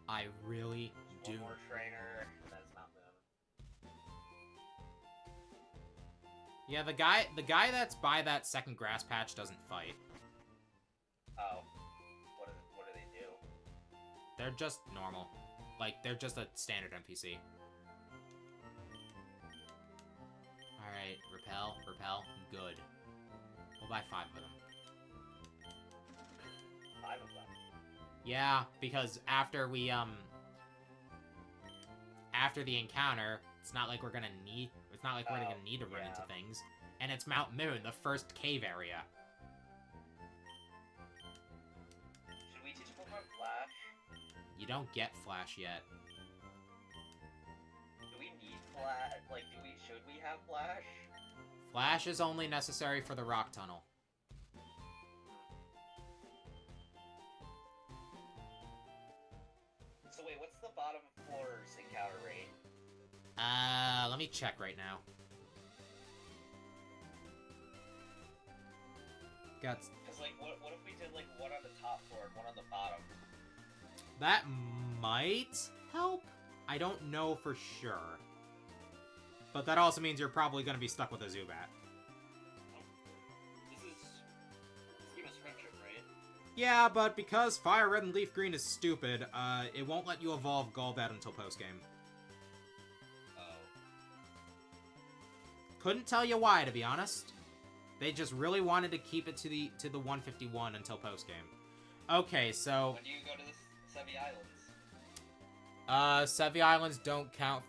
I really do. One more trainer, and that's Mount Moon. Yeah, the guy that's by that second grass patch doesn't fight. Oh. What do they do? They're just normal. Like, they're just a standard NPC. Alright, repel, good. We'll buy 5 of them. 5 of them. Yeah, because after we, after the encounter, it's not like we're gonna need to run into things. And it's Mount Moon, the first cave area. Should we teach Pokemon Flash? You don't get Flash yet. Do we need Flash? Like, should we have Flash? Flash is only necessary for the rock tunnel. So wait, what's the bottom floor's encounter rate? Let me check right now. Guts. Because, like, what if we did, like, one on the top floor and one on the bottom? That might help. I don't know for sure. But that also means you're probably going to be stuck with a Zubat. This is Scheme of Friendship, right? Yeah, but because Fire Red and Leaf Green is stupid, it won't let you evolve Golbat until post-game. Oh. Couldn't tell you why, to be honest. They just really wanted to keep it to the 151 until post-game. Okay, so... When do you go to the Sevi Islands? Sevi Islands don't count.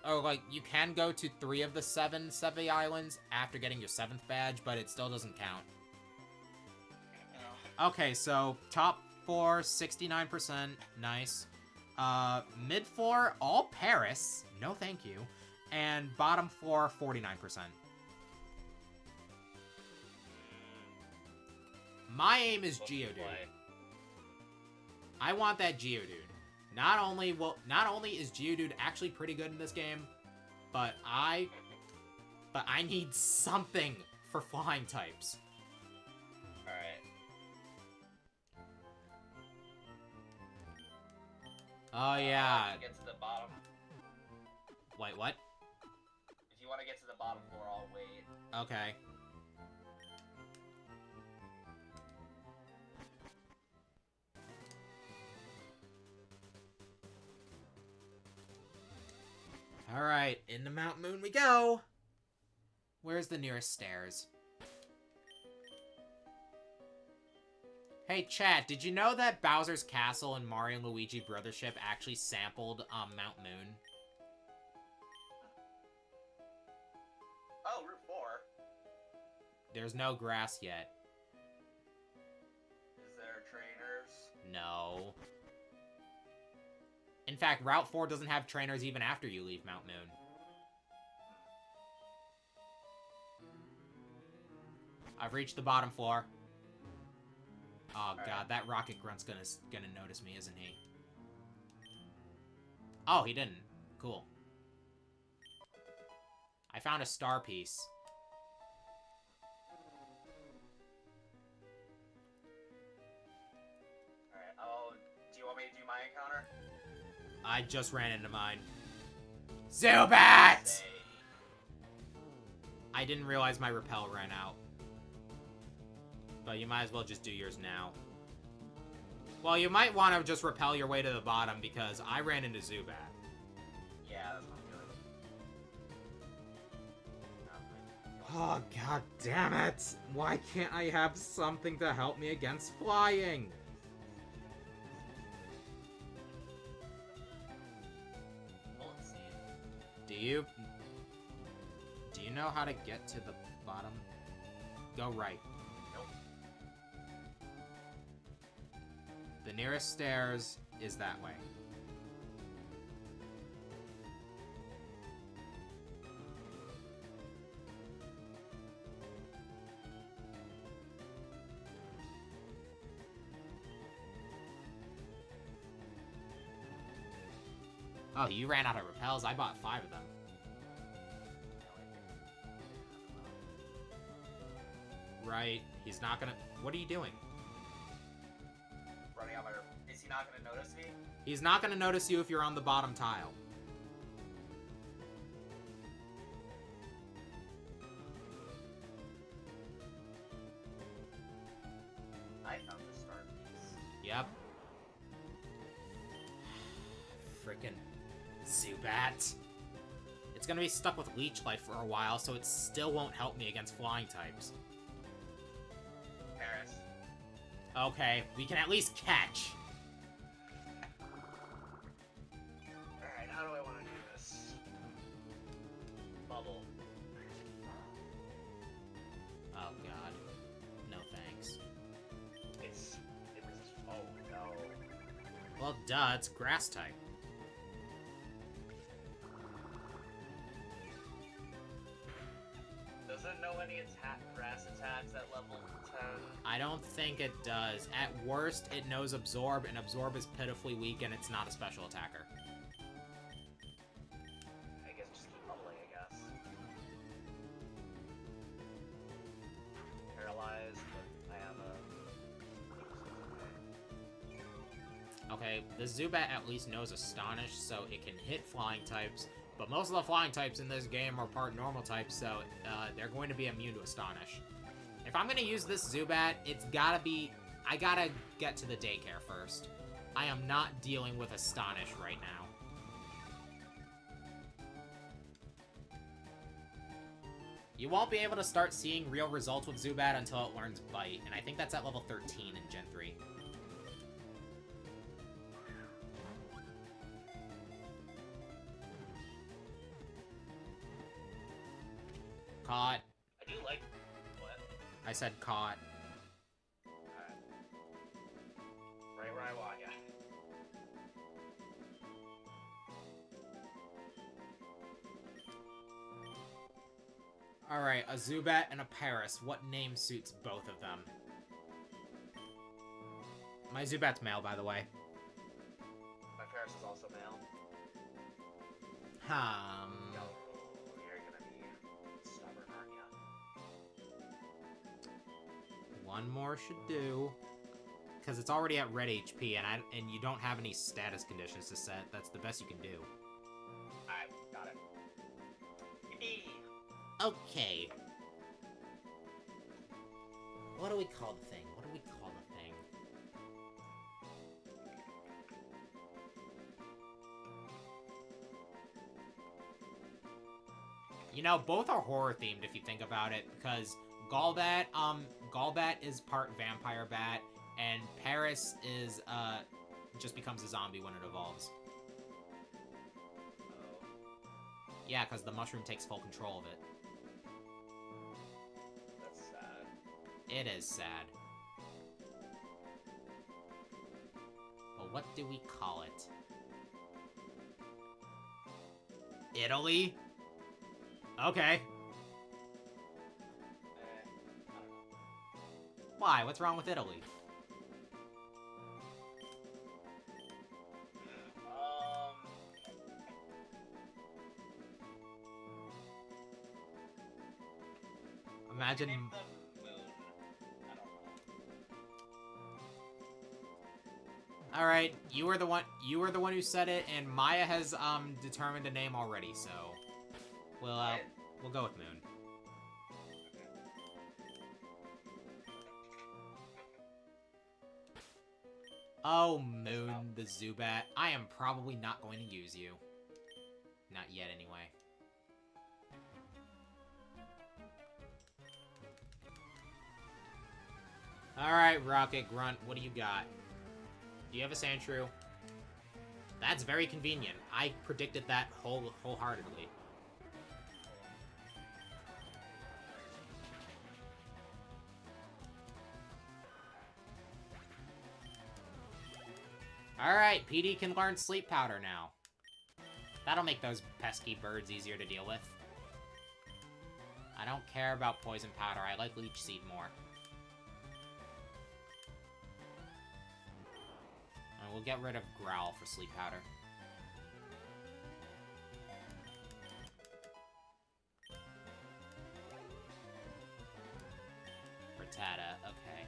Oh, like, you can go to 3 of the 7 Sevi Islands after getting your 7th badge, but it still doesn't count. Oh. Okay, so top 4, 69%. Nice. Mid 4, all Paris. No thank you. And bottom 4, 49%. My aim is Geodude. I want that Geodude. Not only is Geodude actually pretty good in this game, but I need something for flying types. Alright. Oh yeah. Get to the bottom. Wait, what? If you want to get to the bottom floor, I'll wait. Okay. Alright, into Mount Moon we go! Where's the nearest stairs? Hey, chat, did you know that Bowser's Castle and Mario and Luigi Brothership actually sampled Mount Moon? Oh, Route 4. There's no grass yet. Is there trainers? No. In fact, Route 4 doesn't have trainers even after you leave Mount Moon. I've reached the bottom floor. Oh god, that Rocket Grunt's gonna notice me, isn't he? Oh, he didn't. Cool. I found a star piece. Alright, do you want me to do my encounter? I just ran into mine. Zubat! I didn't realize my repel ran out. But you might as well just do yours now. Well, you might want to just repel your way to the bottom because I ran into Zubat. Yeah, that's not good. Oh, god damn it! Why can't I have something to help me against flying? Let's see. Do you know how to get to the bottom? Go right. Nope. The nearest stairs is that way. Oh, you ran out of repels? I bought 5 of them. Right. He's not gonna... What are you doing? Running out my... Is he not gonna notice me? He's not gonna notice you if you're on the bottom tile. I found the start piece. Yep. Frickin' Zubat. It's gonna be stuck with Leech Life for a while, so it still won't help me against flying types. Paris. Okay, we can at least catch. Alright, how do I want to do this? Bubble. Oh god. No thanks. It was... Oh no. Well, duh, it's Grass type. Does it know any grass attacks at level 10? I don't think it does. At worst, it knows Absorb, and Absorb is pitifully weak, and it's not a special attacker. I guess just keep bubbling, I guess. Paralyzed, but I have a... Okay, the Zubat at least knows Astonish, so it can hit flying types, but most of the flying types in this game are part normal types, so they're going to be immune to Astonish. If I'm going to use this Zubat, it's gotta be... I gotta get to the daycare first. I am not dealing with Astonish right now. You won't be able to start seeing real results with Zubat until it learns Bite, and I think that's at level 13 in Gen 3. Caught. I do like... What? I said caught. Alright. Right where I want ya. Alright, a Zubat and a Paris. What name suits both of them? My Zubat's male, by the way. My Paris is also male. Yo, you're gonna be stubborn, aren't ya? One more should do. Because it's already at red HP, and you don't have any status conditions to set. That's the best you can do. Alright, got it. Yippee! Okay. What do we call the thing? What do we call the thing? You know, both are horror themed if you think about it, because Golbat is part vampire bat, and Paris is, just becomes a zombie when it evolves. Oh. Yeah, because the mushroom takes full control of it. That's sad. It is sad. But what do we call it? Italy? Okay. I don't know. Why? What's wrong with Italy? Imagine... Name them Moon. I don't know. Alright, you were the one who said it, and Maya has determined a name already, so we'll go with Moon. Oh, Moon, the Zubat. I am probably not going to use you. Not yet, anyway. Alright, Rocket Grunt, what do you got? Do you have a Sandshrew? That's very convenient. I predicted that wholeheartedly. Alright, PD can learn Sleep Powder now. That'll make those pesky birds easier to deal with. I don't care about Poison Powder. I like Leech Seed more. And we'll get rid of Growl for Sleep Powder. Rattata, okay.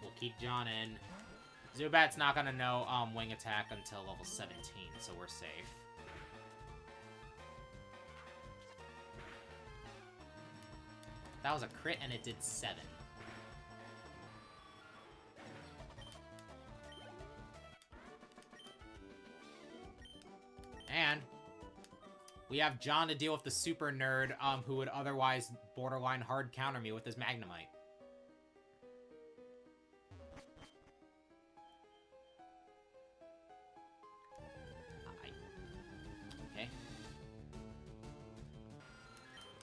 We'll keep John in. Zubat's not gonna know Wing Attack until level 17, so we're safe. That was a crit and it did 7. And we have John to deal with the super nerd who would otherwise borderline hard counter me with his Magnemite.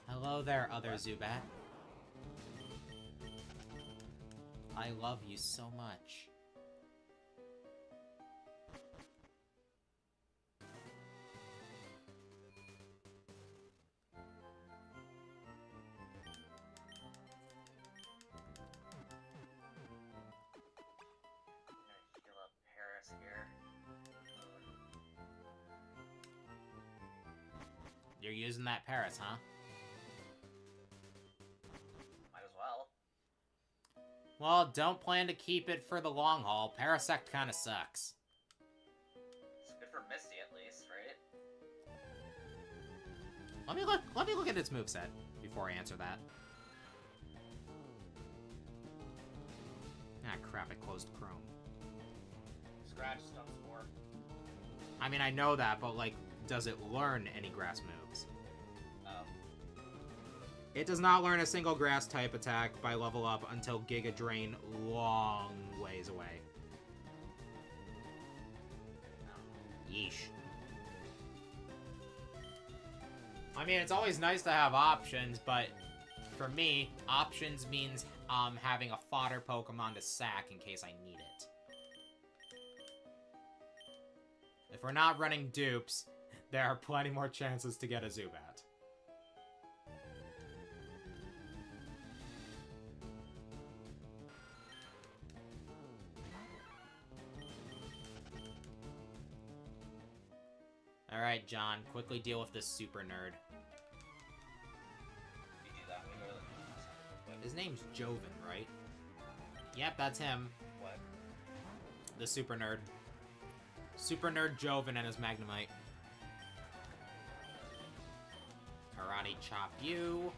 Hello there, other Zubat. I love you so much. Heal up Paris here. You're using that Paris, huh? Well, don't plan to keep it for the long haul. Parasect kinda sucks. It's good for Misty at least, right? Let me look at its moveset before I answer that. Ah, crap, I closed Chrome. Scratch stuff's more. I mean, I know that, but, like, does it learn any grass moves? It does not learn a single grass-type attack by level up until Giga Drain long ways away. Yeesh. I mean, it's always nice to have options, but for me, options means having a fodder Pokemon to sack in case I need it. If we're not running dupes, there are plenty more chances to get a Zubat. Alright, John, quickly deal with this super nerd. You do that, we go to His name's Joven, right? Yep, that's him. what? The super nerd. Super nerd Joven and his Magnemite. Karate chop you.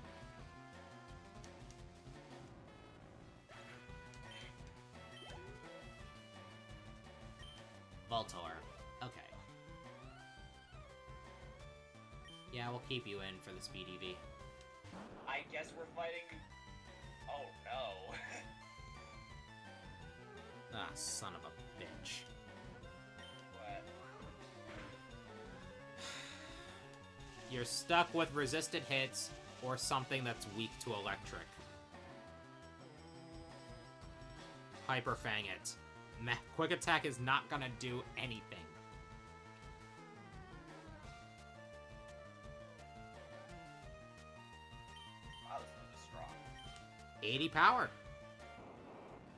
Voltor. Okay. Yeah, we'll keep you in for the Speed EV. I guess we're fighting... Oh no. Ah, son of a bitch. What? You're stuck with resisted hits or something that's weak to electric. Hyper Fang it. Quick Attack is not gonna do anything. Wow, this move is strong. 80 power.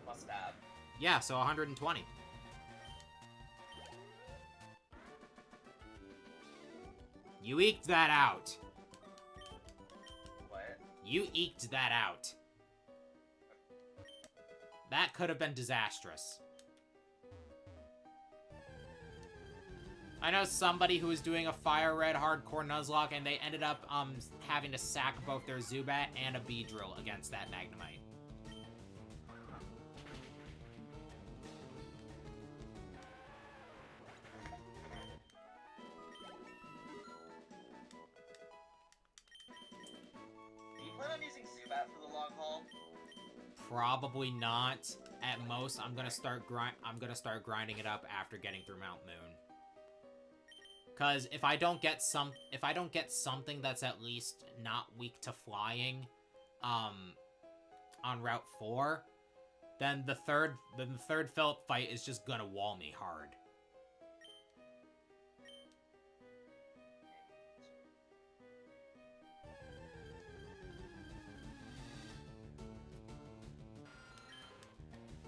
Plus stab. Yeah, so 120. You eked that out. What? You eked that out. That could have been disastrous. I know somebody who was doing a FireRed hardcore Nuzlocke, and they ended up having to sack both their Zubat and a Beedrill against that Magnemite. Do you plan on using Zubat for the long haul? Probably not. At most, I'm gonna start grinding it up after getting through Mount Moon. Cause if I don't get something that's at least not weak to flying, on Route 4, then the third Philip fight is just gonna wall me hard.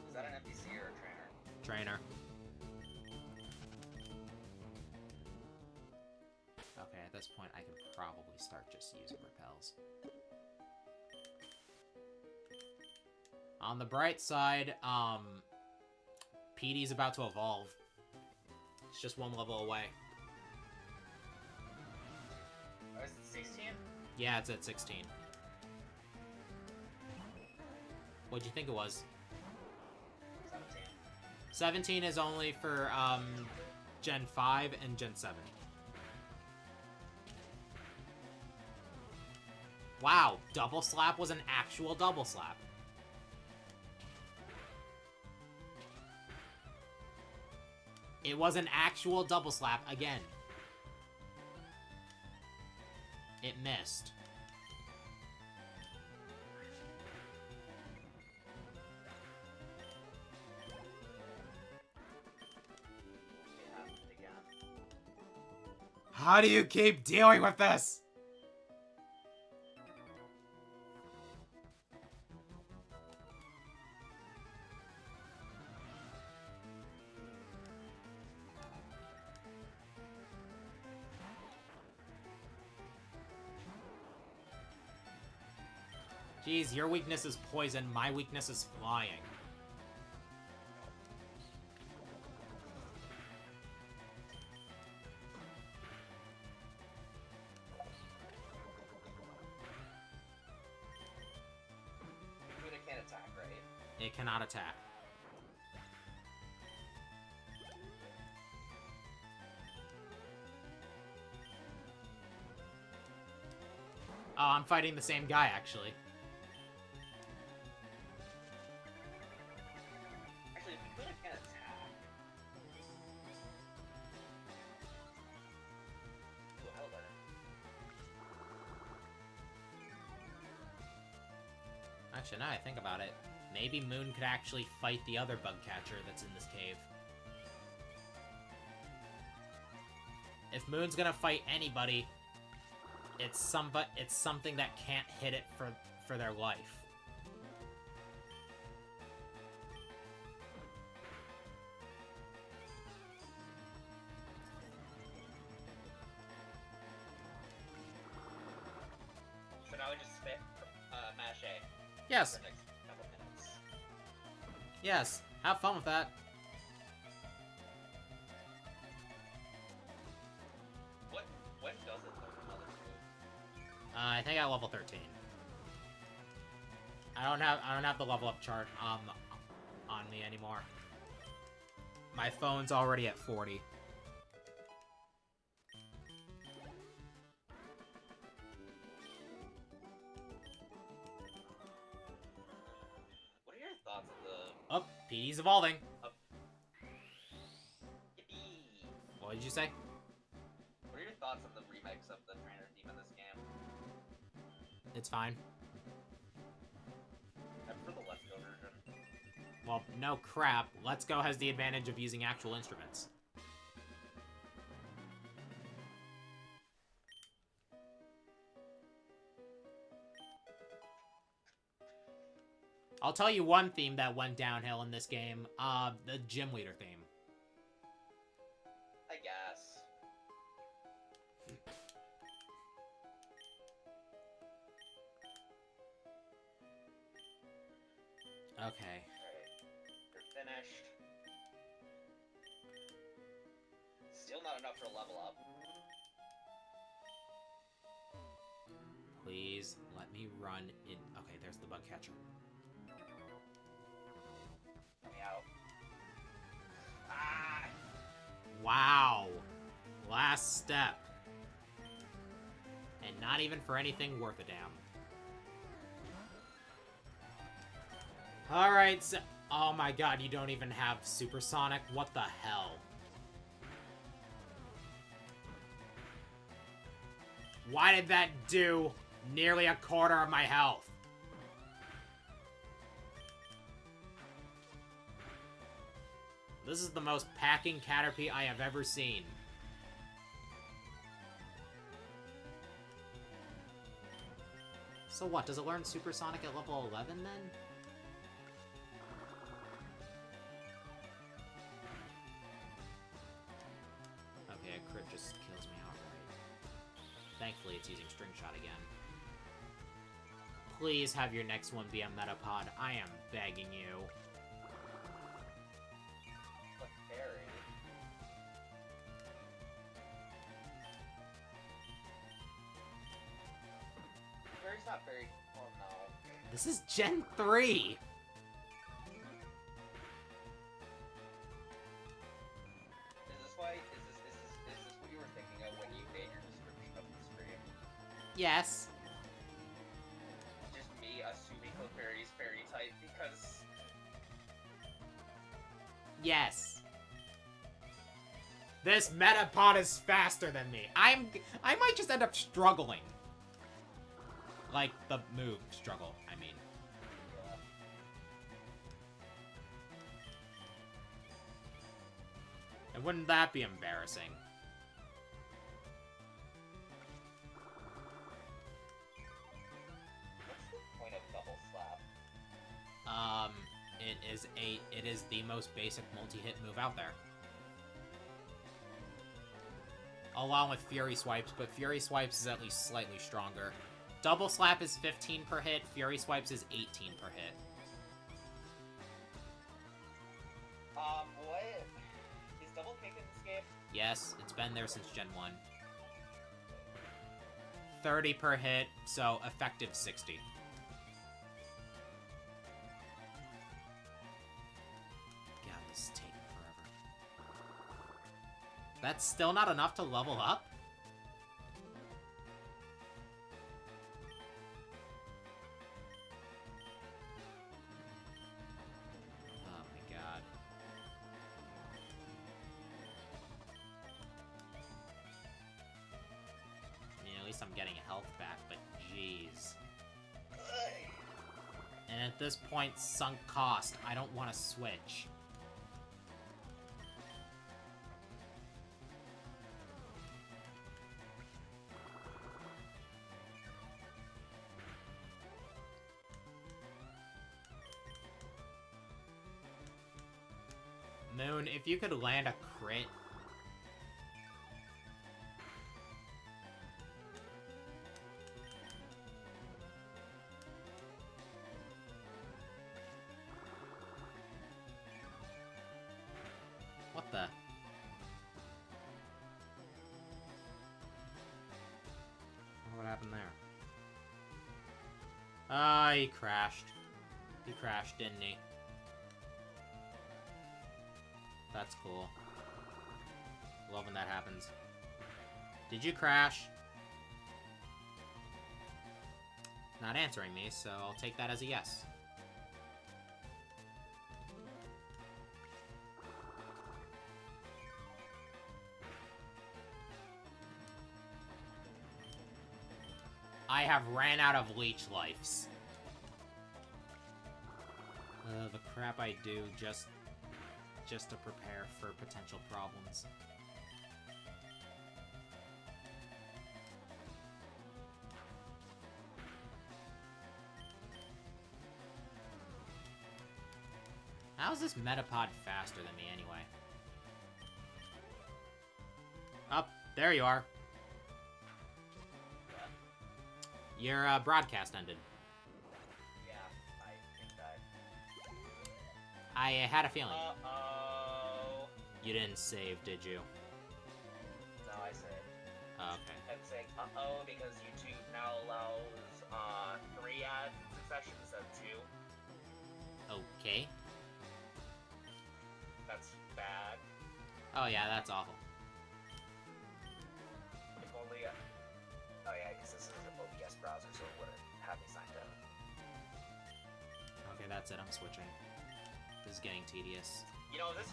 Is that an NPC or a trainer? Trainer. Okay, at this point, I can probably start just using repels. On the bright side, PD's about to evolve. It's just one level away. Oh, is it 16? Yeah, it's at 16. What'd you think it was? 17. 17 is only for, Gen 5 and Gen 7. Wow, Double Slap was an actual Double Slap. It was an actual Double Slap again. It missed. It happened again. How do you keep dealing with this? Jeez, your weakness is poison, my weakness is flying. But it can't attack, right? It cannot attack. Oh, I'm fighting the same guy, actually. Actually, if Buddha can't attack... Well, hell better. Actually, now I think about it, maybe Moon could actually fight the other bug catcher that's in this cave. If Moon's gonna fight anybody, it's something that can't hit it for their life. So now we just spit mash A Yes, for the next couple minutes. yes, have fun with that. When does it learn another move? I think at level 13. I don't have the level up chart on me anymore. My phone's already at 40. What are your thoughts on the... Oh, PD's evolving. Yippee! What did you say? What are your thoughts on the remakes of the trainer theme in this game? It's fine. I prefer the Let's Go version. Well, no crap. Let's Go has the advantage of using actual instruments. I'll tell you one theme that went downhill in this game. The gym leader theme. I guess. Okay. Alright. You're finished. still not enough for a level up. Please let me run in. Okay, there's the bug catcher. Let me out. Ah! Wow. Last step. And not even for anything worth a damn. Alright, so... Oh my god, you don't even have Supersonic? What the hell? Why did that do nearly a quarter of my health? This is the most packing Caterpie I have ever seen. So what, does it learn Supersonic at level 11 then? Okay, a crit just kills me outright. Thankfully, it's using String Shot again. Please have your next one be a Metapod. I am begging you. But Fairy. Fairy's not very... Oh no. This is Gen 3! Is this why... Is this what you were thinking of when you made your description of the stream? Yes. Just me assuming Clefairy's fairy type because... Yes. This Metapod is faster than me. I might just end up struggling. Like, the move struggle, I mean. Yeah. And wouldn't that be embarrassing? What's the point of Double Slap? It is the most basic multi-hit move out there. Along with Fury Swipes, but Fury Swipes is at least slightly stronger. Double Slap is 15 per hit, Fury Swipes is 18 per hit. What? Is Double Kick in this game? Yes, it's been there since Gen 1. 30 per hit, so effective 60. God, this is taking forever. That's still not enough to level up? Oh my god. I mean, at least I'm getting health back, but jeez. And at this point, sunk cost. I don't want to switch. Moon, if you could land a crit. What the? What happened there? Ah, he crashed. He crashed, didn't he? That's cool. Love when that happens. Did you crash? Not answering me, so I'll take that as a yes. I have ran out of leech lives. The crap I do just to prepare for potential problems. How's this Metapod faster than me anyway? Up, there you are. Your broadcast ended. Yeah, I think that. I had a feeling. Uh-oh. You didn't save, did you? Okay. And saying, uh-oh, because YouTube now allows 3 ads in succession instead of 2. Okay. That's bad. Oh yeah, that's awful. If only, oh yeah, because this is an OBS browser, so it wouldn't have me signed up. Okay, that's it. I'm switching. This is getting tedious. You know, if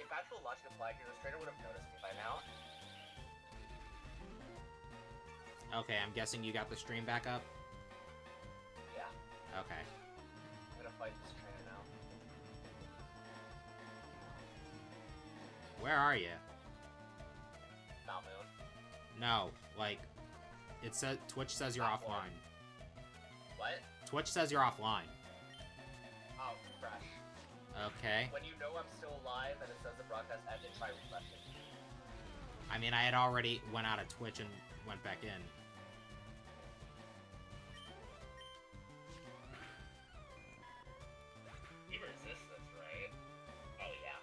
actual logic applied here, this trader would have noticed me by now. Okay, I'm guessing you got the stream back up? Yeah. Okay. I'm gonna fight this trainer now. Where are you? Mount Moon. No, like, it says Twitch says you're Platform. offline. What? Twitch says you're offline. Oh, fresh. Okay. When you know I'm still alive and it says the broadcast ended, try refreshing. I mean, I had already went out of Twitch and went back in. You resist this, right? Oh, yeah.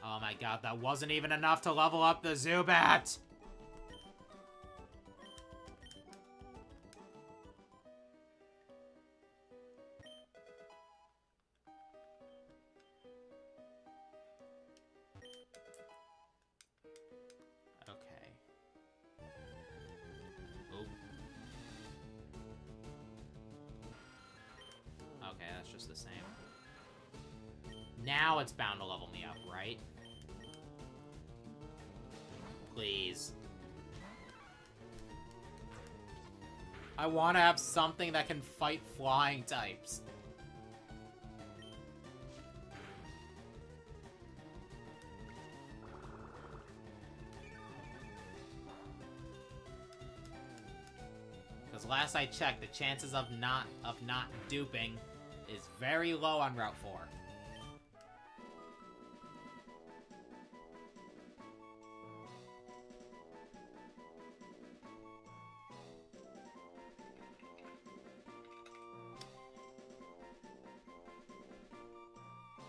Oh my god, that wasn't even enough to level up the Zubat! Okay. Oh. Okay, that's just the same. Now it's bound to level me up, right? Please. I want to have something that can fight flying types. Because last I checked, the chances of not duping is very low on Route 4.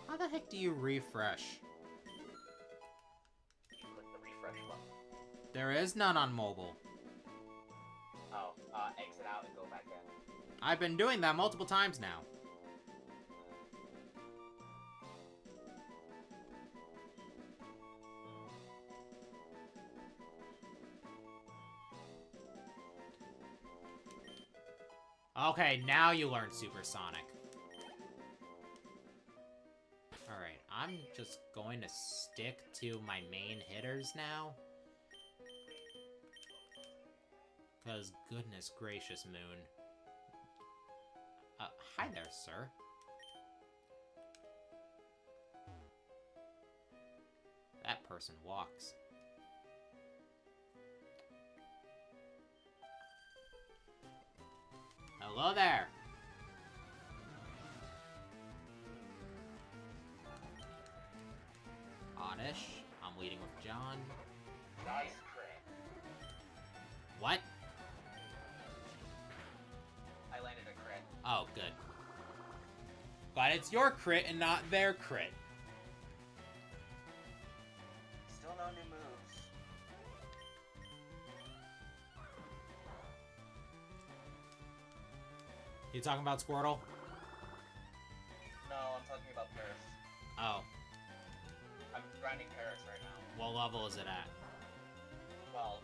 How the heck do you refresh? You click the refresh button. There is none on mobile. Oh, exit out and go back in. I've been doing that multiple times now. Okay, now you learn Supersonic. Alright, I'm just going to stick to my main hitters now. Because goodness gracious, Moon. Hi there, sir. That person walks. Hello there! Oddish. I'm leading with John. Nice crit. What? I landed a crit. Oh, good. But it's your crit and not their crit. Still no new moves. You talking about Squirtle? No, I'm talking about Paris. Oh. I'm grinding Paris right now. What level is it at? 12.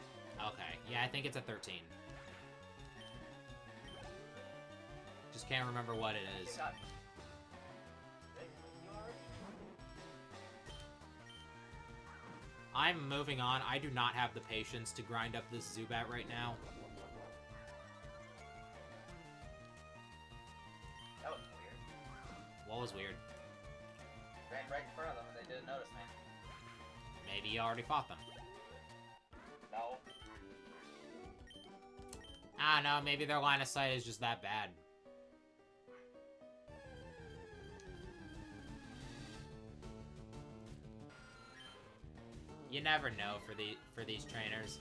Okay. Yeah, I think it's at 13. Just can't remember what it is. You already... I'm moving on. I do not have the patience to grind up this Zubat right now. That was weird. What was weird? Ran right in front of them and they didn't notice me. Maybe you already fought them. No. Ah, no, maybe their line of sight is just that bad. You never know for these trainers.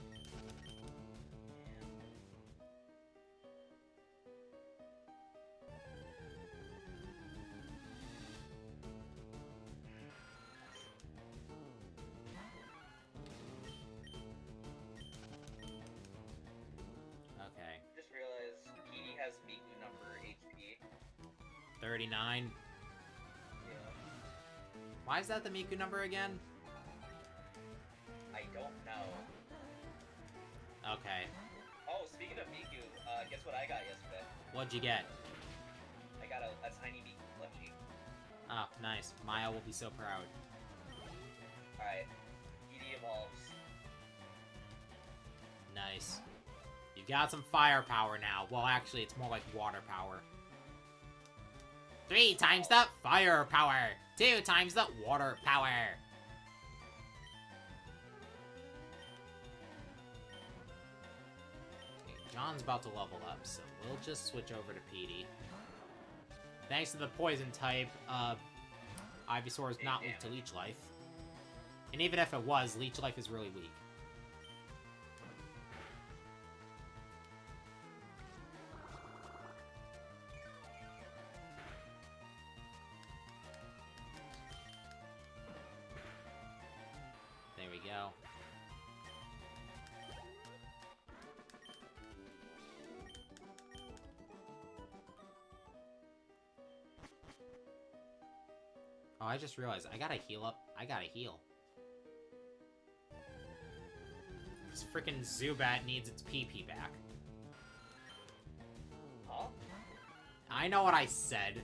39. Yeah. Why is that the Miku number again? I don't know. Okay. Oh, speaking of Miku, guess what I got yesterday? What'd you get? I got a tiny Miku plushie. Oh, nice. Maya will be so proud. Alright. ED evolves. Nice. You've got some firepower now. Well, actually, it's more like water power. 3 times the firepower. 2 times the water power. Okay, John's about to level up, so we'll just switch over to Petey. Thanks to the poison type, Ivysaur is not weak to Leech Life. And even if it was, Leech Life is really weak. There we go. Oh, I just realized I gotta heal up. I gotta heal. This freaking Zubat needs its PP back. Huh? I know what I said.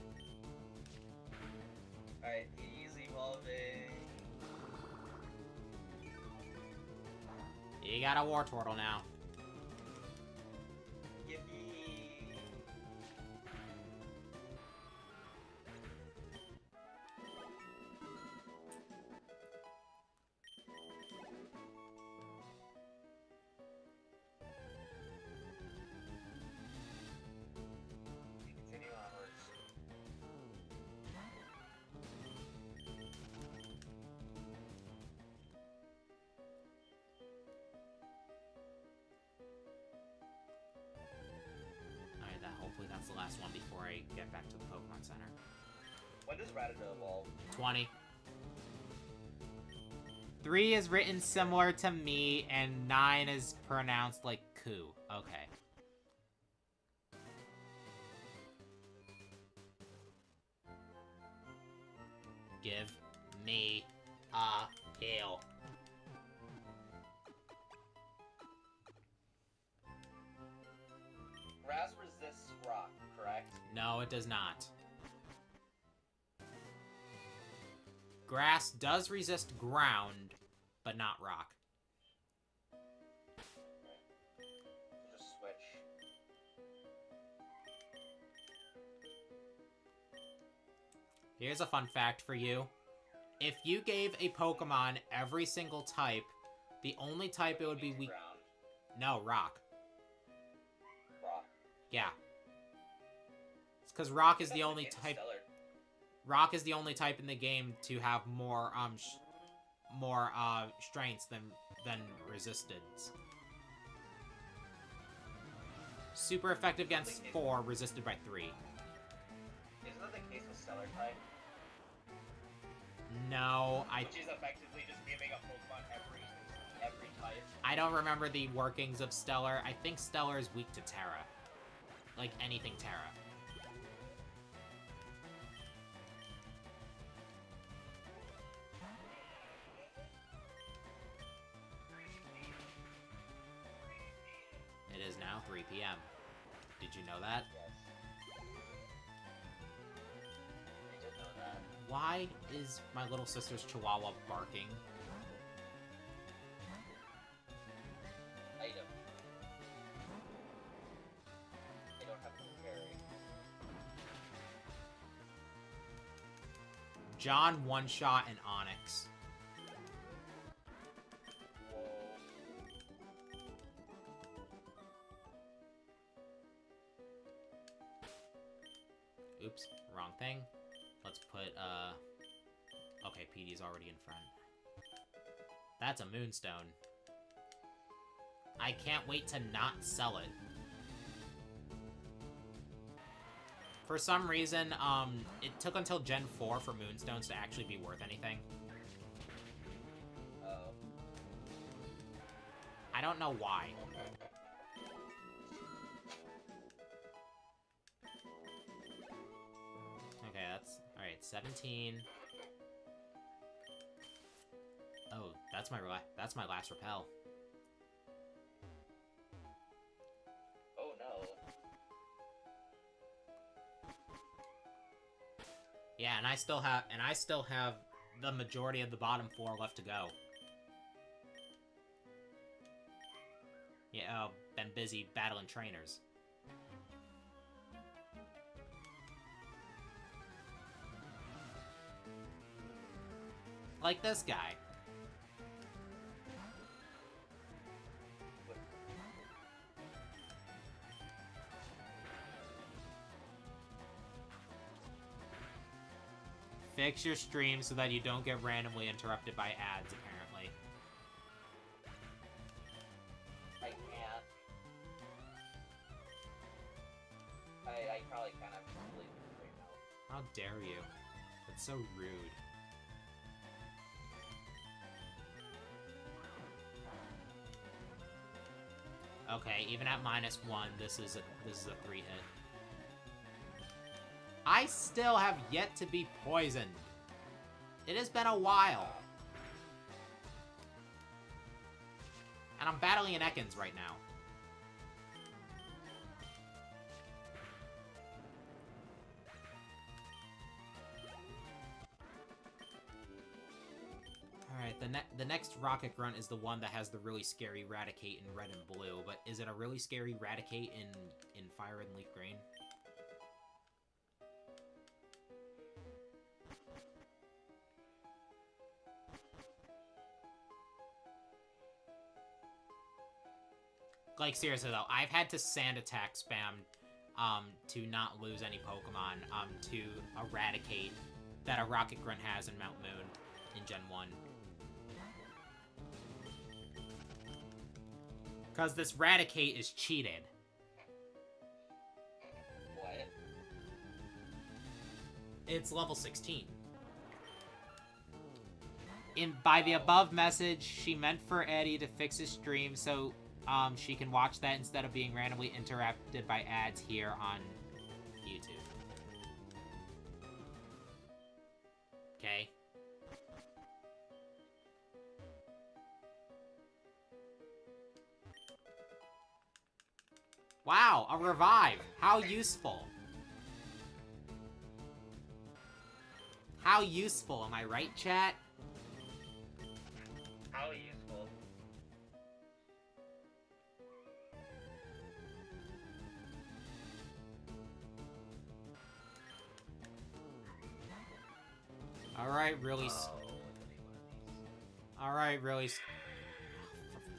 Alright, he's evolving. You got a War Turtle now. Yippee! Continue onwards. Alright, hopefully that's the last one before I get back to the Pokemon Center. When does Rattata evolve? 20. 3 is written similar to me, and 9 is pronounced like Ku. Okay. Give me a heal. Grass resists rock, correct? No, it does not. Grass does resist ground, but not rock. Just switch. Here's a fun fact for you. If you gave a Pokemon every single type, the only type it would be weak... Ground. No, rock. Rock. Yeah. It's because rock is the That's only game type... Stellar. Rock is the only type in the game to have more, strengths than resistance. Super effective against 4, resisted by 3. Isn't that the case with Stellar type? No, Which is effectively just giving a Pokemon every type. I don't remember the workings of Stellar. I think Stellar is weak to Terra. Like anything Terra. It is now 3 p.m. Did you know that? Yes. I did know that. Why is my little sister's chihuahua barking? Item. I don't have to carry. John, One-Shot, and Onyx. Whoa. Oops, wrong thing. Let's put, okay, Petey's already in front. That's a Moonstone. I can't wait to not sell it. For some reason, it took until Gen 4 for Moonstones to actually be worth anything. Oh. I don't know why. 17. Oh, that's my last repel. Oh no. Yeah, and I still have the majority of the bottom 4 left to go. Yeah, been busy battling trainers. Like this guy. Fix your stream so that you don't get randomly interrupted by ads, apparently. I can't. I probably kind of believe it right now. How dare you? That's so rude. Okay, even at -1, this is a 3-hit. I still have yet to be poisoned. It has been a while. And I'm battling an Ekans right now. Alright, the next Rocket Grunt is the one that has the really scary Raticate in red and blue, but is it a really scary Raticate in Fire Red and Leaf Green? Like, seriously though, I've had to sand attack spam to not lose any Pokemon to eradicate that a Rocket Grunt has in Mount Moon in Gen 1. Because this Raticate is cheated. What? It's level 16. By the above message, she meant for Eddie to fix his stream so she can watch that instead of being randomly interrupted by ads here on YouTube. Okay? Wow, a revive! How useful! How useful, am I right, chat? How useful. Alright, really... Oh, Alright, really... For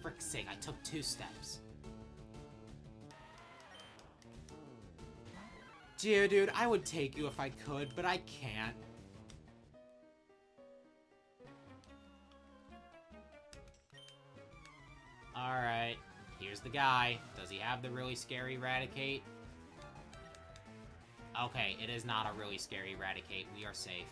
frick's sake, I took 2 steps. Dude, I would take you if I could, but I can't. Alright, here's the guy. Does he have the really scary Raticate? Okay, it is not a really scary Raticate. We are safe.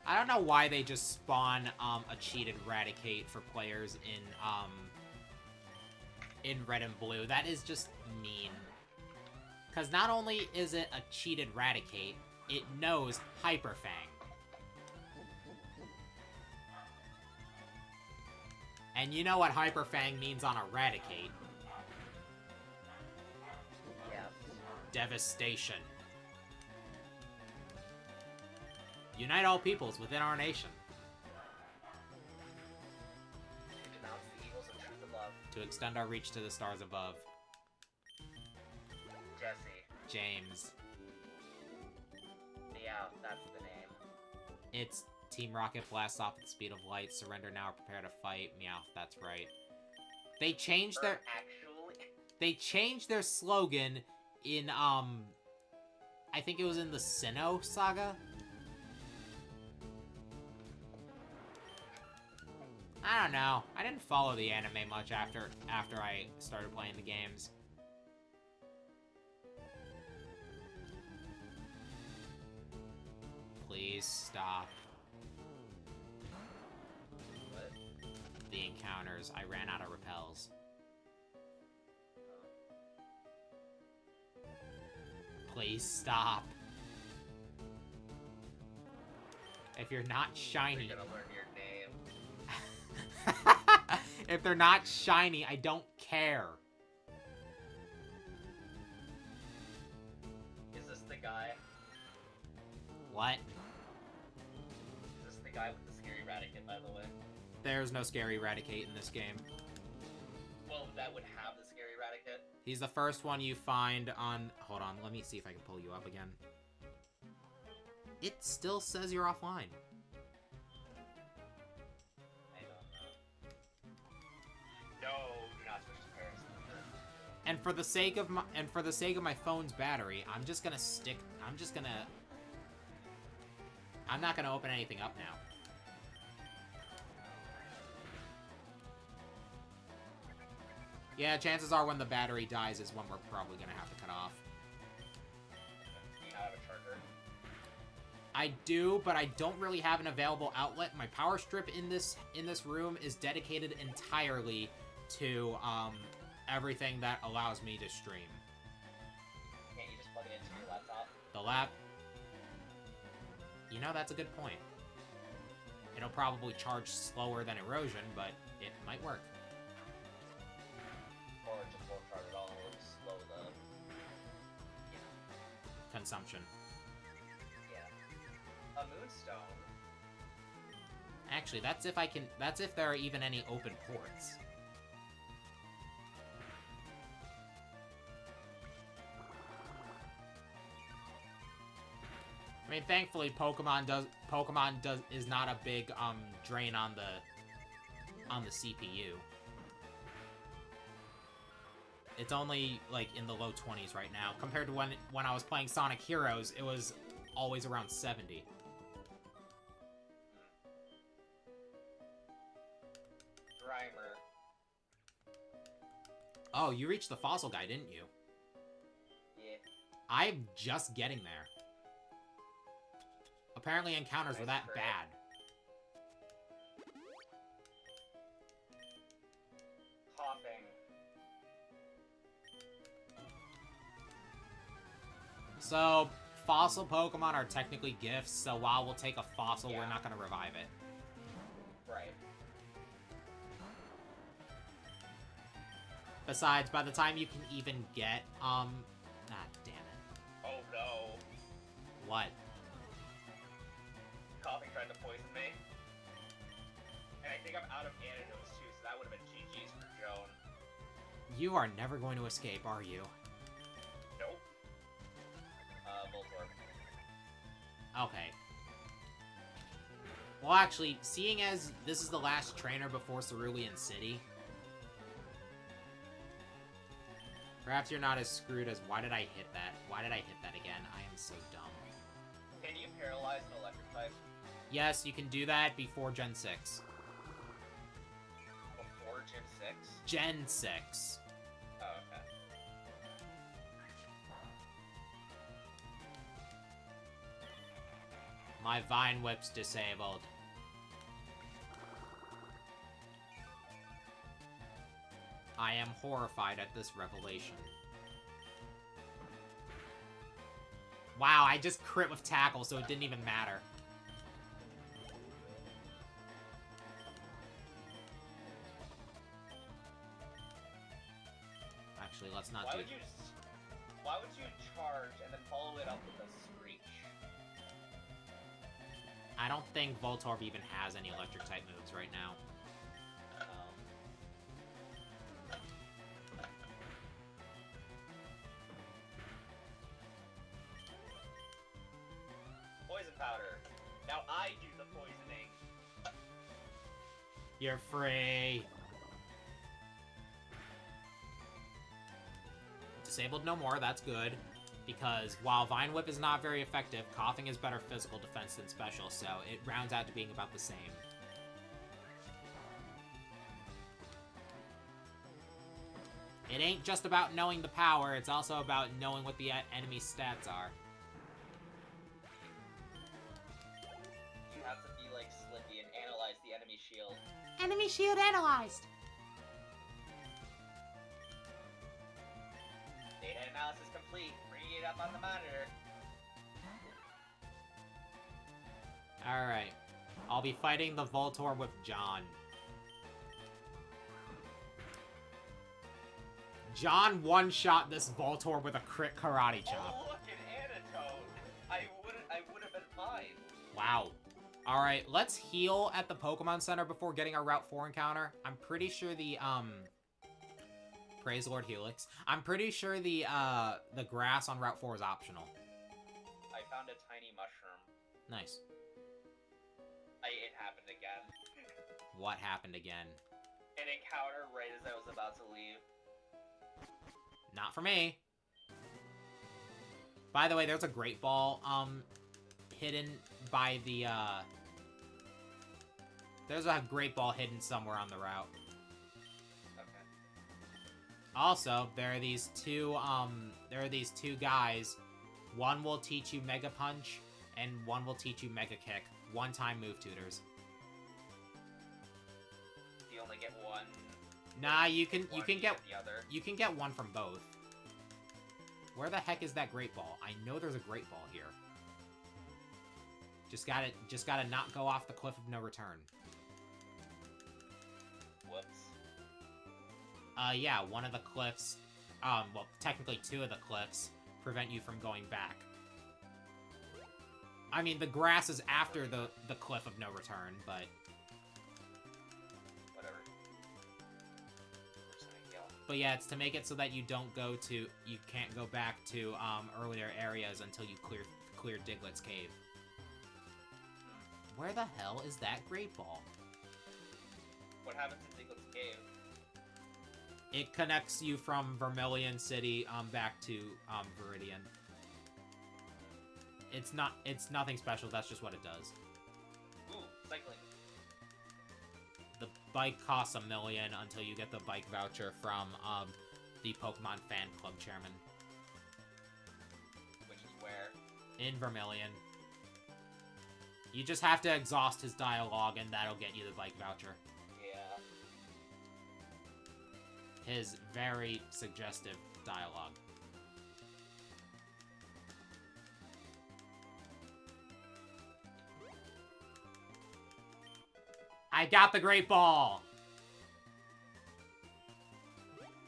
I don't know why they just spawn a cheated Raticate for players in red and blue. That is just mean. Because not only is it a cheated Raticate, it knows Hyper Fang. And you know what Hyper Fang means on a Raticate. Yes. Devastation. Unite all peoples within our nation. Denounce the evils of truth and love. To extend our reach to the stars above. Jesse. James. Yeah, that's the name. It's Team Rocket blasts off at the speed of light. Surrender now or prepare to fight. Meowth, that's right. They changed their... Actually... They changed their slogan in, I think it was in the Sinnoh saga? I don't know. I didn't follow the anime much after I started playing the games. Please stop. What? The encounters. I ran out of repels. Please stop. If you're not shiny... You're gonna learn your name. If they're not shiny, I don't care. Is this the guy? What? Is this the guy with the scary Raticate, by the way? There's no scary Eradicate in this game. Well, that would have the scary Raticate. He's the first one you find on... Hold on, let me see if I can pull you up again. It still says you're offline. I don't know. No, do not switch to Paris. And for the sake of my phone's battery, I'm not gonna open anything up now. Yeah, chances are when the battery dies is when we're probably gonna have to cut off. Do you not have a charger? I do, but I don't really have an available outlet. My power strip in this room is dedicated entirely to everything that allows me to stream. Can't you just plug it into your laptop? The lap. You know, that's a good point. It'll probably charge slower than erosion, but it might work. Or it just won't charge at all, it'll just slow the... Consumption. Yeah. A moonstone? Actually, that's if there are even any open ports. I mean, thankfully, Pokemon is not a big drain on the CPU. It's only like in the low 20s right now, compared to when I was playing Sonic Heroes, it was always around 70. Grimer. Oh, you reached the fossil guy, didn't you? Yeah. I'm just getting there. Apparently encounters were that bad. Hopping. So, fossil Pokemon are technically gifts, so while we'll take a fossil, we're not going to revive it. Right. Besides, by the time you can even get, ah, damn it. Oh no. What? Coughing trying to poison me. And I think I'm out of antidotes too, so that would have been GG's for Joan. You are never going to escape, are you? Nope. Voltorb. Okay. Well, actually, seeing as this is the last trainer before Cerulean City, perhaps you're not as screwed as why did I hit that? Why did I hit that again? I am so dumb. Can you paralyze an electric type? Yes, you can do that before Gen 6. Before Gen 6? Gen 6. Oh, okay. My Vine Whip's disabled. I am horrified at this revelation. Wow, I just crit with Tackle, so it didn't even matter. Actually, let's not do... Why would you charge and then follow it up with a Screech? I don't think Voltorb even has any electric type moves right now. Poison powder. Now I do the poisoning. You're free. Disabled no more, that's good. Because while Vine Whip is not very effective, Coughing is better physical defense than special, so it rounds out to being about the same. It ain't just about knowing the power, it's also about knowing what the enemy's stats are. You have to be like Slippy and analyze the enemy shield. Enemy shield analyzed! Data analysis complete. Bringing it it up on the monitor. Alright. I'll be fighting the Voltorb with John. John one-shot this Voltorb with a crit karate chop. Oh, look, an Anatone! I would have been fine. Wow. Alright, let's heal at the Pokemon Center before getting our Route 4 encounter. I'm pretty sure the, Praise Lord Helix. I'm pretty sure the grass on Route 4 is optional. I found a tiny mushroom. Nice. It happened again. What happened again? An encounter right as I was about to leave. Not for me. By the way, there's a Great Ball, hidden by the, There's a Great Ball hidden somewhere on the route. Okay. Also, there are these two guys. One will teach you Mega Punch, and one will teach you Mega Kick. One-time move tutors. You only get one. Nah, you can One, get the other. you can get one from both. Where the heck is that Great Ball? I know there's a Great Ball here. Just gotta not go off the cliff of no return. Whoops. Yeah, one of the cliffs, well, technically two of the cliffs prevent you from going back. I mean, the grass is after the cliff of no return, but... Whatever. Where's that yell? But yeah, it's to make it so that you can't go back to, earlier areas until you clear Diglett's cave. Where the hell is that Great Ball? What happens in Diglett's cave? It connects you from Vermilion City, back to, Viridian. It's nothing special, that's just what it does. Ooh, cycling. The bike costs $1 million until you get the bike voucher from, the Pokemon Fan Club chairman. Which is where? In Vermilion. You just have to exhaust his dialogue, and that'll get you the bike voucher. Yeah. His very suggestive dialogue. I got the Great Ball!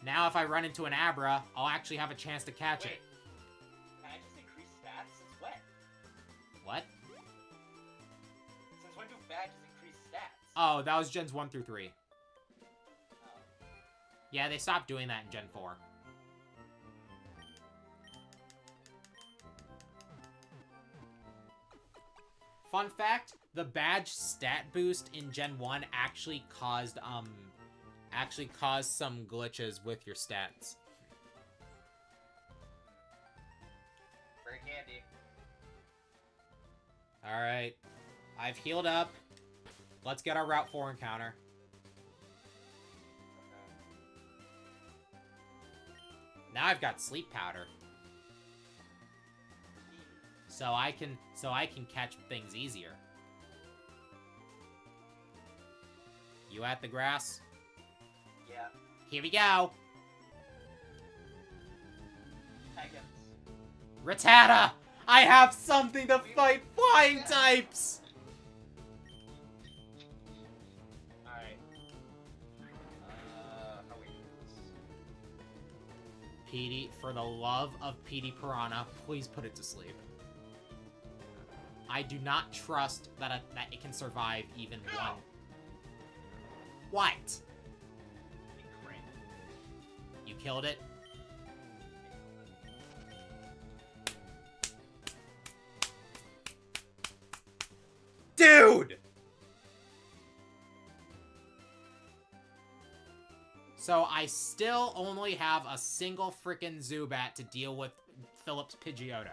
Now if I run into an Abra, I'll actually have a chance to catch it. Can I just increase stats? Since when? What? Since when do badges increase stats? Oh, that was Gens 1 through 3. Oh. Yeah, they stopped doing that in Gen 4. Fun fact, the badge stat boost in Gen 1 actually caused some glitches with your stats. Very handy. Alright. I've healed up. Let's get our Route 4 encounter. Now I've got sleep powder. So I can catch things easier. You at the grass? Yeah. Here we go! Higgins. Rattata! I have something to fight flying types! Alright. How we do this? Petey, for the love of Petey Piranha, please put it to sleep. I do not trust that it can survive even one. What? You killed it? Dude! So I still only have a single frickin' Zubat to deal with Philip's Pidgeotto.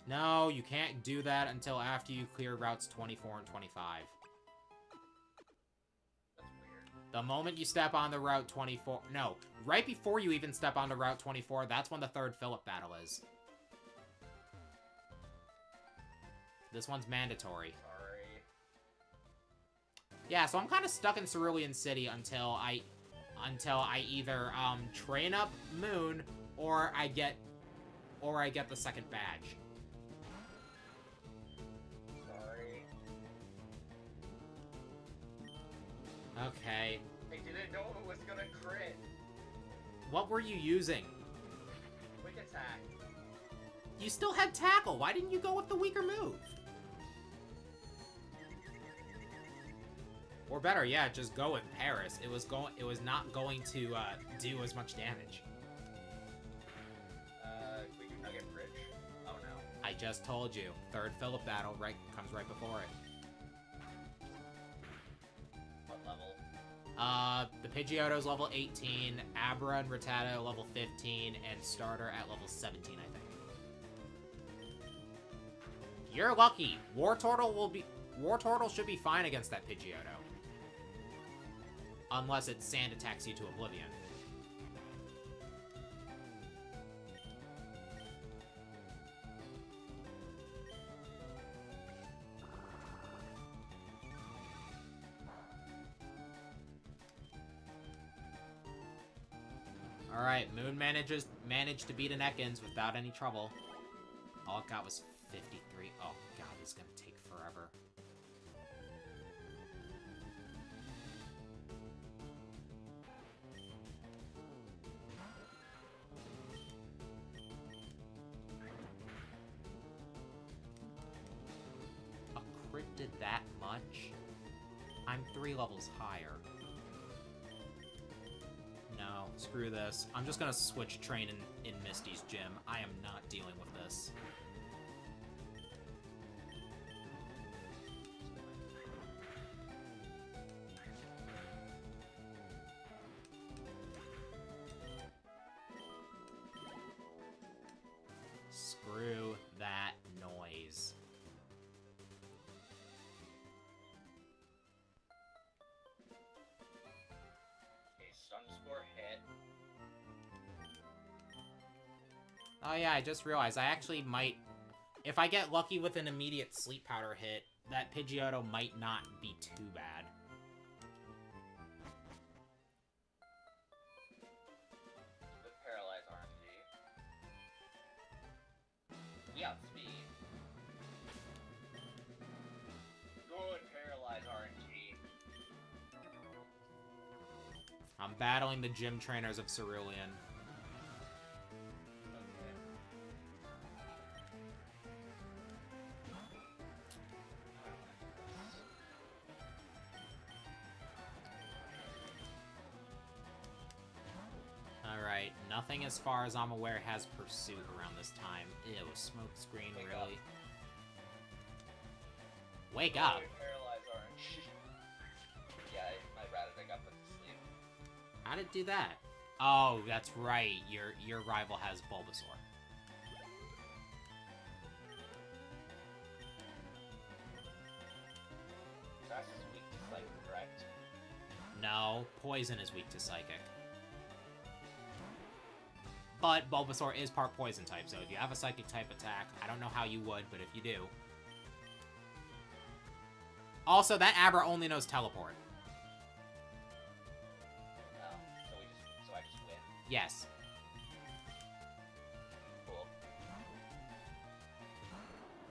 No, you can't do that until after you clear routes 24 and 25. That's weird. The moment you step on the Route 24... No, right before you even step onto Route 24, that's when the third Phillip battle is. This one's mandatory. Sorry. Yeah, so I'm kind of stuck in Cerulean City until I either train up Moon or I get the second badge. Sorry. Okay. I didn't know it was gonna crit. What were you using? Quick attack. You still had tackle. Why didn't you go with the weaker move? Or better, yeah, just go with Paris. It was not going to do as much damage. We can get rich. Oh no. I just told you. Third Phillip battle comes right before it. What level? The Pidgeotto's level 18, Abra and Rattata level 15, and Starter at level 17, I think. You're lucky. Wartortle should be fine against that Pidgeotto. Unless it sand attacks you to oblivion. Alright, Moon managed to beat an Ekans without any trouble. All it got was 53. Oh god, this is gonna take forever. A crit did that much? I'm 3 levels higher. No, screw this. I'm just gonna switch train in Misty's gym. I am not dealing with this. Screw that noise. Oh yeah, I just realized I actually might... If I get lucky with an immediate Sleep Powder hit, that Pidgeotto might not be too bad. With Paralyze RNG. We outspeed. Good Paralyze RNG. I'm battling the gym trainers of Cerulean. Alright, nothing as far as I'm aware has Pursuit around this time. Ew, smoke screen, Wake really? up. Wake up! Paralyze RNG. Yeah, my Rattata got put to sleep. How did it do that? Oh, that's right. Your rival has Bulbasaur. Grass is weak to Psychic, correct? No, Poison is weak to Psychic. But Bulbasaur is part Poison type, so if you have a Psychic type attack, I don't know how you would, but if you do... Also, that Abra only knows Teleport. Oh, so I just win. Yes. Cool.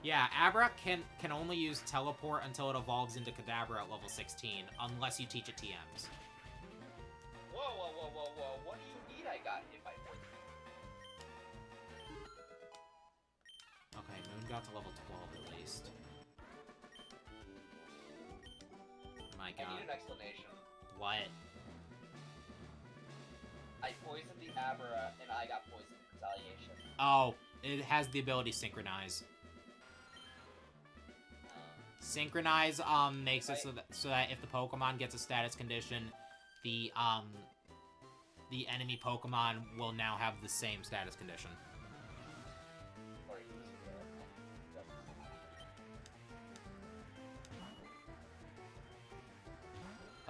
Yeah, Abra can only use Teleport until it evolves into Kadabra at level 16, unless you teach it TMs. Whoa, whoa, whoa, whoa, whoa. What do you need? I got hit by Poison. Okay, Moon got to level 12 at least. My I god. need an explanation. What? I poisoned the Abra, and I got poisoned in retaliation. Oh, it has the ability Synchronize. Synchronize makes it so that if the Pokemon gets a status condition, the enemy Pokemon will now have the same status condition. Or use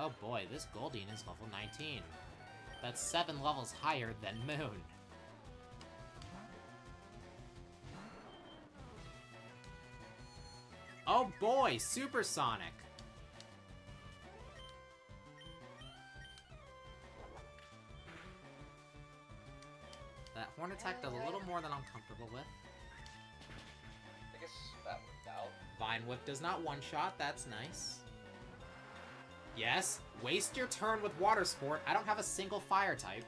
Oh boy, this Goldeen is level 19. That's 7 levels higher than Moon. Oh boy, Supersonic! That horn attack does a little more than I'm comfortable with. I guess that worked out. Vine Whip does not one-shot, that's nice. Yes, waste your turn with Water Sport. I don't have a single fire type.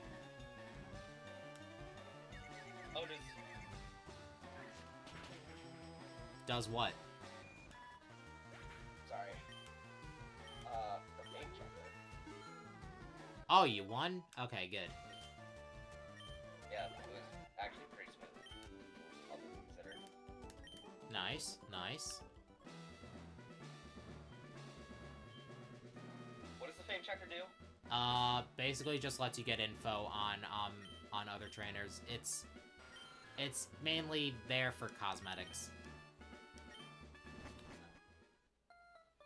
Oh, Does what? sorry. The game checker. Oh, you won? Okay, good. Yeah, it was actually pretty smooth. All things considered. Nice, nice. What does the fame checker do? Basically just lets you get info on other trainers. It's mainly there for cosmetics.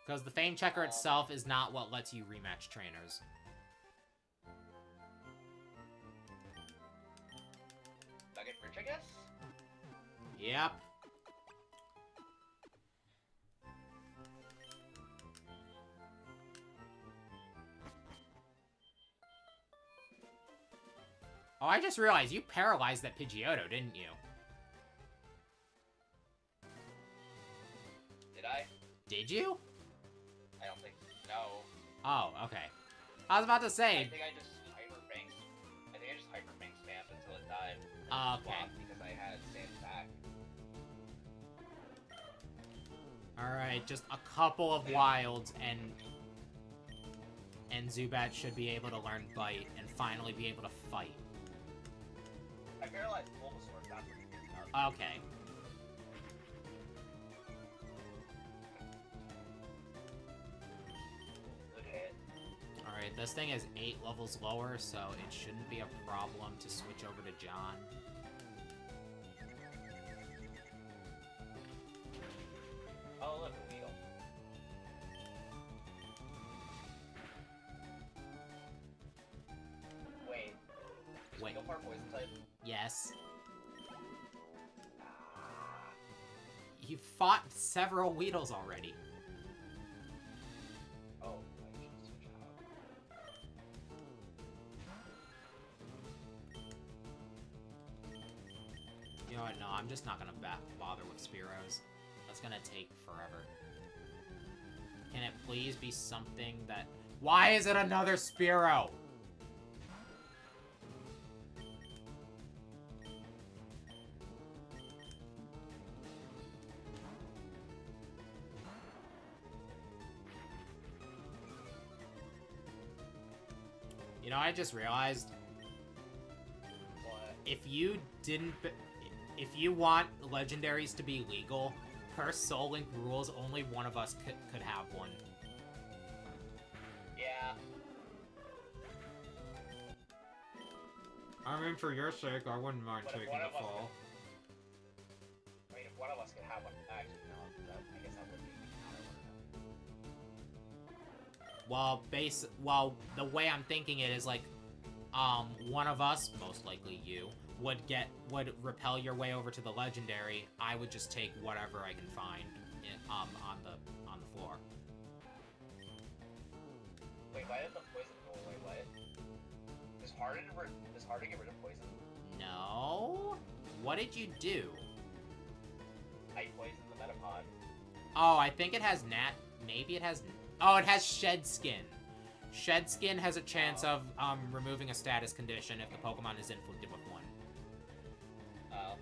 Because the fame checker itself is not what lets you rematch trainers. Nugget Rich, I guess? Yep. Oh, I just realized you paralyzed that Pidgeotto, didn't you? Did I? Did you? I don't think no. Oh, okay. I was about to I say. think I just hyper bank spammed until it died. Okay. Swapped because I had Sam's back. Alright, just a couple of wilds and Zubat should be able to learn Bite and finally be able to fight. I paralyzed Bulbasaur, that's what it is. Okay. Look at it. Alright, this thing is 8 levels lower, so it shouldn't be a problem to switch over to John. Oh, look, a Weedle. Wait. Is Wait. Weedle part poison type? Yes. Ah. You've fought several Weedles already. Oh, I should switch out. You know what? No, I'm just not gonna bother with Spearows. That's gonna take forever. Can it please be something that... Why is it another Spearow? You know, I just realized... What? If you didn't... If you want legendaries to be legal, per Soul Link rules, only one of us could have one. Yeah. I mean, for your sake, I wouldn't mind But if taking one the of us fall. I mean, if one of us could have one, actually, no, I guess that would be Well, the way I'm thinking it is like, one of us, most likely you, would repel your way over to the legendary. I would just take whatever I can find on the floor. Wait, why did the poison go away? What? Is hard to get rid of poison? No? What did you do? I poisoned the Metapod. Oh, I think it has maybe it has... Oh, it has Shed Skin. Shed Skin has a chance of removing a status condition if the Pokemon is inflicted with one. Oh.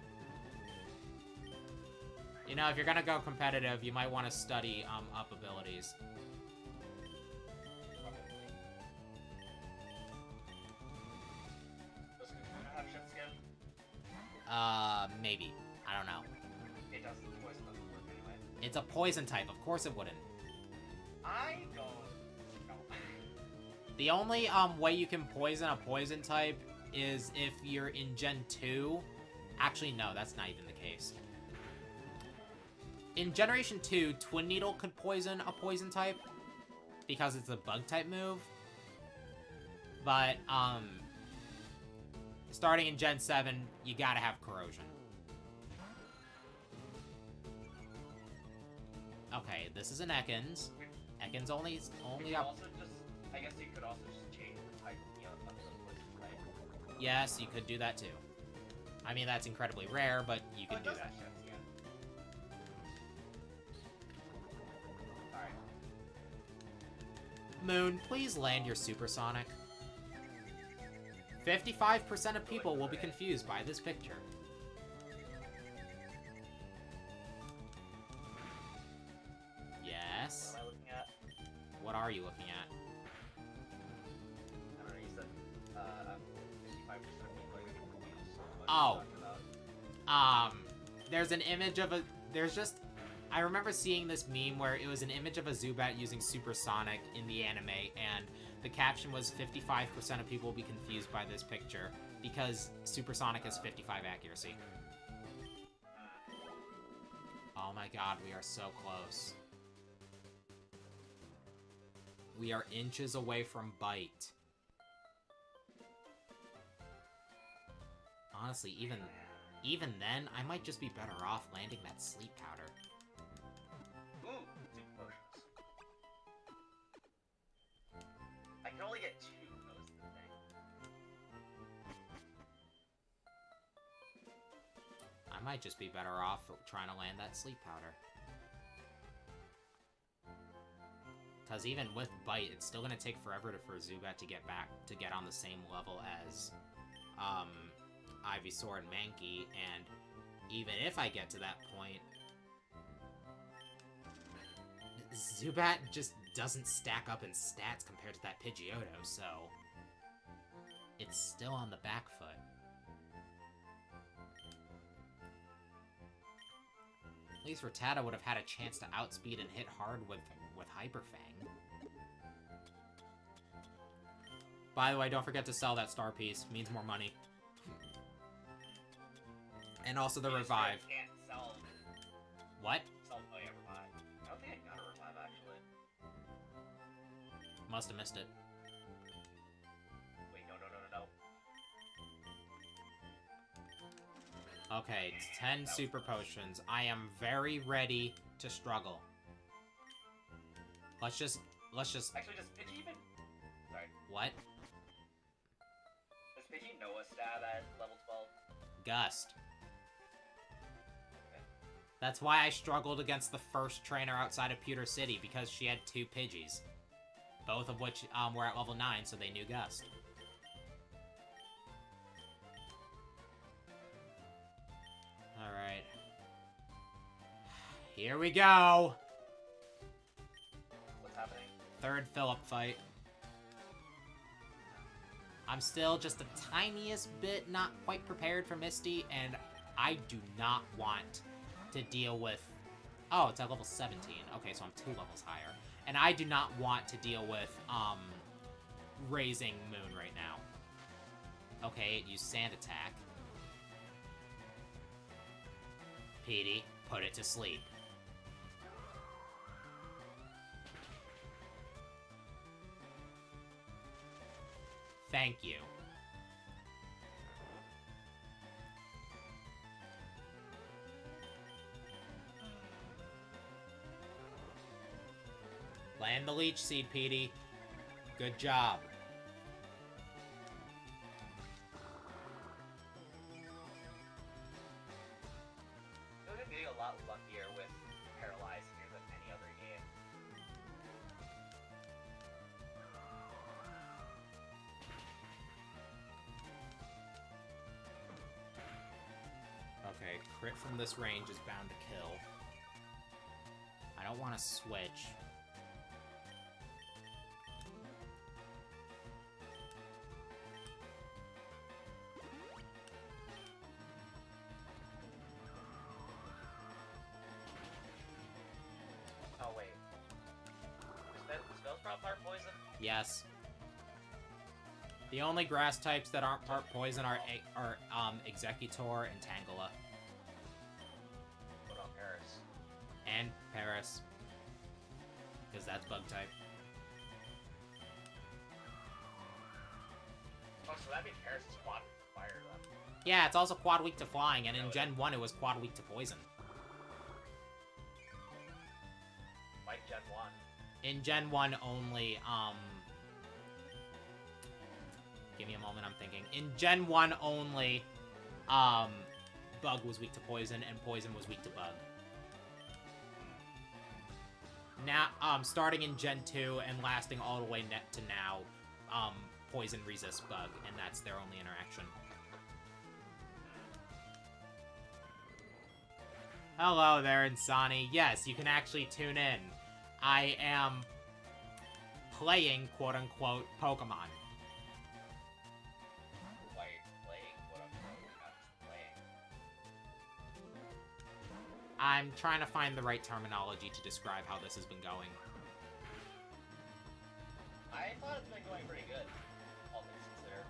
You know, if you're gonna go competitive, you might want to study up abilities. Does Kakuna have Shed Skin? Maybe. I don't know. It doesn't. Poison doesn't work anyway. It's a poison type. Of course it wouldn't. I don't know. The only way you can poison a poison type is if you're in Gen 2. Actually, no, that's not even the case. In Generation 2, Twin Needle could poison a poison type. because it's a bug-type move. But, starting in Gen 7, you gotta have Corrosion. Okay, this is an Ekans. Ekans only up... Also just, I guess you could also just change the type of the other, right? Yes, you could do that too. I mean, that's incredibly rare, but you can do that. Alright. Moon, please land your supersonic. 55% of people will be confused by this picture. Yes? What am I looking at? What are you looking at? I don't know, you said, 55% of people are getting confused. What Oh. are you talking about? There's an image of a... There's just... I remember seeing this meme where it was an image of a Zubat using Supersonic in the anime, and the caption was 55% of people will be confused by this picture, because Supersonic has 55 accuracy. Oh my god, we are so close. We are inches away from Bite. Honestly, even then, I might just be better off landing that sleep powder. Ooh, 2 potions. I can only get 2, that was the thing. I might just be better off trying to land that sleep powder. Because even with Bite, it's still going to take forever for Zubat to get on the same level as Ivysaur and Mankey, and even if I get to that point, Zubat just doesn't stack up in stats compared to that Pidgeotto, so it's still on the back foot. At least Rattata would have had a chance to outspeed and hit hard with Hyper Fang. By the way, don't forget to sell that star piece. Means more money. And also the revive. Can't sell. What? Oh yeah, revive. I don't think I got a revive actually. Must have missed it. Wait, no. Okay, it's 10 super potions. I am very ready to struggle. Let's just... Actually, does Pidgey even... Sorry. What? Does Pidgey know a stat at level 12? Gust. Okay. That's why I struggled against the first trainer outside of Pewter City, because she had 2 Pidgeys. Both of which were at level 9, so they knew Gust. Alright. Here we go! What's happening? Third Phillip fight. I'm still just the tiniest bit not quite prepared for Misty, and I do not want to deal with... Oh, it's at level 17. Okay, so I'm 2 levels higher. And I do not want to deal with, Raising Moon right now. Okay, it used Sand Attack. Petey, put it to sleep. Thank you. Land the Leech Seed, Petey. Good job. I feel like I'm getting a lot luckier with Paralyzed here than any other game. Okay, crit from this range is bound to kill. I don't want to switch. Oh wait. Spells drop part poison? Yes. The only grass types that aren't part poison are Executor and Tangela. What on Paris? And Paris. Because that's bug type. Oh, so that means Paris is quad fire then. Yeah, it's also quad weak to flying, and in Really? Gen 1 it was quad weak to poison. Like Gen 1. In Gen 1 only, give me a moment, I'm thinking. In Gen 1 only, Bug was weak to poison, and poison was weak to Bug. Now, starting in Gen 2 and lasting all the way to now, poison resists Bug, and that's their only interaction. Hello there, Insani. Yes, you can actually tune in. I am playing, quote-unquote, Pokemon. Why are you playing? What I'm not just playing. I'm trying to find the right terminology to describe how this has been going. I thought it's been going pretty good, all things considered.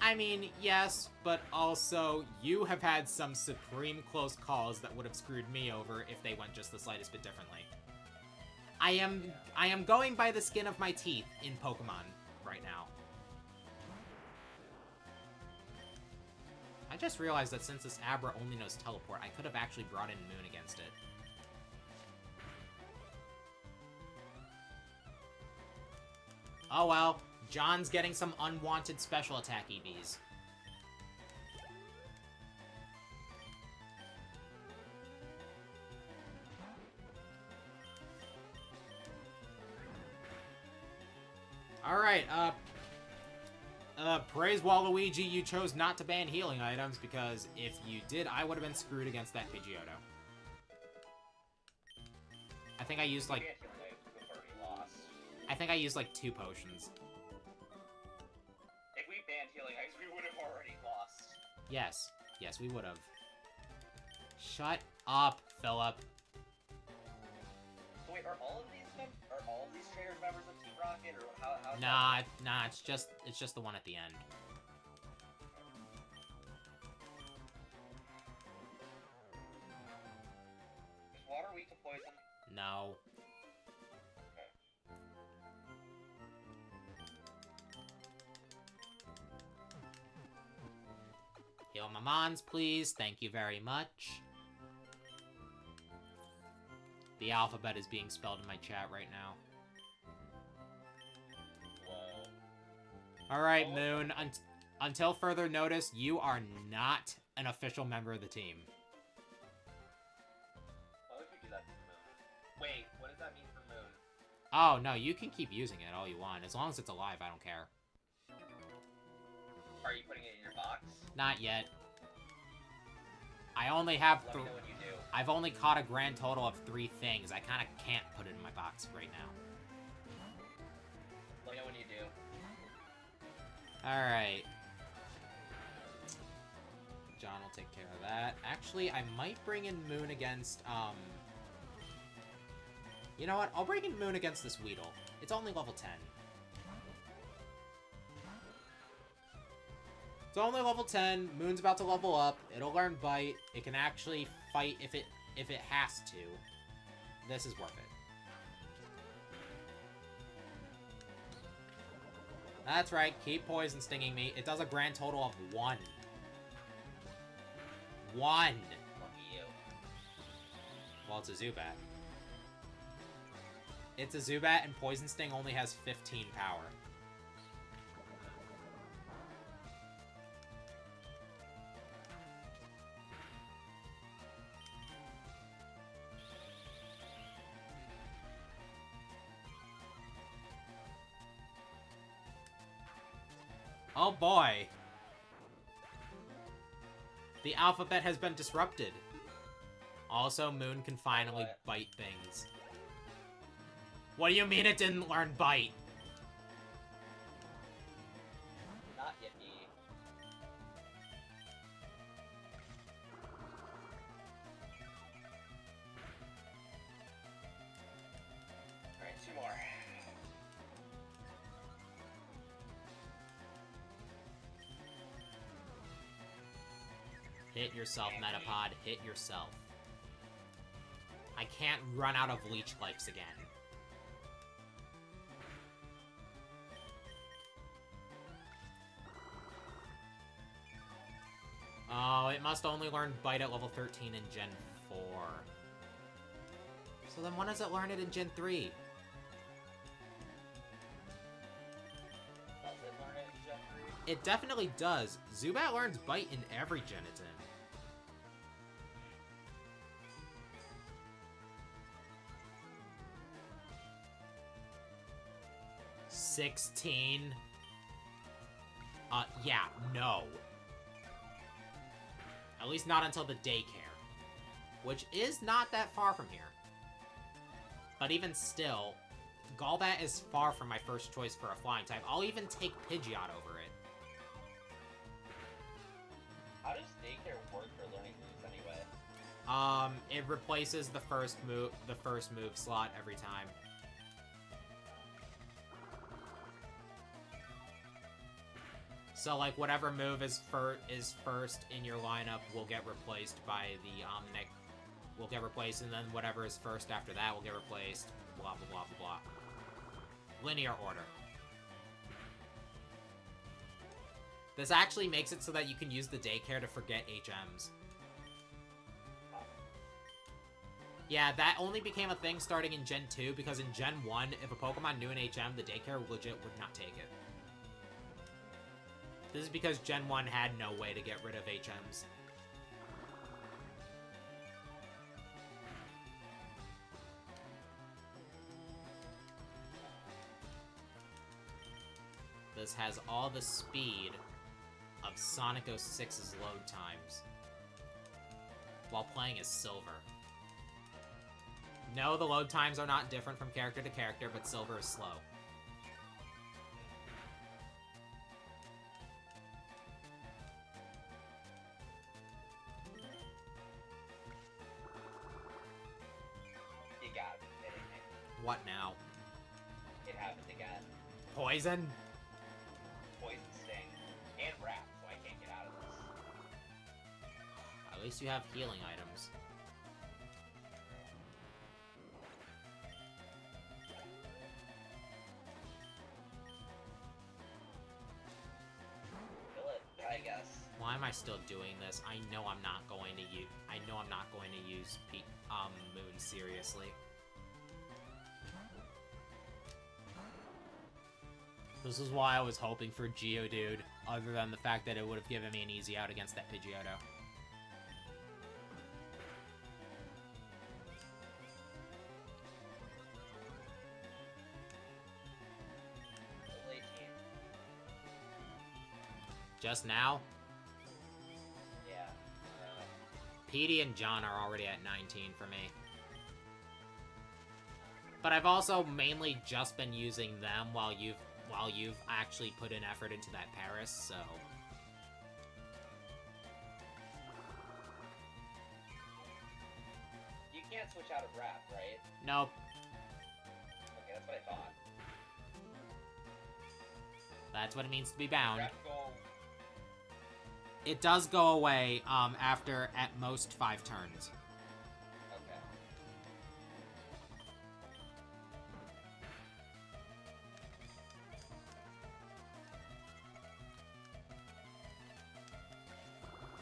I mean, yes, but also, you have had some supreme close calls that would have screwed me over if they went just the slightest bit differently. I am going by the skin of my teeth in Pokemon right now. I just realized that since this Abra only knows Teleport, I could have actually brought in Moon against it. Oh well, John's getting some unwanted special attack EVs. Alright, praise Waluigi, you chose not to ban healing items, because if you did, I would have been screwed against that Pidgeotto. I think I used like... We've already lost. I think I used like 2 potions. If we banned healing items, we would have already lost. Yes. Yes, we would have. Shut up, Philip. So wait, are all of these trainers members of Team Rocket, or how? Nah, it's just the one at the end. Is water weak to poison? No. Okay. Heal my mons, please. Thank you very much. The alphabet is being spelled in my chat right now. Whoa. Alright, Moon. Until further notice, you are not an official member of the team. What if we do that to Moon? Wait, what does that mean for Moon? Oh, no, you can keep using it all you want. As long as it's alive, I don't care. Are you putting it in your box? Not yet. I only have... Let me know when you do. I've only caught a grand total of 3 things. I kind of can't put it in my box right now. Let me know when you do. Alright. John will take care of that. Actually, I might bring in Moon against, You know what? I'll bring in Moon against this Weedle. It's only level 10. It's only level 10. Moon's about to level up. It'll learn Bite. It can actually fight if it has to. This is worth it. That's right. Keep poison stinging me. It does a grand total of 1. 1. Lucky you. Well, it's a Zubat. It's a Zubat, and Poison Sting only has 15 power. Oh boy! The alphabet has been disrupted. Also, Moon can finally bite things. What do you mean it didn't learn Bite? Not yet, E. Alright, 2 more. Hit yourself, Metapod. Hit yourself. I can't run out of Leech Lives again. No, it must only learn Bite at level 13 in Gen 4. So then when does it learn it in Gen 3? Does it learn it in Gen 3? It definitely does. Zubat learns Bite in every gen it's in. 16. Yeah, no. At least not until the daycare. Which is not that far from here. But even still, Golbat is far from my first choice for a flying type. I'll even take Pidgeot over it. How does daycare work for learning moves anyway? It replaces the first move slot every time. So, like, whatever move is first in your lineup will get replaced by the, will get replaced, and then whatever is first after that will get replaced, blah, blah, blah, blah, blah. Linear order. This actually makes it so that you can use the daycare to forget HMs. Yeah, that only became a thing starting in Gen 2, because in Gen 1, if a Pokemon knew an HM, the daycare legit would not take it. This is because Gen 1 had no way to get rid of HMs. This has all the speed of Sonic 06's load times, while playing as Silver. No, the load times are not different from character to character, but Silver is slow. You gotta be kidding me. What now? It happened again. Poison? Poison Sting. And Wrap, so I can't get out of this. At least you have healing items. Kill it, I guess. Why am I still doing this? I know I'm not going to use. Moon seriously. This is why I was hoping for Geodude, other than the fact that it would have given me an easy out against that Pidgeotto. Level 18. Just now, Yeah. Petey and John are already at 19 for me. But I've also mainly just been using them while you've actually put in effort into that Paris, so... You can't switch out of Wrap, right? Nope. Okay, that's what I thought. That's what it means to be bound. Wrap go... It does go away, after, at most, 5 turns. Okay.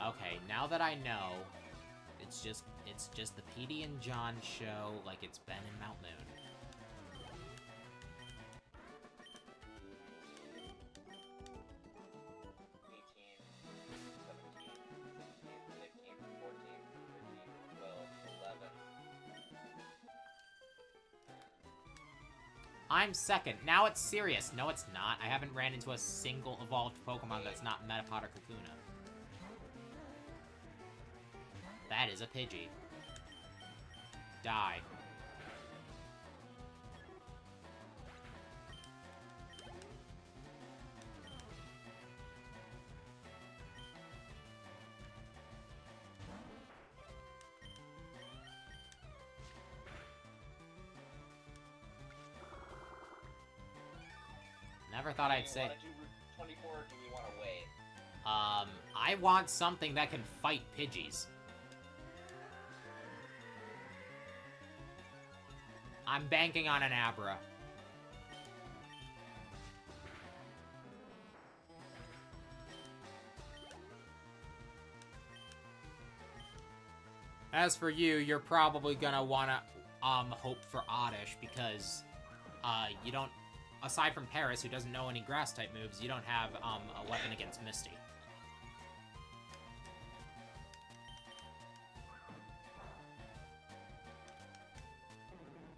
Okay, now that I know, it's just the Petey and John show like it's been in Mount Moon. 18, 17, 16, 15, 14, 13, 12, 11. I'm second. Now it's serious. No, it's not. I haven't ran into a single evolved Pokemon that's not Metapod or Kakuna. That is a Pidgey. Die. Never thought I'd Do say... we want to do Route 24 or do we want to wait? I want something that can fight Pidgeys. I'm banking on an Abra. As for you, you're probably gonna wanna, hope for Oddish, because, you don't... Aside from Paris, who doesn't know any grass-type moves, you don't have, a weapon against Misty.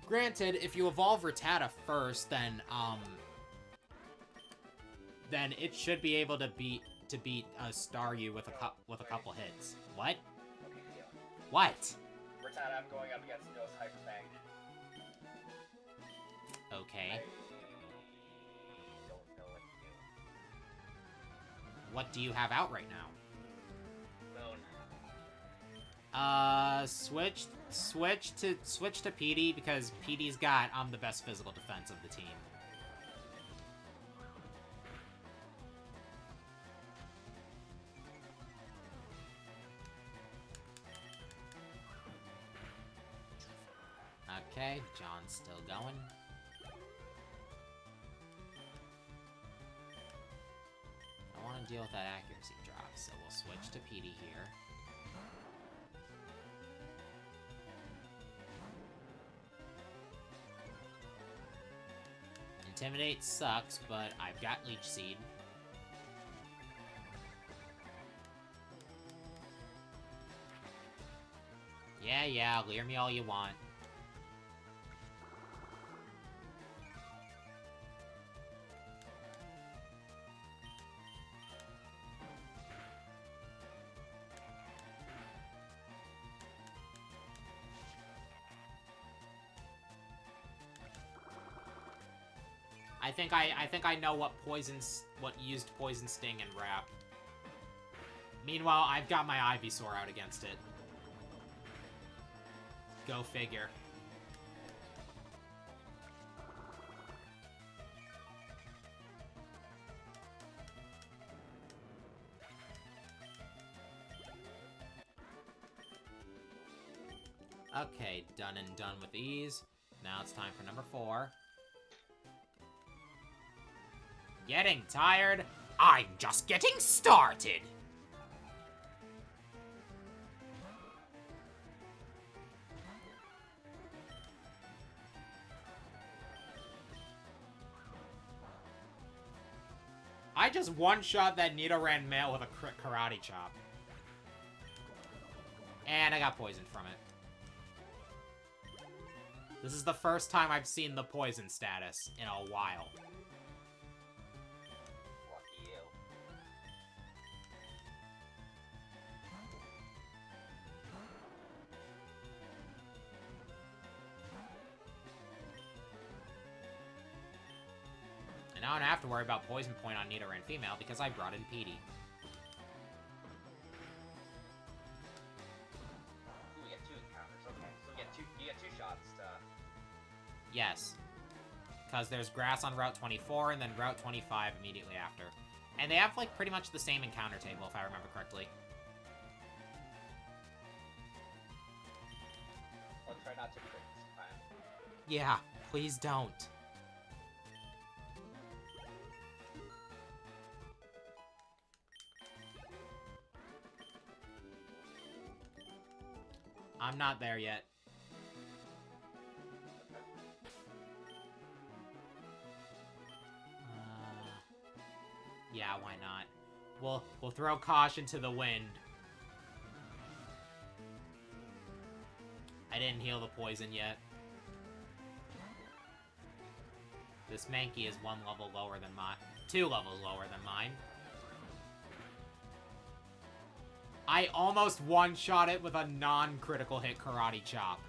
Granted, if you evolve Rattata first, then it should be able to beat Staryu with a couple hits. What? Okay, deal. What? Rattata, I'm going up against Nose Hyper Fang. Okay. I don't know what to do. What do you have out right now? Moon. Switch to Petey, because Petey's got the best physical defense of the team. Okay, John's still going. I want to deal with that accuracy drop, so we'll switch to Petey here. Intimidate sucks, but I've got Leech Seed. Yeah, leer me all you want. I think I know what used Poison Sting and Wrap. Meanwhile, I've got my Ivysaur out against it. Go figure. Okay, done and done with these. Now it's time for number 4. Getting tired? I'm just getting started! I just one-shot that Nidoran male with a Karate Chop. And I got poisoned from it. This is the first time I've seen the poison status in a while. Lucky you. And now I don't have to worry about Poison Point on Nidoran female because I brought in Petey. We get 2 encounters, okay. So you get two shots to... Yes. Because there's grass on Route 24 and then Route 25 immediately after. And they have, like, pretty much the same encounter table, if I remember correctly. I'll try not to crit this time. Yeah, please don't. I'm not there yet. Yeah, why not? We'll throw caution to the wind. I didn't heal the poison yet. This Mankey is 1 level lower than mine. 2 levels lower than mine. I almost one-shot it with a non-critical hit Karate Chop.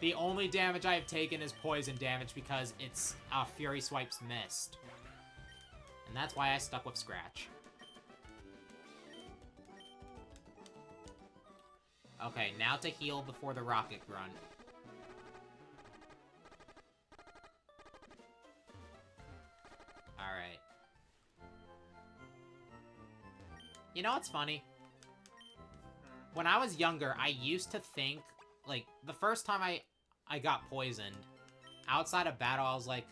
The only damage I have taken is poison damage because it's Fury Swipe's missed. And that's why I stuck with Scratch. Okay, now to heal before the Rocket Grunt. Alright. You know what's funny? When I was younger, I used to think, like, the first time I got poisoned, outside of battle, I was like,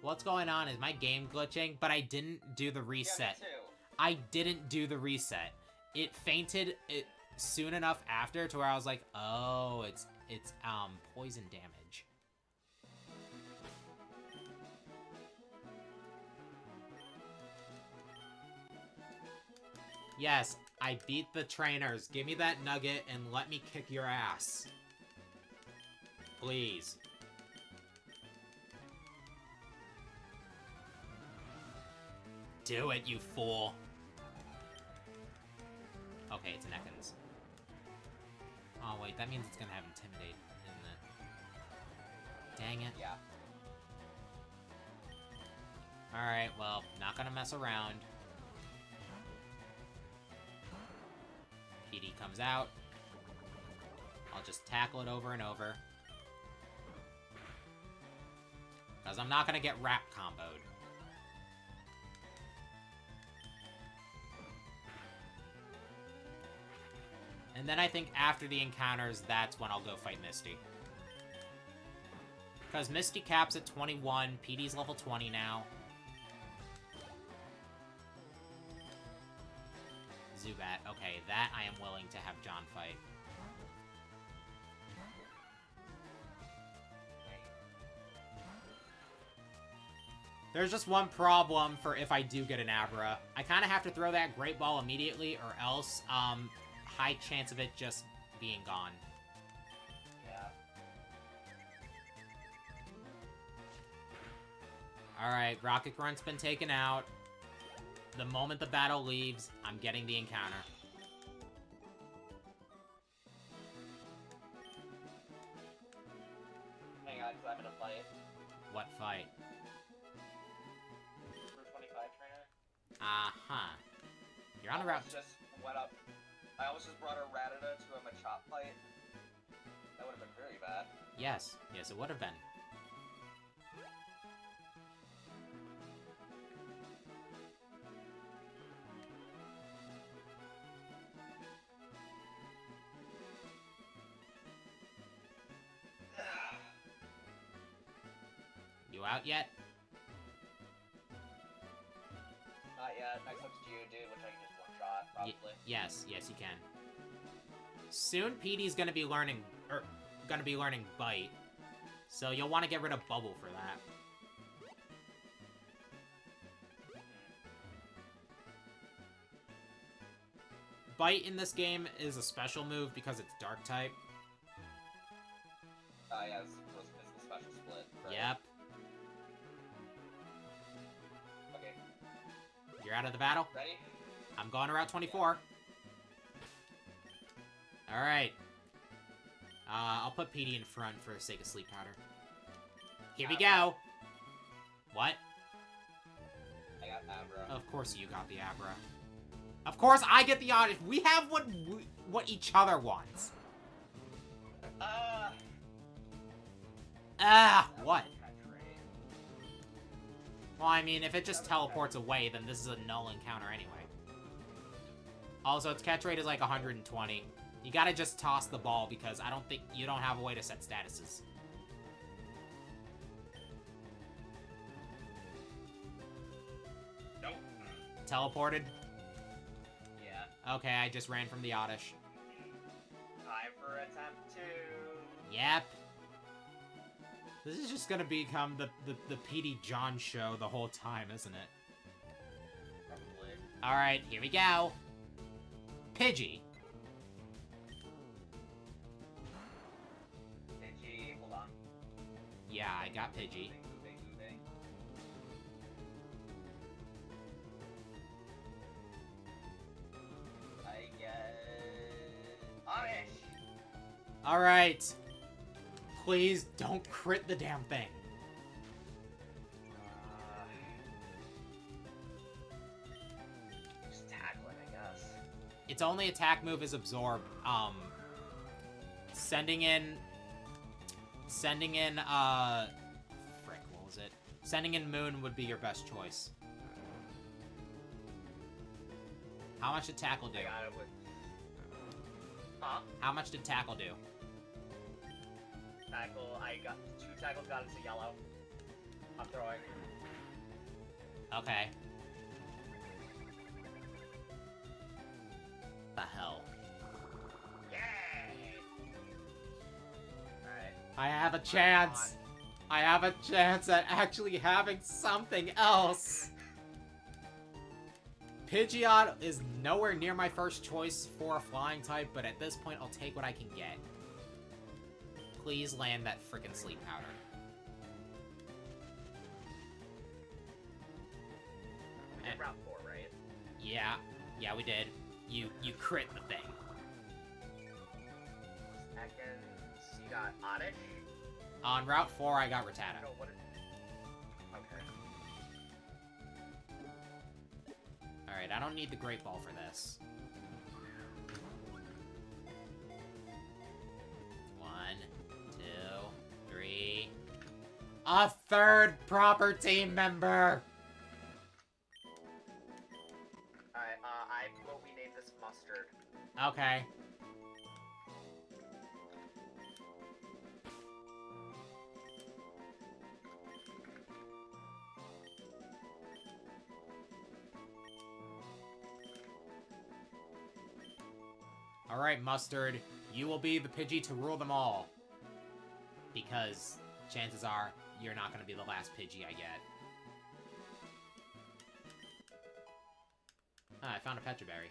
what's going on? Is my game glitching? But I didn't do the reset. Yeah, me too. I didn't do the reset. It fainted, soon enough after to where I was like, oh, it's poison damage. Yes, I beat the trainers. Give me that nugget and let me kick your ass. Please. Do it, you fool. Okay, it's an Ekans. Oh, wait, that means it's gonna have Intimidate, isn't it? Dang it. Yeah. Alright, well, not gonna mess around. PD comes out. I'll just tackle it over and over. Because I'm not gonna get wrap comboed. And then I think after the encounters, that's when I'll go fight Misty. Because Misty caps at 21, PD's level 20 now. Zubat, okay, that I am willing to have John fight. There's just one problem for if I do get an Abra. I kind of have to throw that Great Ball immediately, or else, high chance of it just being gone. Yeah. Alright, Rocket Grunt's been taken out. The moment the battle leaves, I'm getting the encounter. Hang on, 'cause I'm in a fight. What fight? Route 25 trainer. Uh-huh. You're on the route. I almost just brought a Rattata to a Machop fight. That would have been very bad. Yes. Yes, it would have been. You out yet? Not yet. Next up's Geodude, which I can just one-shot, probably. Yes, yes, you can. Soon, PD's gonna be learning, Bite. So you'll want to get rid of Bubble for that. Bite in this game is a special move because it's Dark type. Yeah, it's the special split. Right? Yep. Okay. You're out of the battle? Ready? I'm going to Route 24. Alright. I'll put PD in front for the sake of Sleep Powder. Here we go! What? I got Abra. Of course you got the Abra. Of course I get the odd. We have what each other wants. What? Well, I mean, if it just teleports away, then this is a null encounter anyway. Also, its catch rate is like 120. You gotta just toss the ball because I don't think you don't have a way to set statuses. Nope. Teleported? Yeah. Okay, I just ran from the Oddish. Time for attempt 2. Yep. This is just gonna become the PD John show the whole time, isn't it? Probably. Alright, here we go. Pidgey. Pidgey, hold on. Yeah, I got Pidgey. Moving. I get... Oddish! Alright. Please don't crit the damn thing. Just tackling, I guess. Its only attack move is Absorb. Sending in, frick, what was it? Sending in Moon would be your best choice. How much did Tackle do? I got it with... Huh? How much did Tackle do? Tackle, I got 2 tackles, got into yellow. I'm throwing. Okay. The hell? I have a chance. I have a chance at actually having something else. Pidgeot is nowhere near my first choice for a flying type, but at this point, I'll take what I can get. Please land that frickin' sleep powder. We did route 4, right? Yeah. Yeah, we did. You crit the thing. Seconds, you got Oddish? On Route 4, I got Rattata. No, what is... Okay. Alright, I don't need the Great Ball for this. 1, 2, 3... A third proper team member! I will rename this Mustard. Okay. Alright, Mustard. You will be the Pidgey to rule them all. Because chances are you're not going to be the last Pidgey I get. Ah, I found a Petra Berry.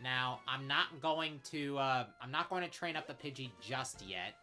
Now, I'm not going to train up the Pidgey just yet.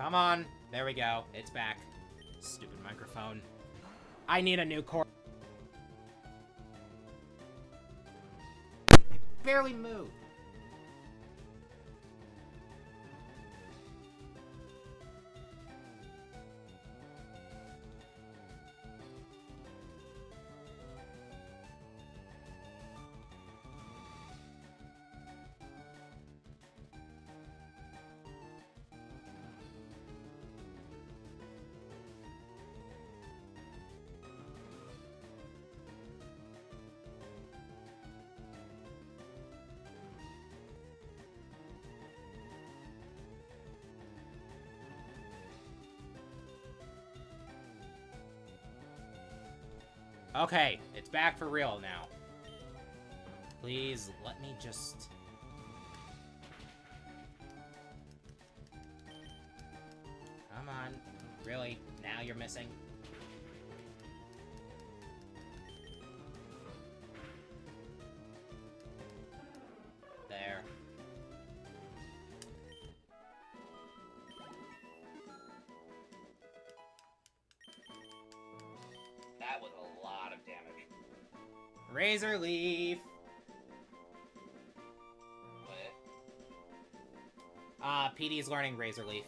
Come on. There we go. It's back. Stupid microphone. I need a new cord. It barely moved. Okay, it's back for real now. Please, let me just... Come on. Really? Now you're missing? There. That was a lot of damage. Razor Leaf! What? PD is learning Razor Leaf.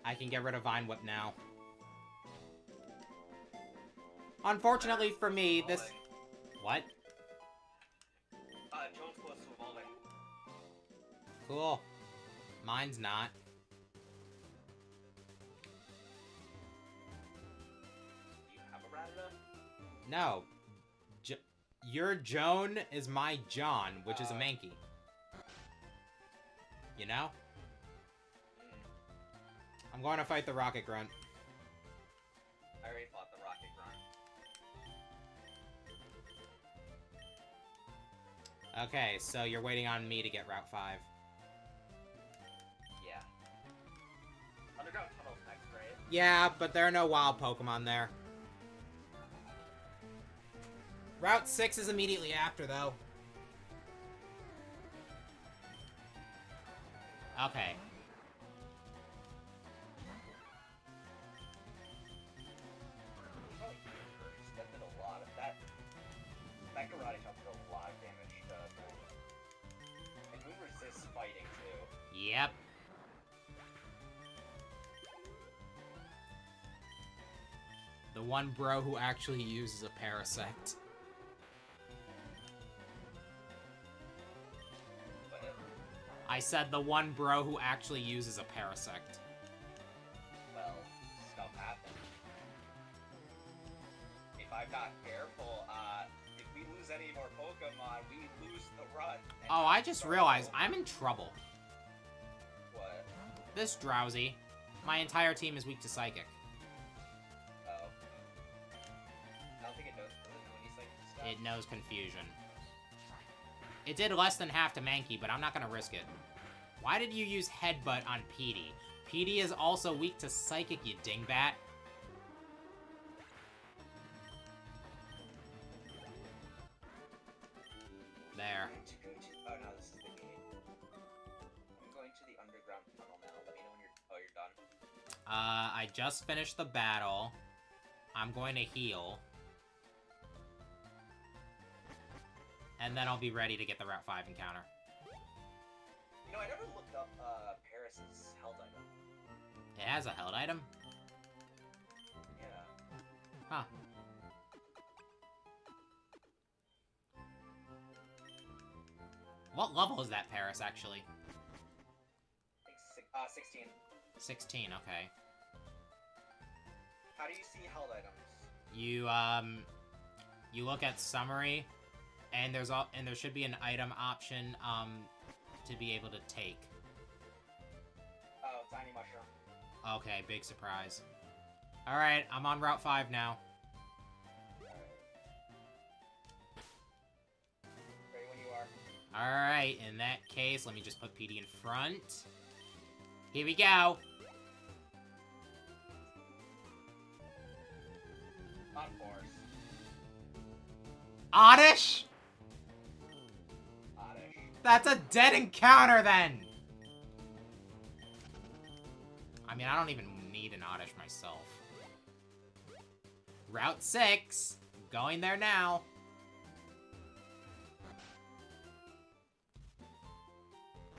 I can get rid of Vine Whip now. Unfortunately for me, this... What? Jones close to evolving. Cool. Mine's not. Do you have a Rattata? No. Your Joan is my John, which is a Mankey. You know? I'm going to fight the Rocket Grunt. I already fought the Rocket Grunt. Okay, so you're waiting on me to get Route 5. Yeah. Underground Tunnel's next, right? Yeah, but there are no wild Pokemon there. Route 6 is immediately after, though. Okay. That did a lot of that. That karate chop did a lot of damage to and Moon resists fighting too. Yep. The one bro who actually uses a Parasect. But I said the one bro who actually uses a Parasect. well, stuff happens. If I'm not careful, if we lose any more Pokemon, we lose the run. And Oh, I just realized I'm in trouble. What? This Drowsy. My entire team is weak to Psychic. Oh. I don't think it knows. Does it know any psychic stuff? It knows Confusion. It did less than half to Mankey, but I'm not gonna risk it. Why did you use Headbutt on Petey? Petey is also weak to Psychic, you dingbat. There. Oh no, this is the gate. I'm going to the underground tunnel now. Let me know when you're done. I just finished the battle. I'm going to heal. And then I'll be ready to get the Route 5 encounter. You know, I never looked up Paris's held item. It has a held item? Yeah. Huh. What level is that Paris, actually? I think 16. 16, okay. How do you see held items? You look at summary, and there should be an item option, to be able to take. Oh, tiny mushroom. Okay, big surprise. Alright, I'm on Route 5 now. Ready when you are. Alright, in that case, let me just put PD in front. Here we go! On force. Oddish? Oddish. That's a dead encounter, then! I mean, I don't even need an Oddish myself. Route 6. Going there now.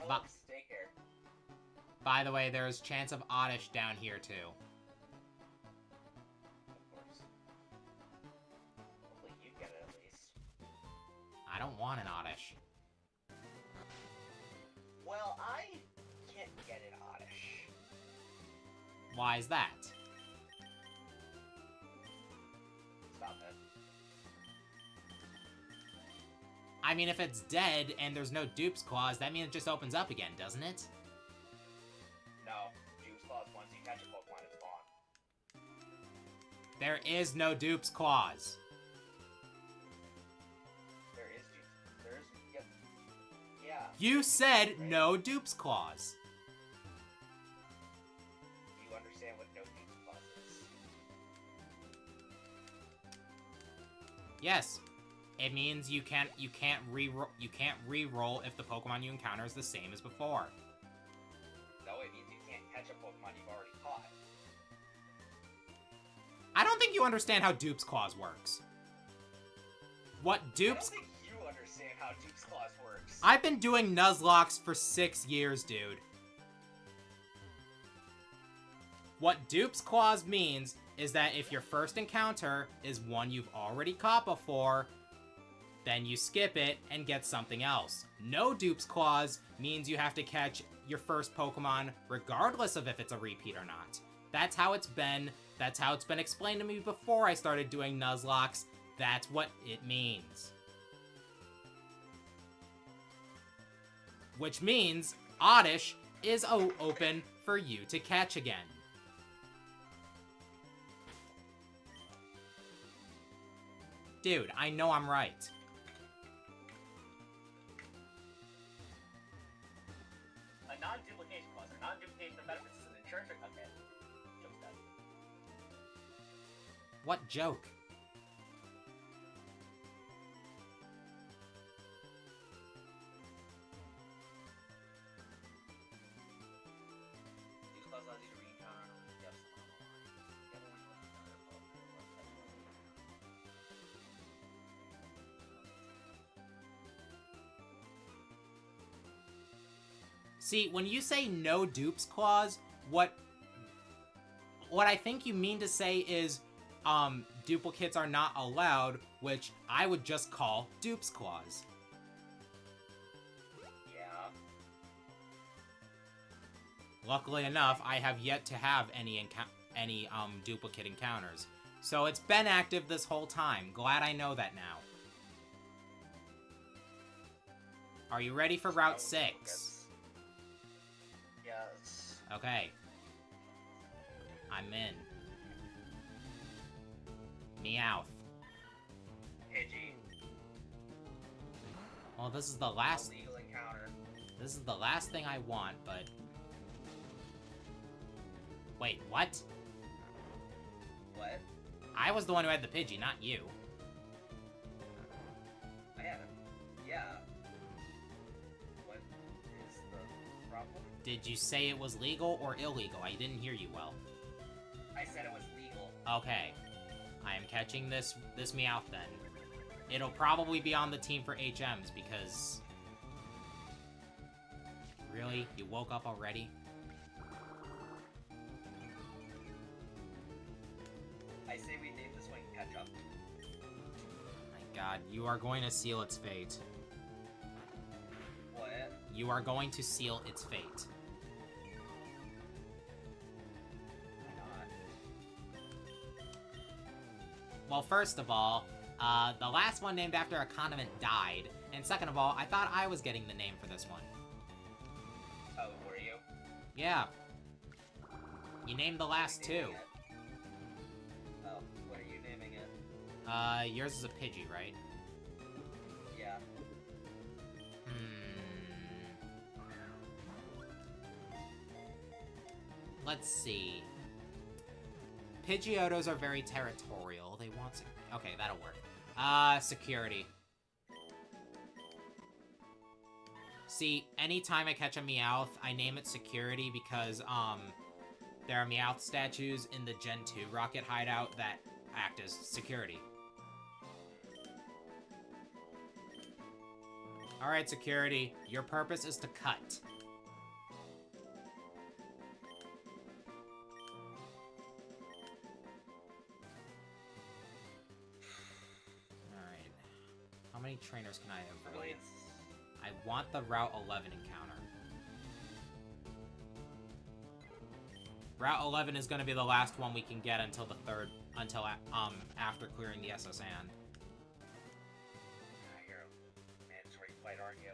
But stay here. By the way, there's chance of Oddish down here, too. Of course. Hopefully you get it at least. I don't want an Oddish. Well, I can't get an Oddish. Why is that? Stop it. I mean, if it's dead and there's no Dupe's Claws, that means it just opens up again, doesn't it? No. Dupe's Claws, once you catch a Pokemon, it's gone. There is no Dupe's Claws. There is Dupe's. There is. Yep. Yeah. You said no Dupe's Claws. Do you understand what no Dupe's Claws is? Yes. It means you can't re-roll if the Pokemon you encounter is the same as before. No, it means you can't catch a Pokemon you've already caught. I don't think you understand how Dupe's Claws works. What I don't Dupe's... think you understand how Dupe's Claws works. I've been doing Nuzlocke for 6 years, dude. What Dupe's Claws means is that if your first encounter is one you've already caught before, then you skip it and get something else. No Dupe's Claws means you have to catch your first Pokemon regardless of if it's a repeat or not. That's how it's been. That's how it's been explained to me before I started doing Nuzlocke. That's what it means. Which means Oddish is open for you to catch again. Dude, I know I'm right. A non-duplication clause or non-duplication of benefits is an insurance. Okay. Joke's done. What joke? These clauses allow you to re-encounter and only get someone on the line. The other one will encounter a See, when you say no Dupe's Claws, what I think you mean to say is, duplicates are not allowed, which I would just call Dupe's Claws. Yeah. Luckily enough, I have yet to have any duplicate encounters. So it's been active this whole time. Glad I know that now. Are you ready for Route 6? Yes. Okay. I'm in. Meowth. Pidgey. Well, this is the last... Illegal encounter. This is the last thing I want, but... Wait, what? What? I was the one who had the Pidgey, not you. I had it. Yeah. What is the problem? Did you say it was legal or illegal? I didn't hear you well. I said it was legal. Okay. I am catching this Meowth then. It'll probably be on the team for HMs because... Really? You woke up already? I say we name this one Ketchup. My god, you are going to seal its fate. What? You are going to seal its fate. Why not? Well, first of all, the last one named after a condiment died. And second of all, I thought I was getting the name for this one. Oh, were you? Yeah. You named the last two. Oh, what are you naming it? Yours is a Pidgey, right? Yeah. Let's see. Pidgeotos are very territorial. They want to... Okay, that'll work. Security. See, anytime I catch a Meowth, I name it Security because, there are Meowth statues in the Gen 2 rocket hideout that act as security. Alright, Security, your purpose is to cut. Alright. How many trainers can I avoid? Brilliance. I want the Route 11 encounter. Route 11 is going to be the last one we can get until after clearing the SS Sand. You're a mandatory fight, aren't you?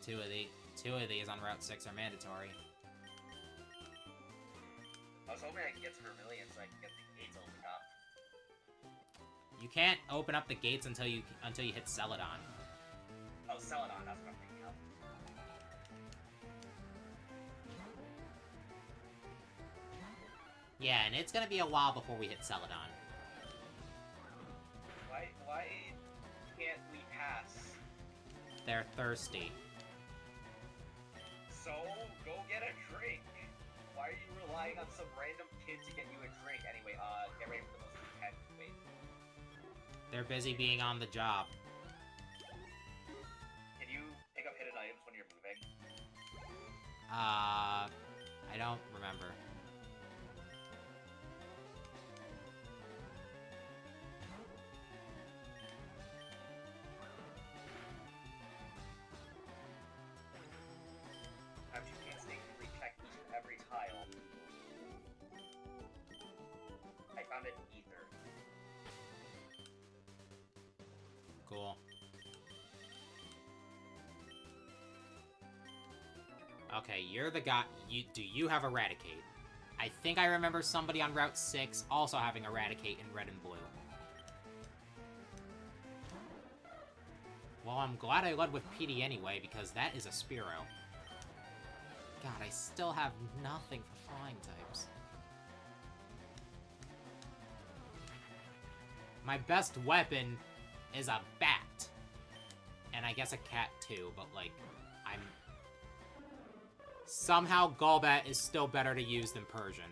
Two of these on Route 6 are mandatory. I was hoping I could get to Vermilion so I can get the gates opened up. You can't open up the gates until you hit Celadon. Oh, Celadon, that's what I'm thinking of. Yeah, and it's gonna be a while before we hit Celadon. Why can't we pass? They're thirsty. So, go get a drink. Why are you relying on some random kid to get you a drink? Anyway, get ready for the most intense wait. They're busy being on the job. Can you pick up hidden items when you're moving? I don't remember. Perhaps you painstakingly check each and every tile. I found an ether. Cool. Okay, you're the guy. Do you have Eradicate? I think I remember somebody on Route 6 also having Eradicate in red and blue. Well, I'm glad I led with PD anyway, because that is a Spearow. God, I still have nothing for flying types. My best weapon is a bat. And I guess a cat too, but like, somehow Golbat is still better to use than Persian.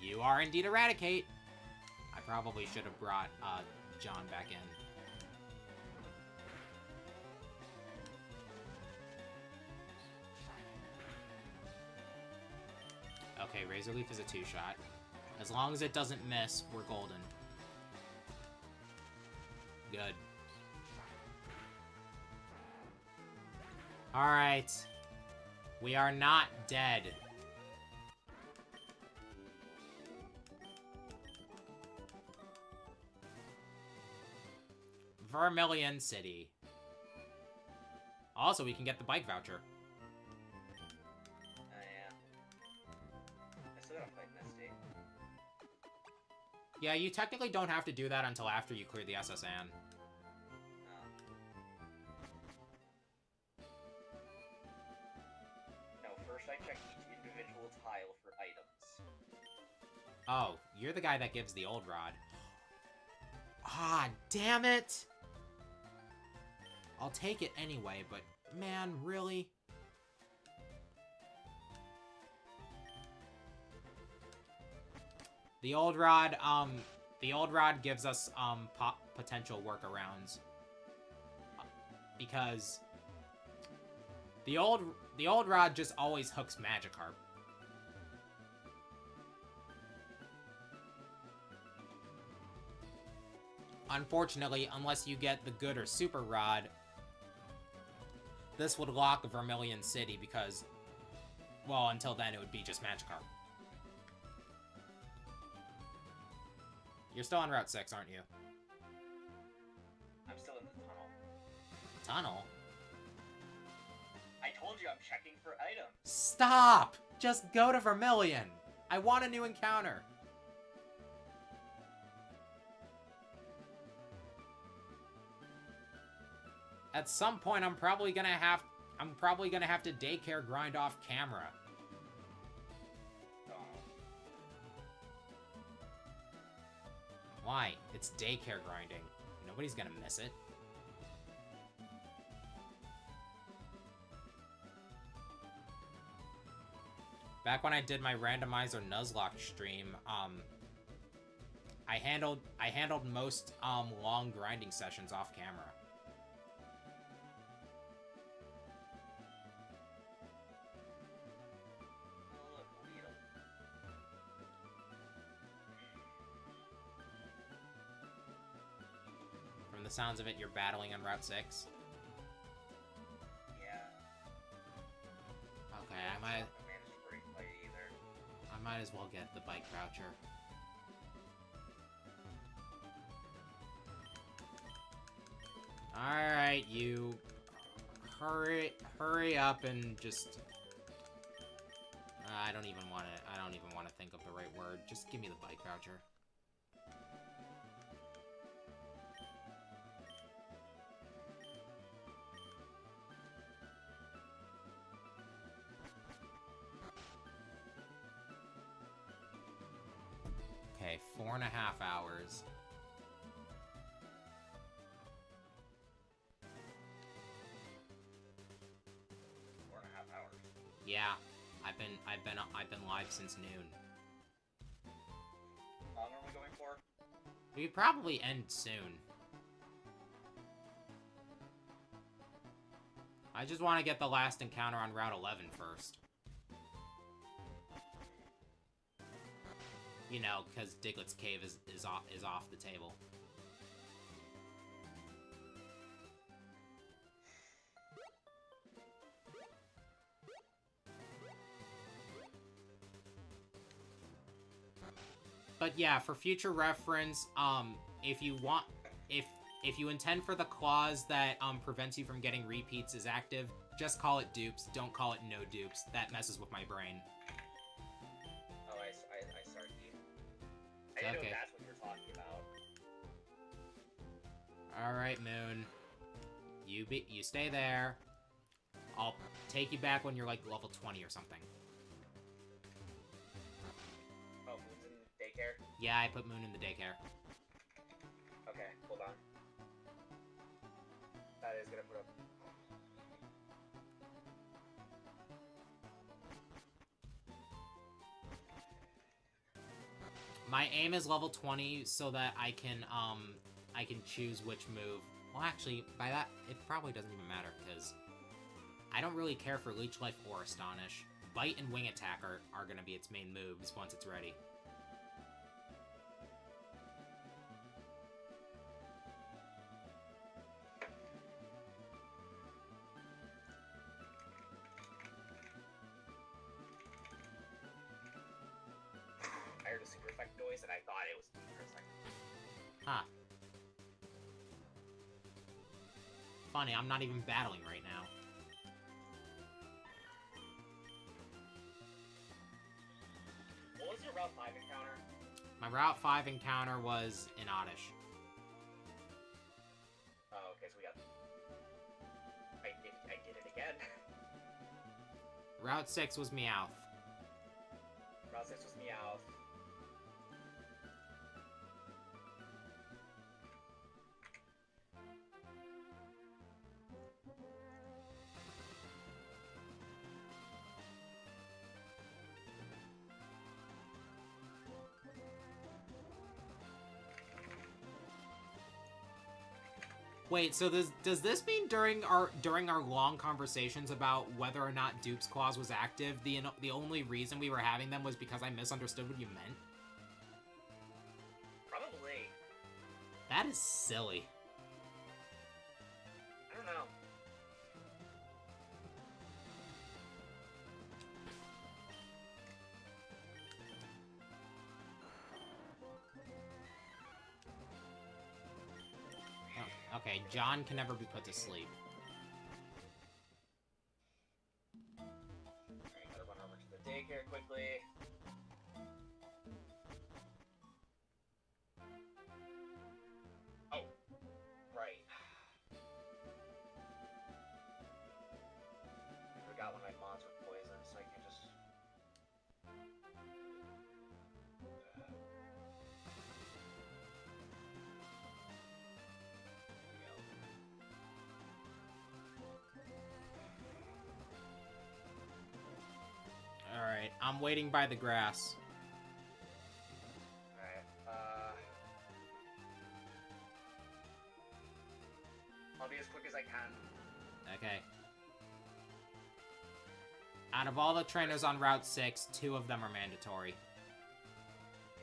You are indeed Eradicate. I probably should have brought John back in. Okay, Razor Leaf is a 2-shot. As long as it doesn't miss, we're golden. Good. Alright. We are not dead. Vermilion City. Also, we can get the bike voucher. Yeah. I still gotta fight Misty. Yeah, you technically don't have to do that until after you clear the SSN. No, first I check each individual tile for items. Oh, you're the guy that gives the old rod. Ah, damn it! I'll take it anyway, but man, really? The old rod gives us, potential workarounds. Because the old rod just always hooks Magikarp. Unfortunately, unless you get the good or super rod, this would lock Vermilion City because, well, until then it would be just Magikarp. You're still on Route 6, aren't you? I'm still in the tunnel. Tunnel? I told you I'm checking for items. Stop! Just go to Vermilion! I want a new encounter! At some point, I'm probably gonna have to daycare grind off camera. Oh. Why? It's daycare grinding. Nobody's gonna miss it. Back when I did my randomizer Nuzlocke stream, I handled most long grinding sessions off camera. From the sounds of it, you're battling on Route 6. Yeah. Okay, I might as well get the bike voucher. Alright, you hurry up and just I don't even want to think of the right word. Just give me the bike voucher. Okay, 4.5 hours. Yeah, I've been live since noon. How long are we going for? We probably end soon. I just want to get the last encounter on Route 11 first. You know, because Diglett's Cave is off the table. But yeah, for future reference, if you intend for the clause that prevents you from getting repeats is active, just call it dupes. Don't call it no dupes. That messes with my brain. Oh, I started you. I didn't know that's what you're talking about. All right, Moon. You stay there. I'll take you back when you're like level 20 or something. Oh, Moon's in daycare? Yeah, I put Moon in the daycare. Okay, hold on. That is gonna put up. My aim is level 20 so that I can choose which move. Well, actually, by that, it probably doesn't even matter, because I don't really care for Leech Life or Astonish. Bite and Wing Attack are going to be its main moves once it's ready. I heard a super effect noise and I thought it was me for a second. Huh. Funny, I'm not even battling right now. What was your Route 5 encounter? My Route 5 encounter was in Oddish. Oh, okay, so we got... I did it again. Route 6 was Meowth. Route 6 was Meowth. Wait, so does this mean during our long conversations about whether or not Dupe's Clause was active, the only reason we were having them was because I misunderstood what you meant? Probably. That is silly. I don't know. Okay, John can never be put to sleep. Alright, gotta run over to the daycare quickly. Oh, right. I forgot when my mods were poisoned, so I can just... I'm waiting by the grass. Alright, I'll be as quick as I can. Okay. Out of all the trainers on Route 6, 2 of them are mandatory.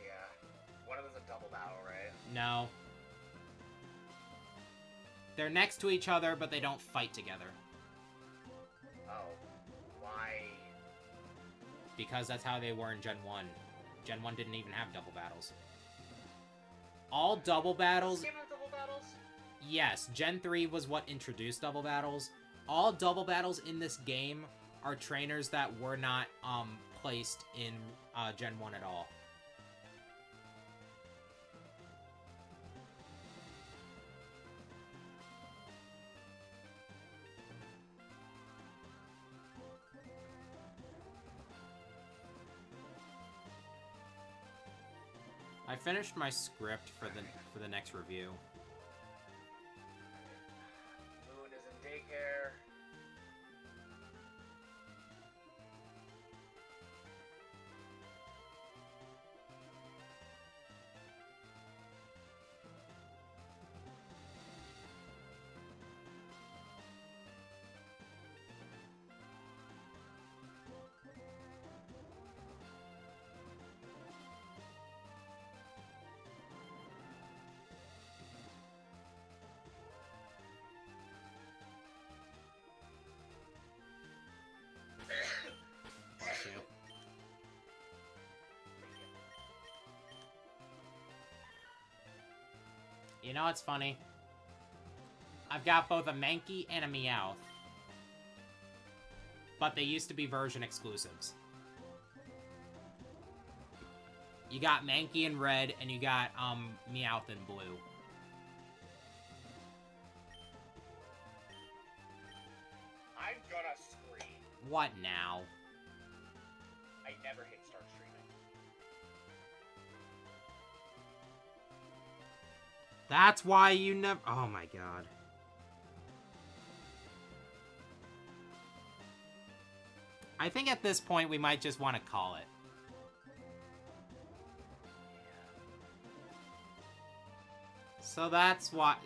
Yeah. One of them's a double battle, right? No. They're next to each other, but they don't fight together. Oh. Why? Because that's how they were in Gen 1. Gen 1 didn't even have double battles. All double battles... Game of double battles? Yes, Gen 3 was what introduced double battles. All double battles in this game are trainers that were not placed in Gen 1 at all. I finished my script for the next review. Moon is in daycare. Bless you. You know what's funny? I've got both a Mankey and a Meowth. But they used to be version exclusives. You got Mankey in red, and you got, Meowth in blue. I'm gonna scream. What now? I never hit start streaming. That's why you never... Oh my god. I think at this point we might just want to call it. So that's why...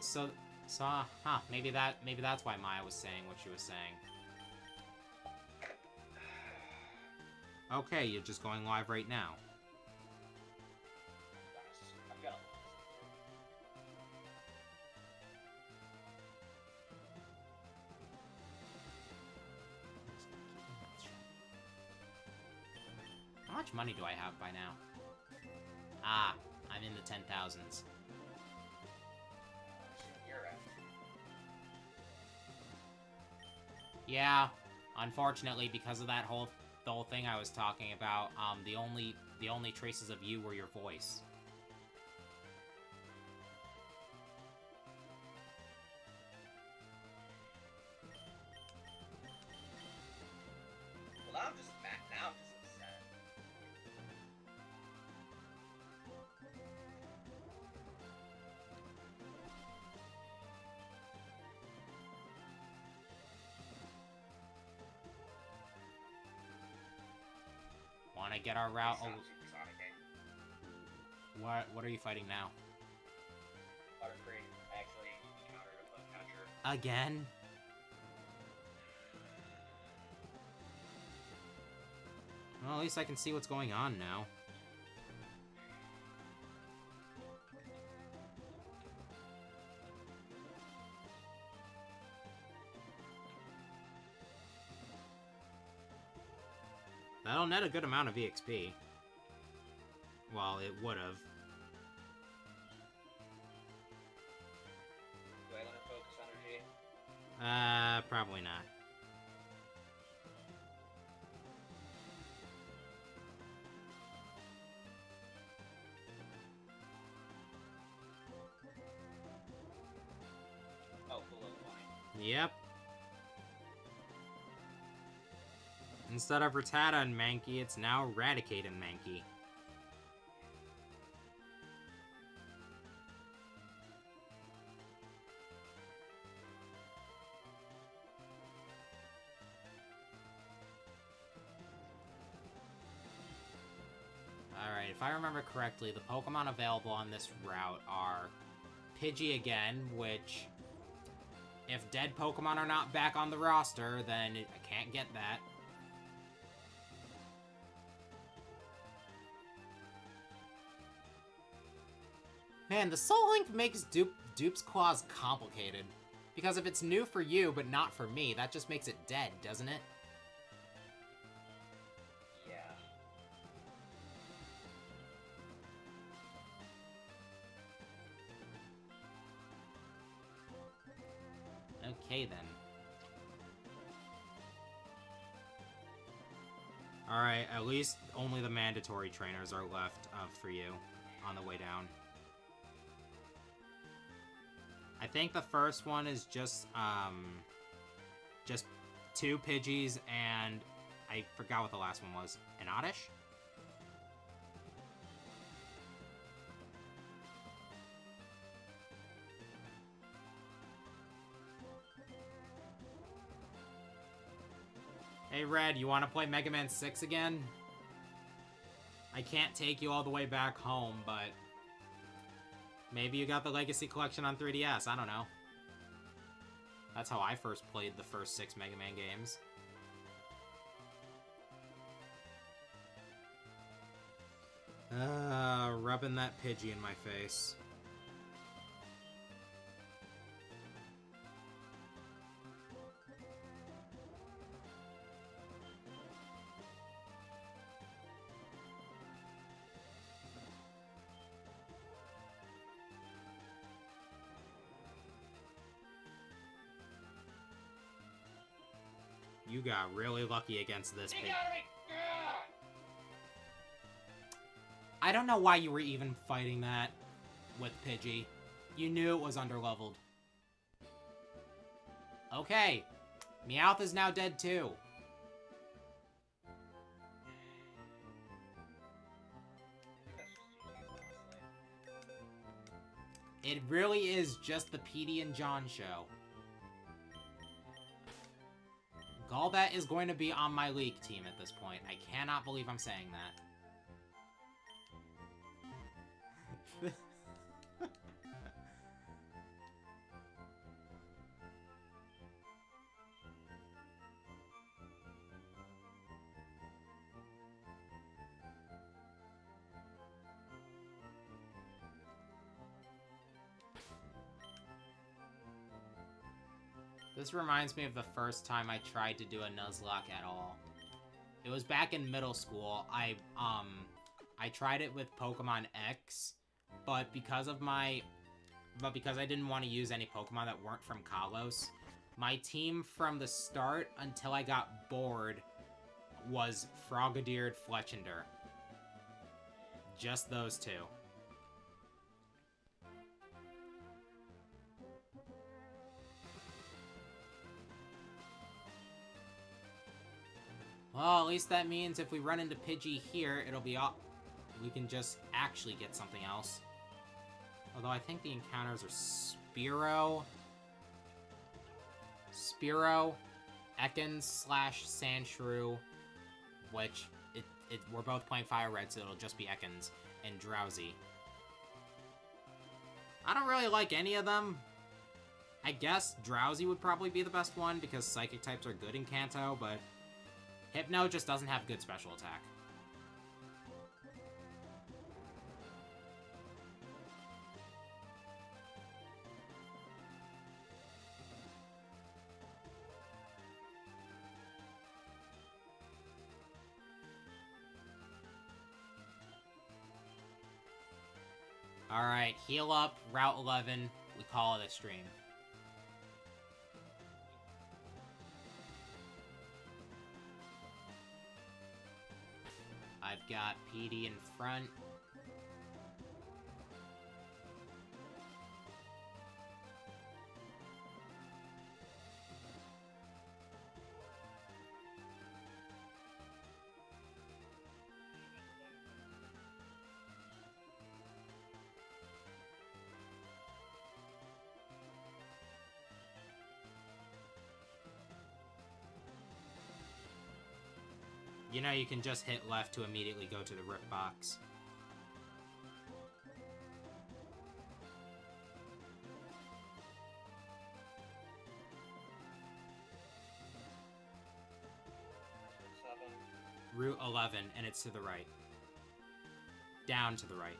maybe that's why Maya was saying what she was saying. Okay, you're just going live right now. I've got How much money do I have by now? Ah, I'm in the 10,000s. you're at. Yeah, unfortunately, because of that the whole thing I was talking about, the only traces of you were your voice. Well, now I'm just mad. Now I'm just upset. Want to get our route? It's not Supersonic game. What are you fighting now? Butterfree. I actually encountered a bug catcher. Again? Well, at least I can see what's going on now. That'll net a good amount of EXP. Well, it would've. Do I let her focus energy? Probably not. Oh, below 20. Yep. Instead of Rattata and Mankey, it's now Raticate and Mankey. if I remember correctly, the Pokemon available on this route are Pidgey again, which, if dead Pokemon are not back on the roster, then I can't get that. Man, the Soul Link makes Dupe's Claws complicated. Because if it's new for you, but not for me, that just makes it dead, doesn't it? Yeah. Okay, then. Alright, at least only the mandatory trainers are left for you on the way down. I think the first one is just 2 Pidgeys and I forgot what the last one was. An Oddish? Hey Red, you want to play Mega Man 6 again? I can't take you all the way back home, but maybe you got the Legacy Collection on 3DS, I don't know. That's how I first played the first 6 Mega Man games. Rubbing that Pidgey in my face. You got really lucky against this Pidgey. I don't know why you were even fighting that with Pidgey. You knew it was underleveled. Okay. Meowth is now dead too. It really is just the Petey and John show. Golbat is going to be on my league team at this point. I cannot believe I'm saying that. This reminds me of the first time I tried to do a Nuzlocke at all. It was back in middle school. I tried it with Pokemon X, but because I didn't want to use any Pokemon that weren't from Kalos, my team from the start until I got bored was Frogadier, Fletchinder. Just those two. Well, at least that means if we run into Pidgey here, it'll be up. We can just actually get something else. Although I think the encounters are Spearow, Ekans / Sandshrew, which we're both playing FireRed, so it'll just be Ekans, and Drowsy. I don't really like any of them. I guess Drowsy would probably be the best one because Psychic types are good in Kanto, but Hypno just doesn't have good special attack. Alright, heal up, Route 11, we call it a stream. I've got PD in front. You know, you can just hit left to immediately go to the rip box. Route 11, and it's to the right. Down to the right.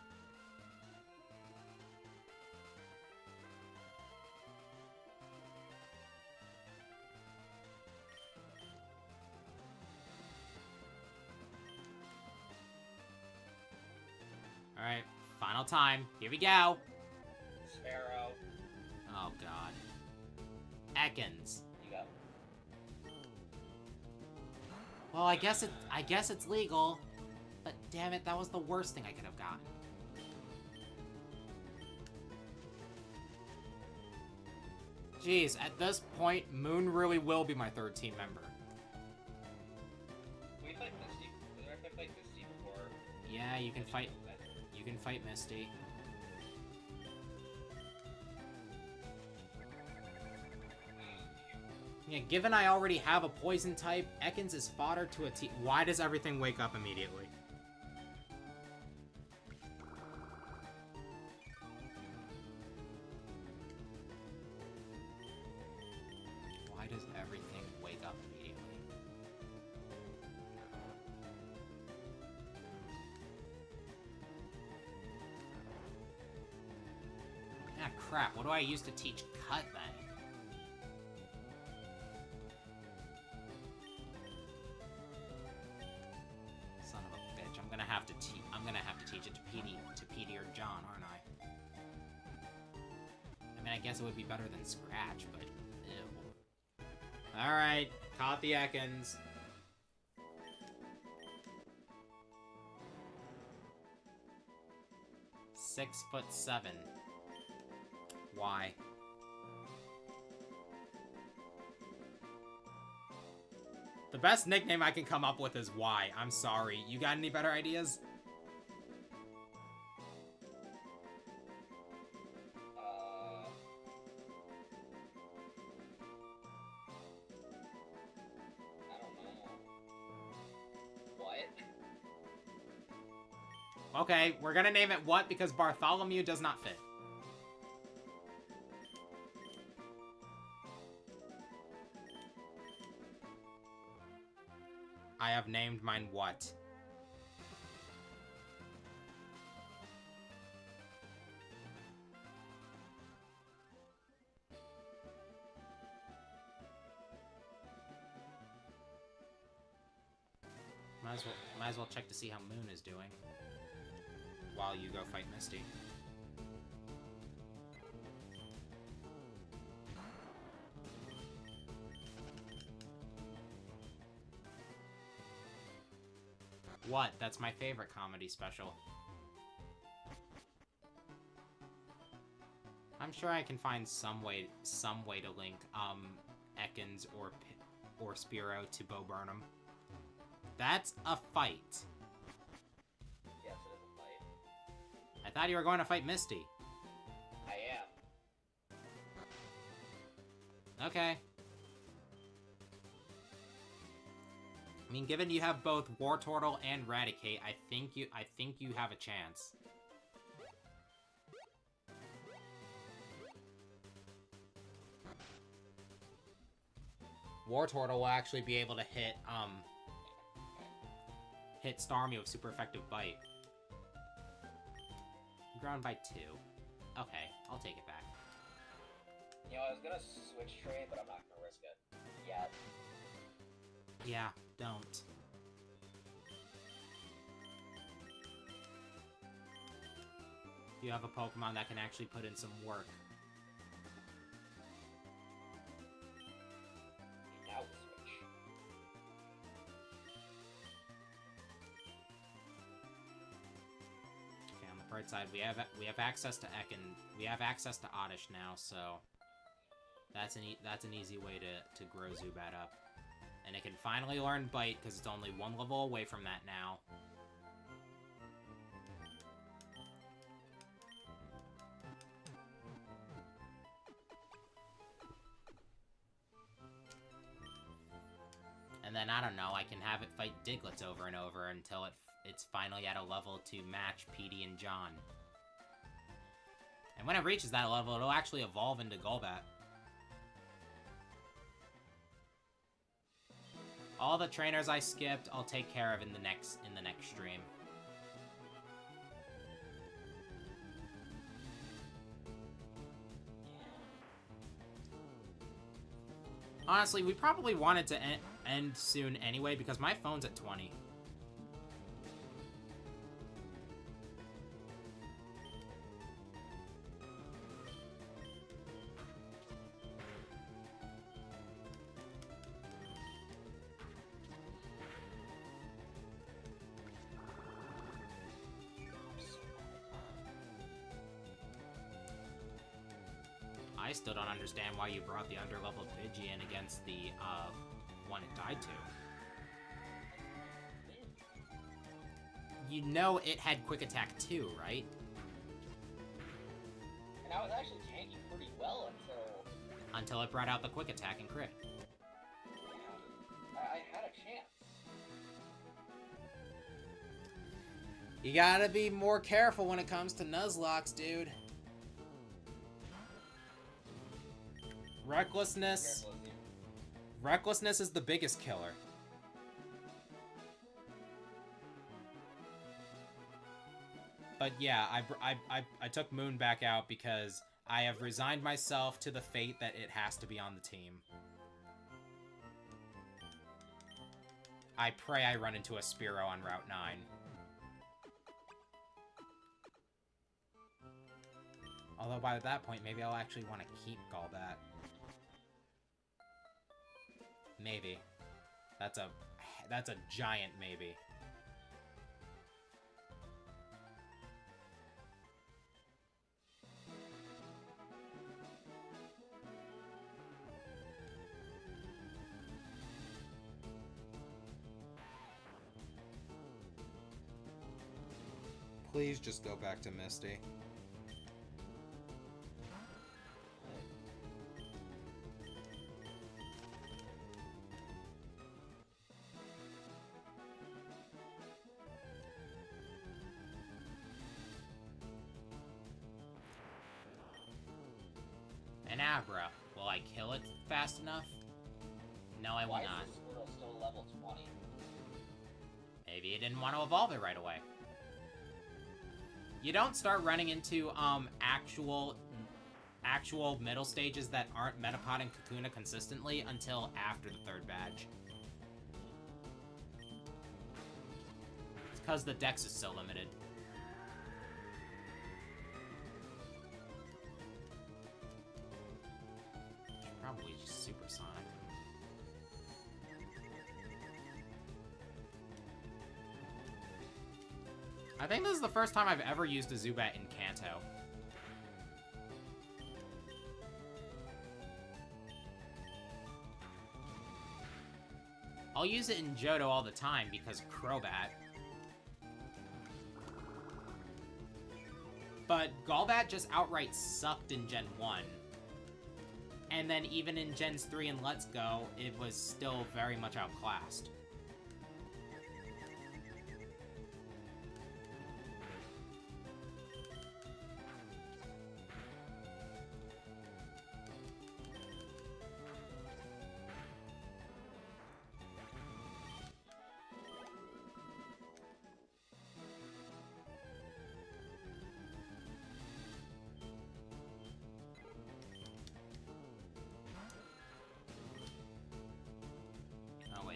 Alright, final time. Here we go. Sparrow. Oh, God. Ekans. You go. Well, I guess it's legal. But damn it, that was the worst thing I could have gotten. Jeez, at this point, Moon really will be my third team member. We fight Misty. Did I fight Misty before? Yeah, you can fight Misty. Yeah, given I already have a poison type, Ekans is fodder to a team. Why does everything wake up immediately? Why does everything wake up immediately? Ah, crap. What do I use to teach Cut then? Son of a bitch. I'm gonna have to teach it to Petey or John, aren't I? I mean, I guess it would be better than Scratch, but ew. Alright, caught the Ekans. "6'7". Why? The best nickname I can come up with is Y. I'm sorry. You got any better ideas? I don't know. What? Okay, we're gonna name it What because Bartholomew does not fit. I have named mine What. Might as well check to see how Moon is doing while you go fight Misty. What? That's my favorite comedy special. I'm sure I can find some way to link Ekans or Spiro to Bo Burnham. That's a fight. Yes, it is a fight. I thought you were going to fight Misty. I am. Okay. I mean, given you have both Wartortle and Raticate, I think you have a chance. Wartortle will actually be able to hit Starmie with super effective bite. Ground by 2. Okay, I'll take it back. You know, I was gonna switch trade, but I'm not gonna risk it. Yet. Yeah, don't. You have a Pokemon that can actually put in some work. Now we'll switch. Okay, on the bright side, we have access to Ekin. We have access to Oddish now, so that's an easy way to grow Zubat up. And it can finally learn Bite, because it's only one level away from that now. And then, I don't know, I can have it fight Diglets over and over until it's finally at a level to match Petey and John. And when it reaches that level, it'll actually evolve into Golbat. All the trainers I skipped, I'll take care of in the next stream. Honestly, we probably wanted to end soon anyway, because my phone's at 20. I still don't understand why you brought the underleveled Pidgey in against the one it died to. You know it had Quick Attack too, right? And I was actually tanking pretty well until it brought out the Quick Attack and crit. Yeah, I had a chance. You gotta be more careful when it comes to Nuzlocke, dude. Recklessness is the biggest killer. But yeah, I took Moon back out because I have resigned myself to the fate that it has to be on the team. I pray I run into a Spearow on Route 9. Although by that point, maybe I'll actually want to keep Golbat. Maybe. That's a giant maybe. Please just go back to Misty. An Abra. Will I kill it fast enough? No, I will not. Why is this Squirtle still level 20? Maybe it didn't want to evolve it right away. You don't start running into actual middle stages that aren't Metapod and Kakuna consistently until after the third badge. It's because the dex is so limited. Probably just supersonic. I think this is the first time I've ever used a Zubat in Kanto. I'll use it in Johto all the time because Crobat. But Golbat just outright sucked in Gen 1. And then even in Gens 3 and Let's Go, it was still very much outclassed.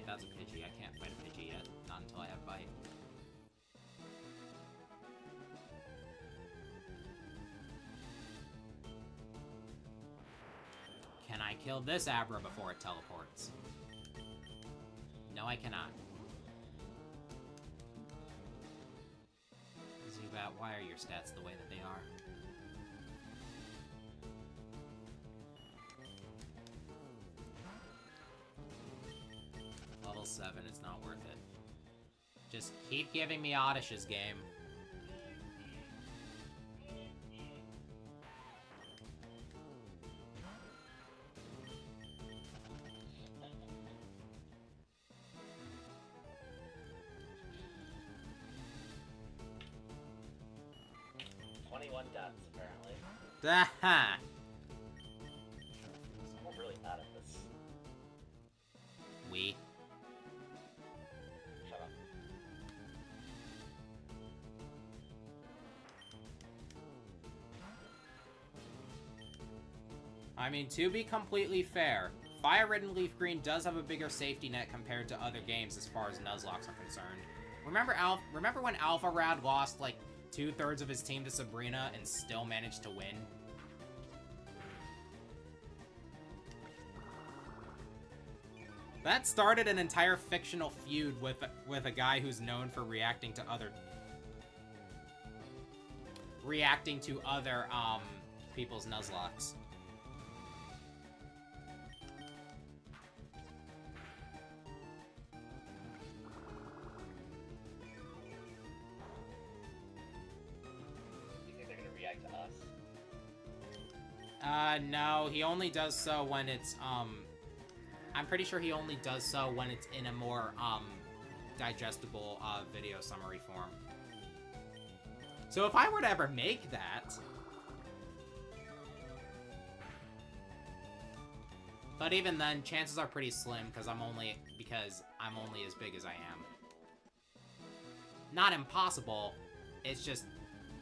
That's a Pidgey. I can't fight a Pidgey yet. Not until I have Bite. Can I kill this Abra before it teleports? No, I cannot. Zubat, why are your stats the way that they are? Level 7, it's not worth it. Just keep giving me Oddish's game. Deaths, apparently. Aha! I'm really mad at this. We? I mean, to be completely fair, FireRed and Leaf Green does have a bigger safety net compared to other games as far as Nuzlocke are concerned. Remember when Alpha Rad lost, like, 2/3 of his team to Sabrina and still managed to win? That started an entire fictional feud with a guy who's known for reacting to other people's Nuzlocks. You think they're gonna react to us? No, he only does so when it's, I'm pretty sure he only does so when it's in a more, digestible, video summary form. So if I were to ever make that... But even then, chances are pretty slim, because I'm only as big as I am. Not impossible, it's just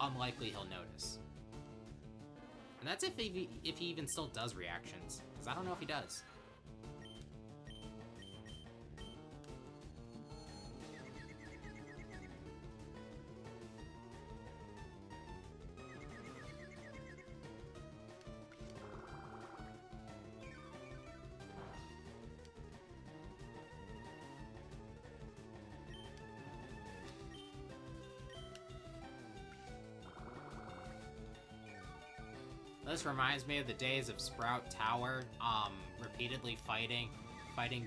unlikely he'll notice. And that's if he even still does reactions, because I don't know if he does. This reminds me of the days of Sprout Tower, repeatedly fighting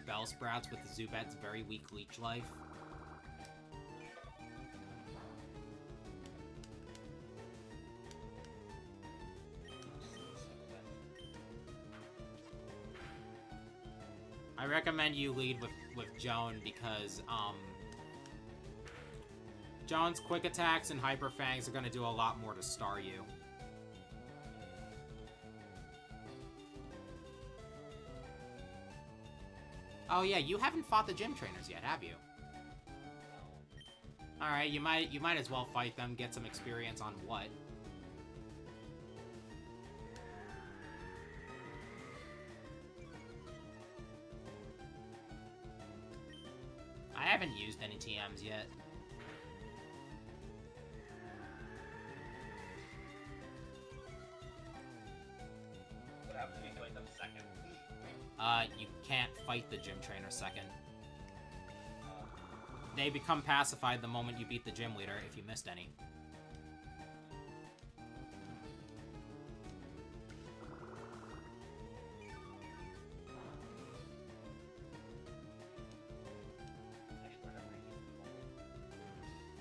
Bellsprouts with Zubat's very weak leech life. I recommend you lead with Joan because, Joan's quick attacks and Hyper Fangs are gonna do a lot more to star you. Oh yeah, you haven't fought the gym trainers yet, have you? Alright, you might as well fight them, get some experience on what? I haven't used any TMs yet. What happens if you fight them second? You can't fight the gym trainer second. They become pacified the moment you beat the gym leader, if you missed any.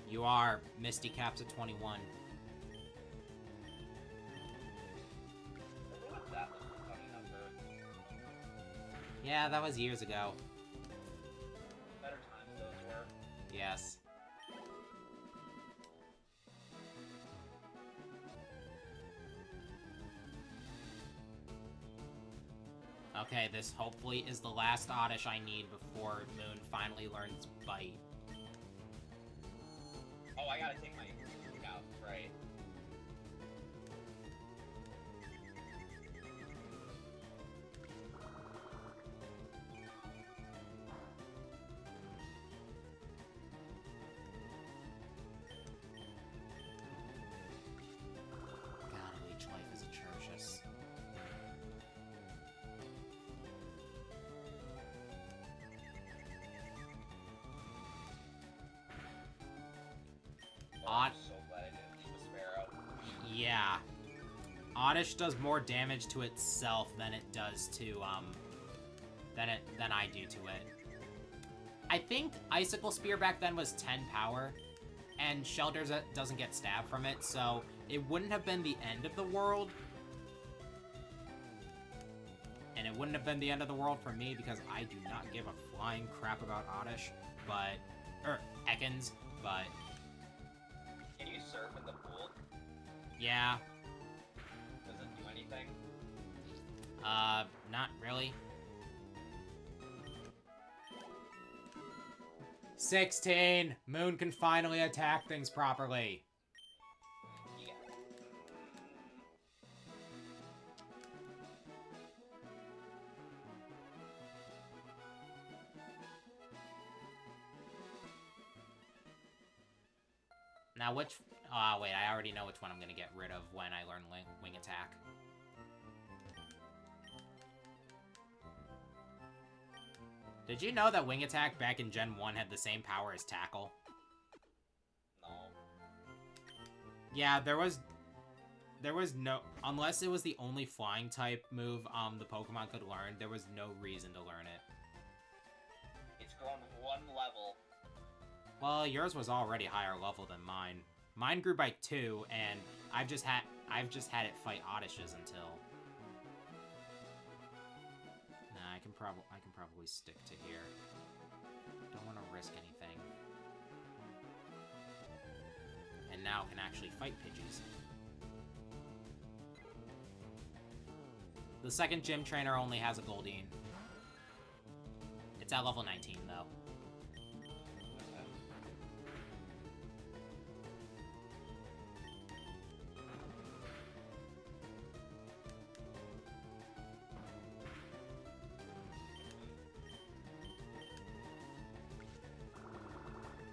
You are. Misty caps at 21. Yeah, that was years ago. Better times those were. Yes. Okay, this hopefully is the last Oddish I need before Moon finally learns Bite. Oh, I gotta take my kick out, right. God, leech life is atrocious. I'm so glad I didn't keep a Sparrow. Yeah. Oddish does more damage to itself than it does to, than I do to it. I think Icicle Spear back then was 10 power, and Shelter doesn't get stabbed from it, so it wouldn't have been the end of the world. And it wouldn't have been the end of the world for me, because I do not give a flying crap about Oddish, Ekans, but... Can you surf in the pool? Yeah. Does it do anything? Not really. 16! Moon can finally attack things properly. Yeah. Now which... wait, I already know which one I'm gonna get rid of when I learn Wing Attack. Did you know that Wing Attack back in Gen 1 had the same power as Tackle? No. Yeah, there was no... Unless it was the only flying type move the Pokemon could learn, there was no reason to learn it. It's grown 1 level. Well, yours was already higher level than mine. Mine grew by 2, and I've just had it fight Oddishes until... Nah, I can probably stick to here. Don't want to risk anything. And now can actually fight Pidgeys. The second gym trainer only has a Goldeen. It's at level 19, though.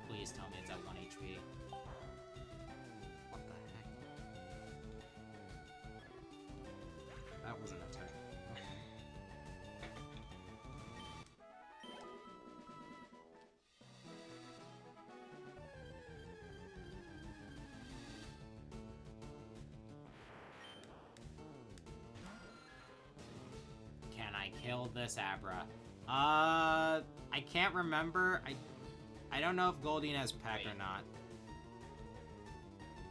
Please tell me it's at 1 HP. What the heck? That wasn't a turn. Can I kill this Abra? I can't remember. I don't know if Goldeen has Peck or not.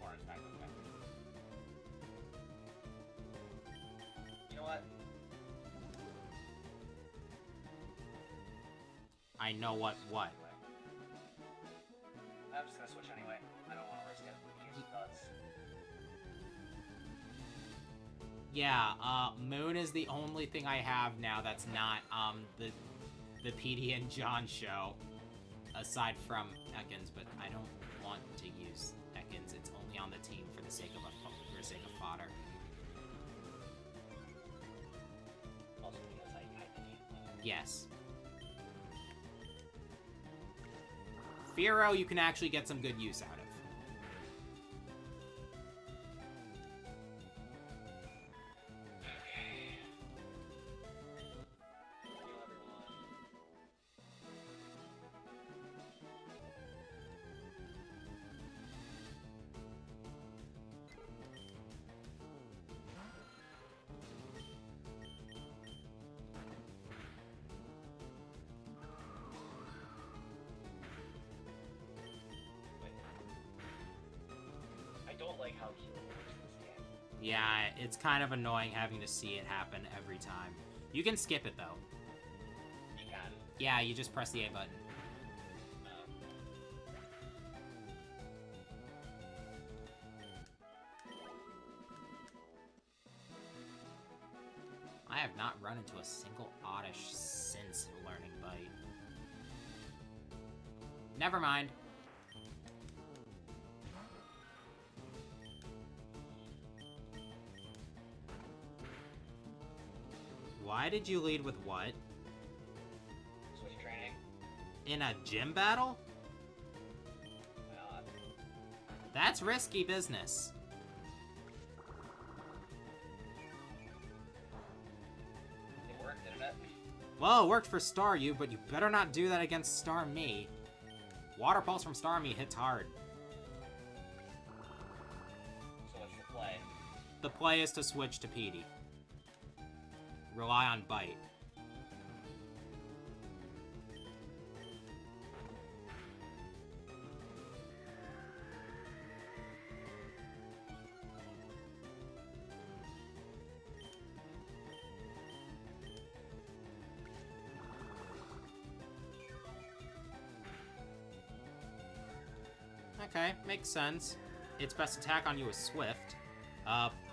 Orange back with Peck. You know what? I know what. Anyway. I'm just gonna switch anyway. I don't want to risk it in case it does. Yeah, Moon is the only thing I have now that's not, the Petey and John show. Aside from Ekans, but I don't want to use Ekans. It's only on the team for the sake of fodder. Also because I kinda need one. Yes. Fearow you can actually get some good use out of. I don't like how healing works in this game. Yeah, it's kind of annoying having to see it happen every time. You can skip it, though. You can. Yeah, you just press the A button. I have not run into a single Oddish since learning Bite. Never mind. Why did you lead with what? Switch training. In a gym battle? Why not? That's risky business. It worked, didn't it? Well, it worked for Staryu, but you better not do that against Starmie. Water Pulse from Starmie hits hard. So what's the play? The play is to switch to Petey. Rely on Bite. Okay, makes sense. Its best attack on you is Swift.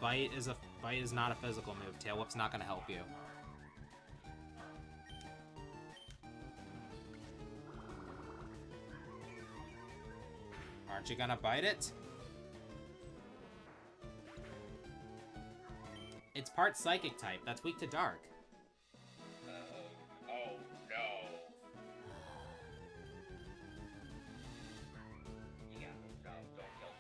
Bite is not a physical move. Tail Whip's not gonna help you. Aren't you gonna bite it? It's part Psychic type. That's weak to Dark. Oh no. You got no, don't kill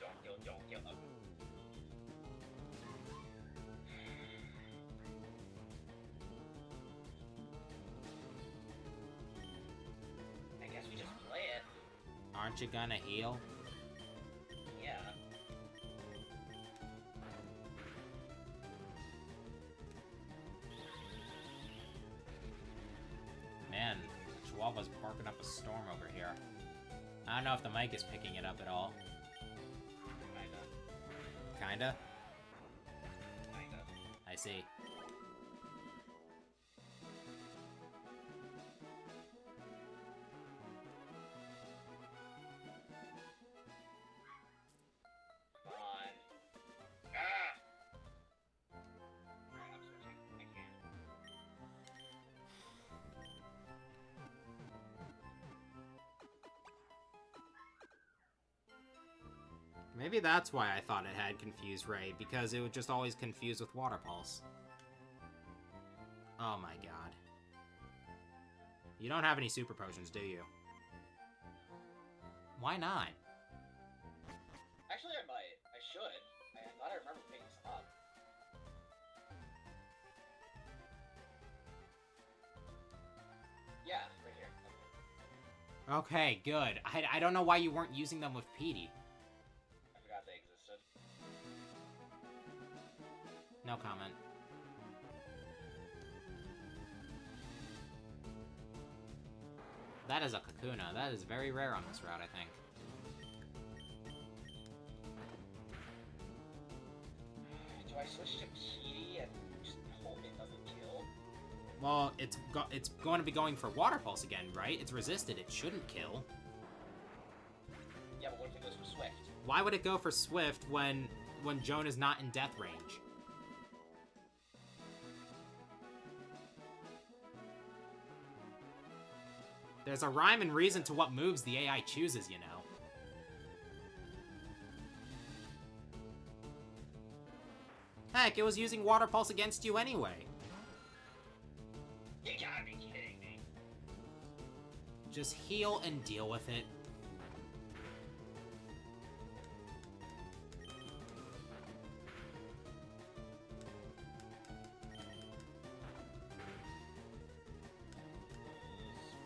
Aren't you gonna heal? Yeah. Man, Chihuahua's barking up a storm over here. I don't know if the mic is picking it up at all. Kinda. Kinda? Kinda. I see. Come on. Ah! Alright, I'm switching. I can't. Maybe that's why I thought it had Confuse Ray, because it would just always confuse with Water Pulse. Oh my god. You don't have any super potions, do you? Why not? Actually, I might. I should. I thought I remember picking some up. Yeah, right here. Okay, good. I don't know why you weren't using them with Petey. I forgot they existed. No comment. That is a Kakuna. That is very rare on this route, I think. Do I switch to Petey and just hope it doesn't kill? Well, it's going to be going for Water Pulse again, right? It's resisted. It shouldn't kill. Yeah, but what if it goes for Swift? Why would it go for Swift when Joan is not in death range? There's a rhyme and reason to what moves the AI chooses, you know. Heck, it was using Water Pulse against you anyway. You gotta be kidding me. Just heal and deal with it.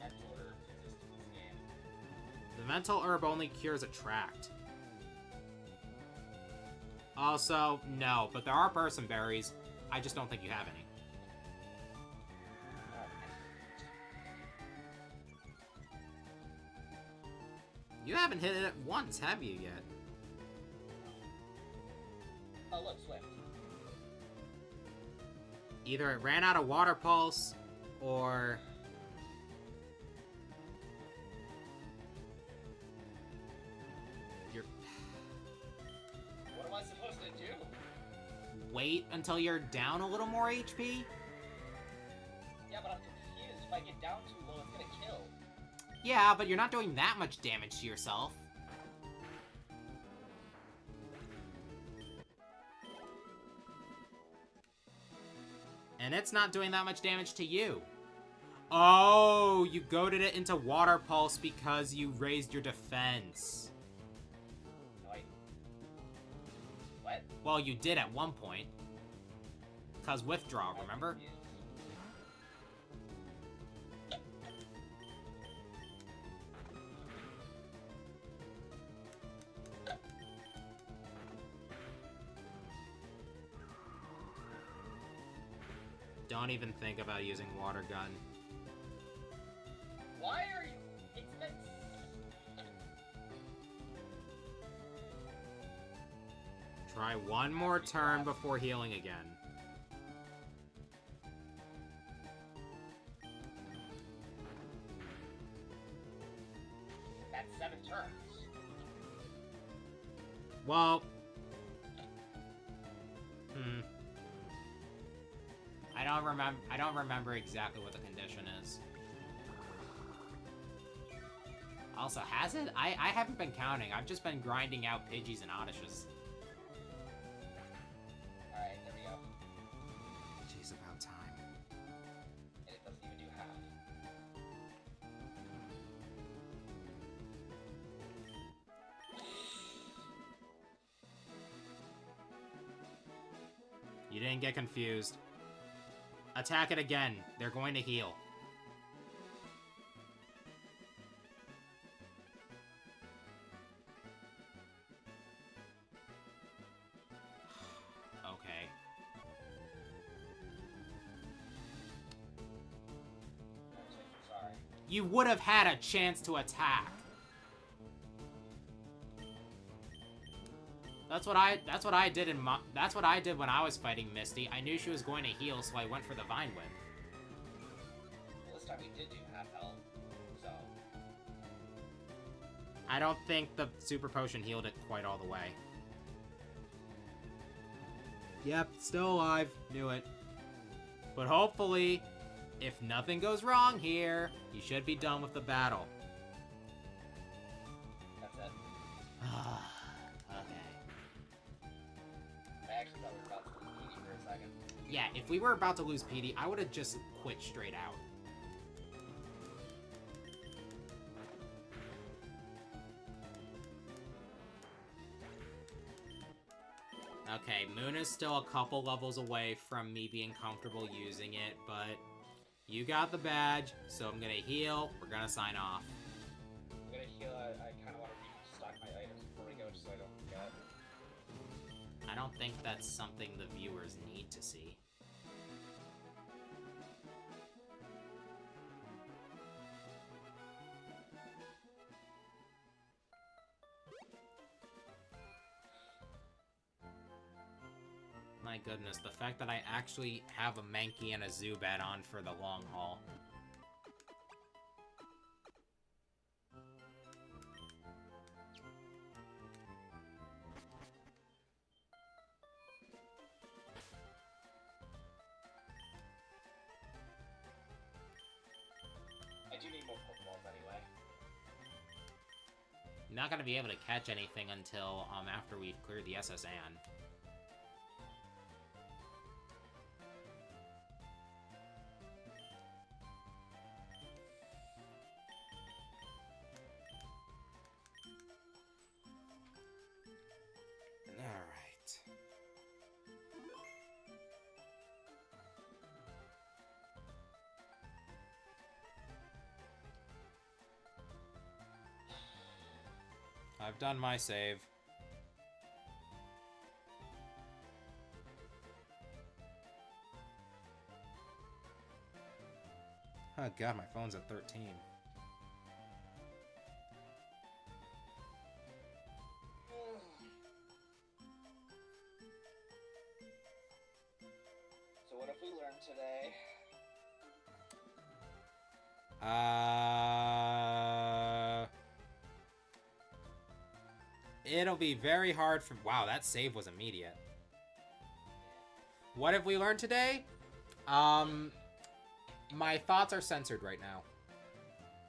Mental Herb exists in this game. The Mental Herb only cures Attract. Also, no, but there are Person Berries. I just don't think you have any. You haven't hit it once, have you, yet? Oh, look, Swift. Either it ran out of Water Pulse, or... You're... What am I supposed to do? Wait until you're down a little more HP? Yeah, but I'm confused. If I get down too low, it's gonna kill. Yeah, but you're not doing that much damage to yourself. And it's not doing that much damage to you. Oh, you goaded it into Water Pulse because you raised your defense. No, What? Well, you did at one point. Because withdraw, I'm remember? confused. Don't even think about using Water Gun. Why are you... It's been... Try one more turn before healing again. That's 7 turns. Well... I don't remember exactly what the condition is. Also, has it? I haven't been counting. I've just been grinding out Pidgeys and Oddishes. Alright, there we go. Jeez, about time. And it doesn't even do half. You didn't get confused. Attack it again. They're going to heal. They're going to heal. you would have had a chance to attack. That's what I did that's what I did when I was fighting Misty. I knew she was going to heal, so I went for the Vine Whip. Well, this time you did do half health, so... I don't think the Super Potion healed it quite all the way. Yep, still alive. Knew it. But hopefully, if nothing goes wrong here, you should be done with the battle. That's it. Okay. I actually thought we were about to lose PD for a second. Yeah, if we were about to lose PD, I would have just quit straight out. Okay, Moon is still a couple levels away from me being comfortable using it, but you got the badge, so I'm gonna heal. We're gonna sign off. I'm gonna heal. I kind of want to restock my items before we go, just so I don't forget. I don't think that's something the viewers need to see. My goodness, the fact that I actually have a Mankey and a Zubat on for the long haul. I do need more Pokeballs anyway. You're not gonna be able to catch anything until after we've cleared the SS Anne. Alright. I've done my save. Oh god, my phone's at 13. So what have we learned today? It'll be very hard for... Wow, that save was immediate. What have we learned today? My thoughts are censored right now.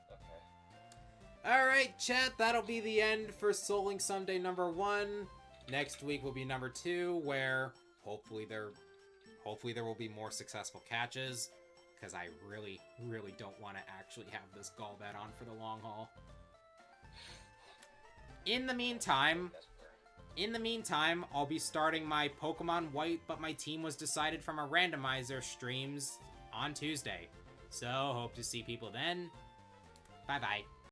Okay. Alright, chat, that'll be the end for Soul Link Sunday number 1. Next week will be number 2, where hopefully there will be more successful catches, because I really, really don't want to actually have this Golbat on for the long haul. In the meantime, I'll be starting my Pokemon White, but my team was decided from a randomizer streams on Tuesday. So, hope to see people then. Bye-bye.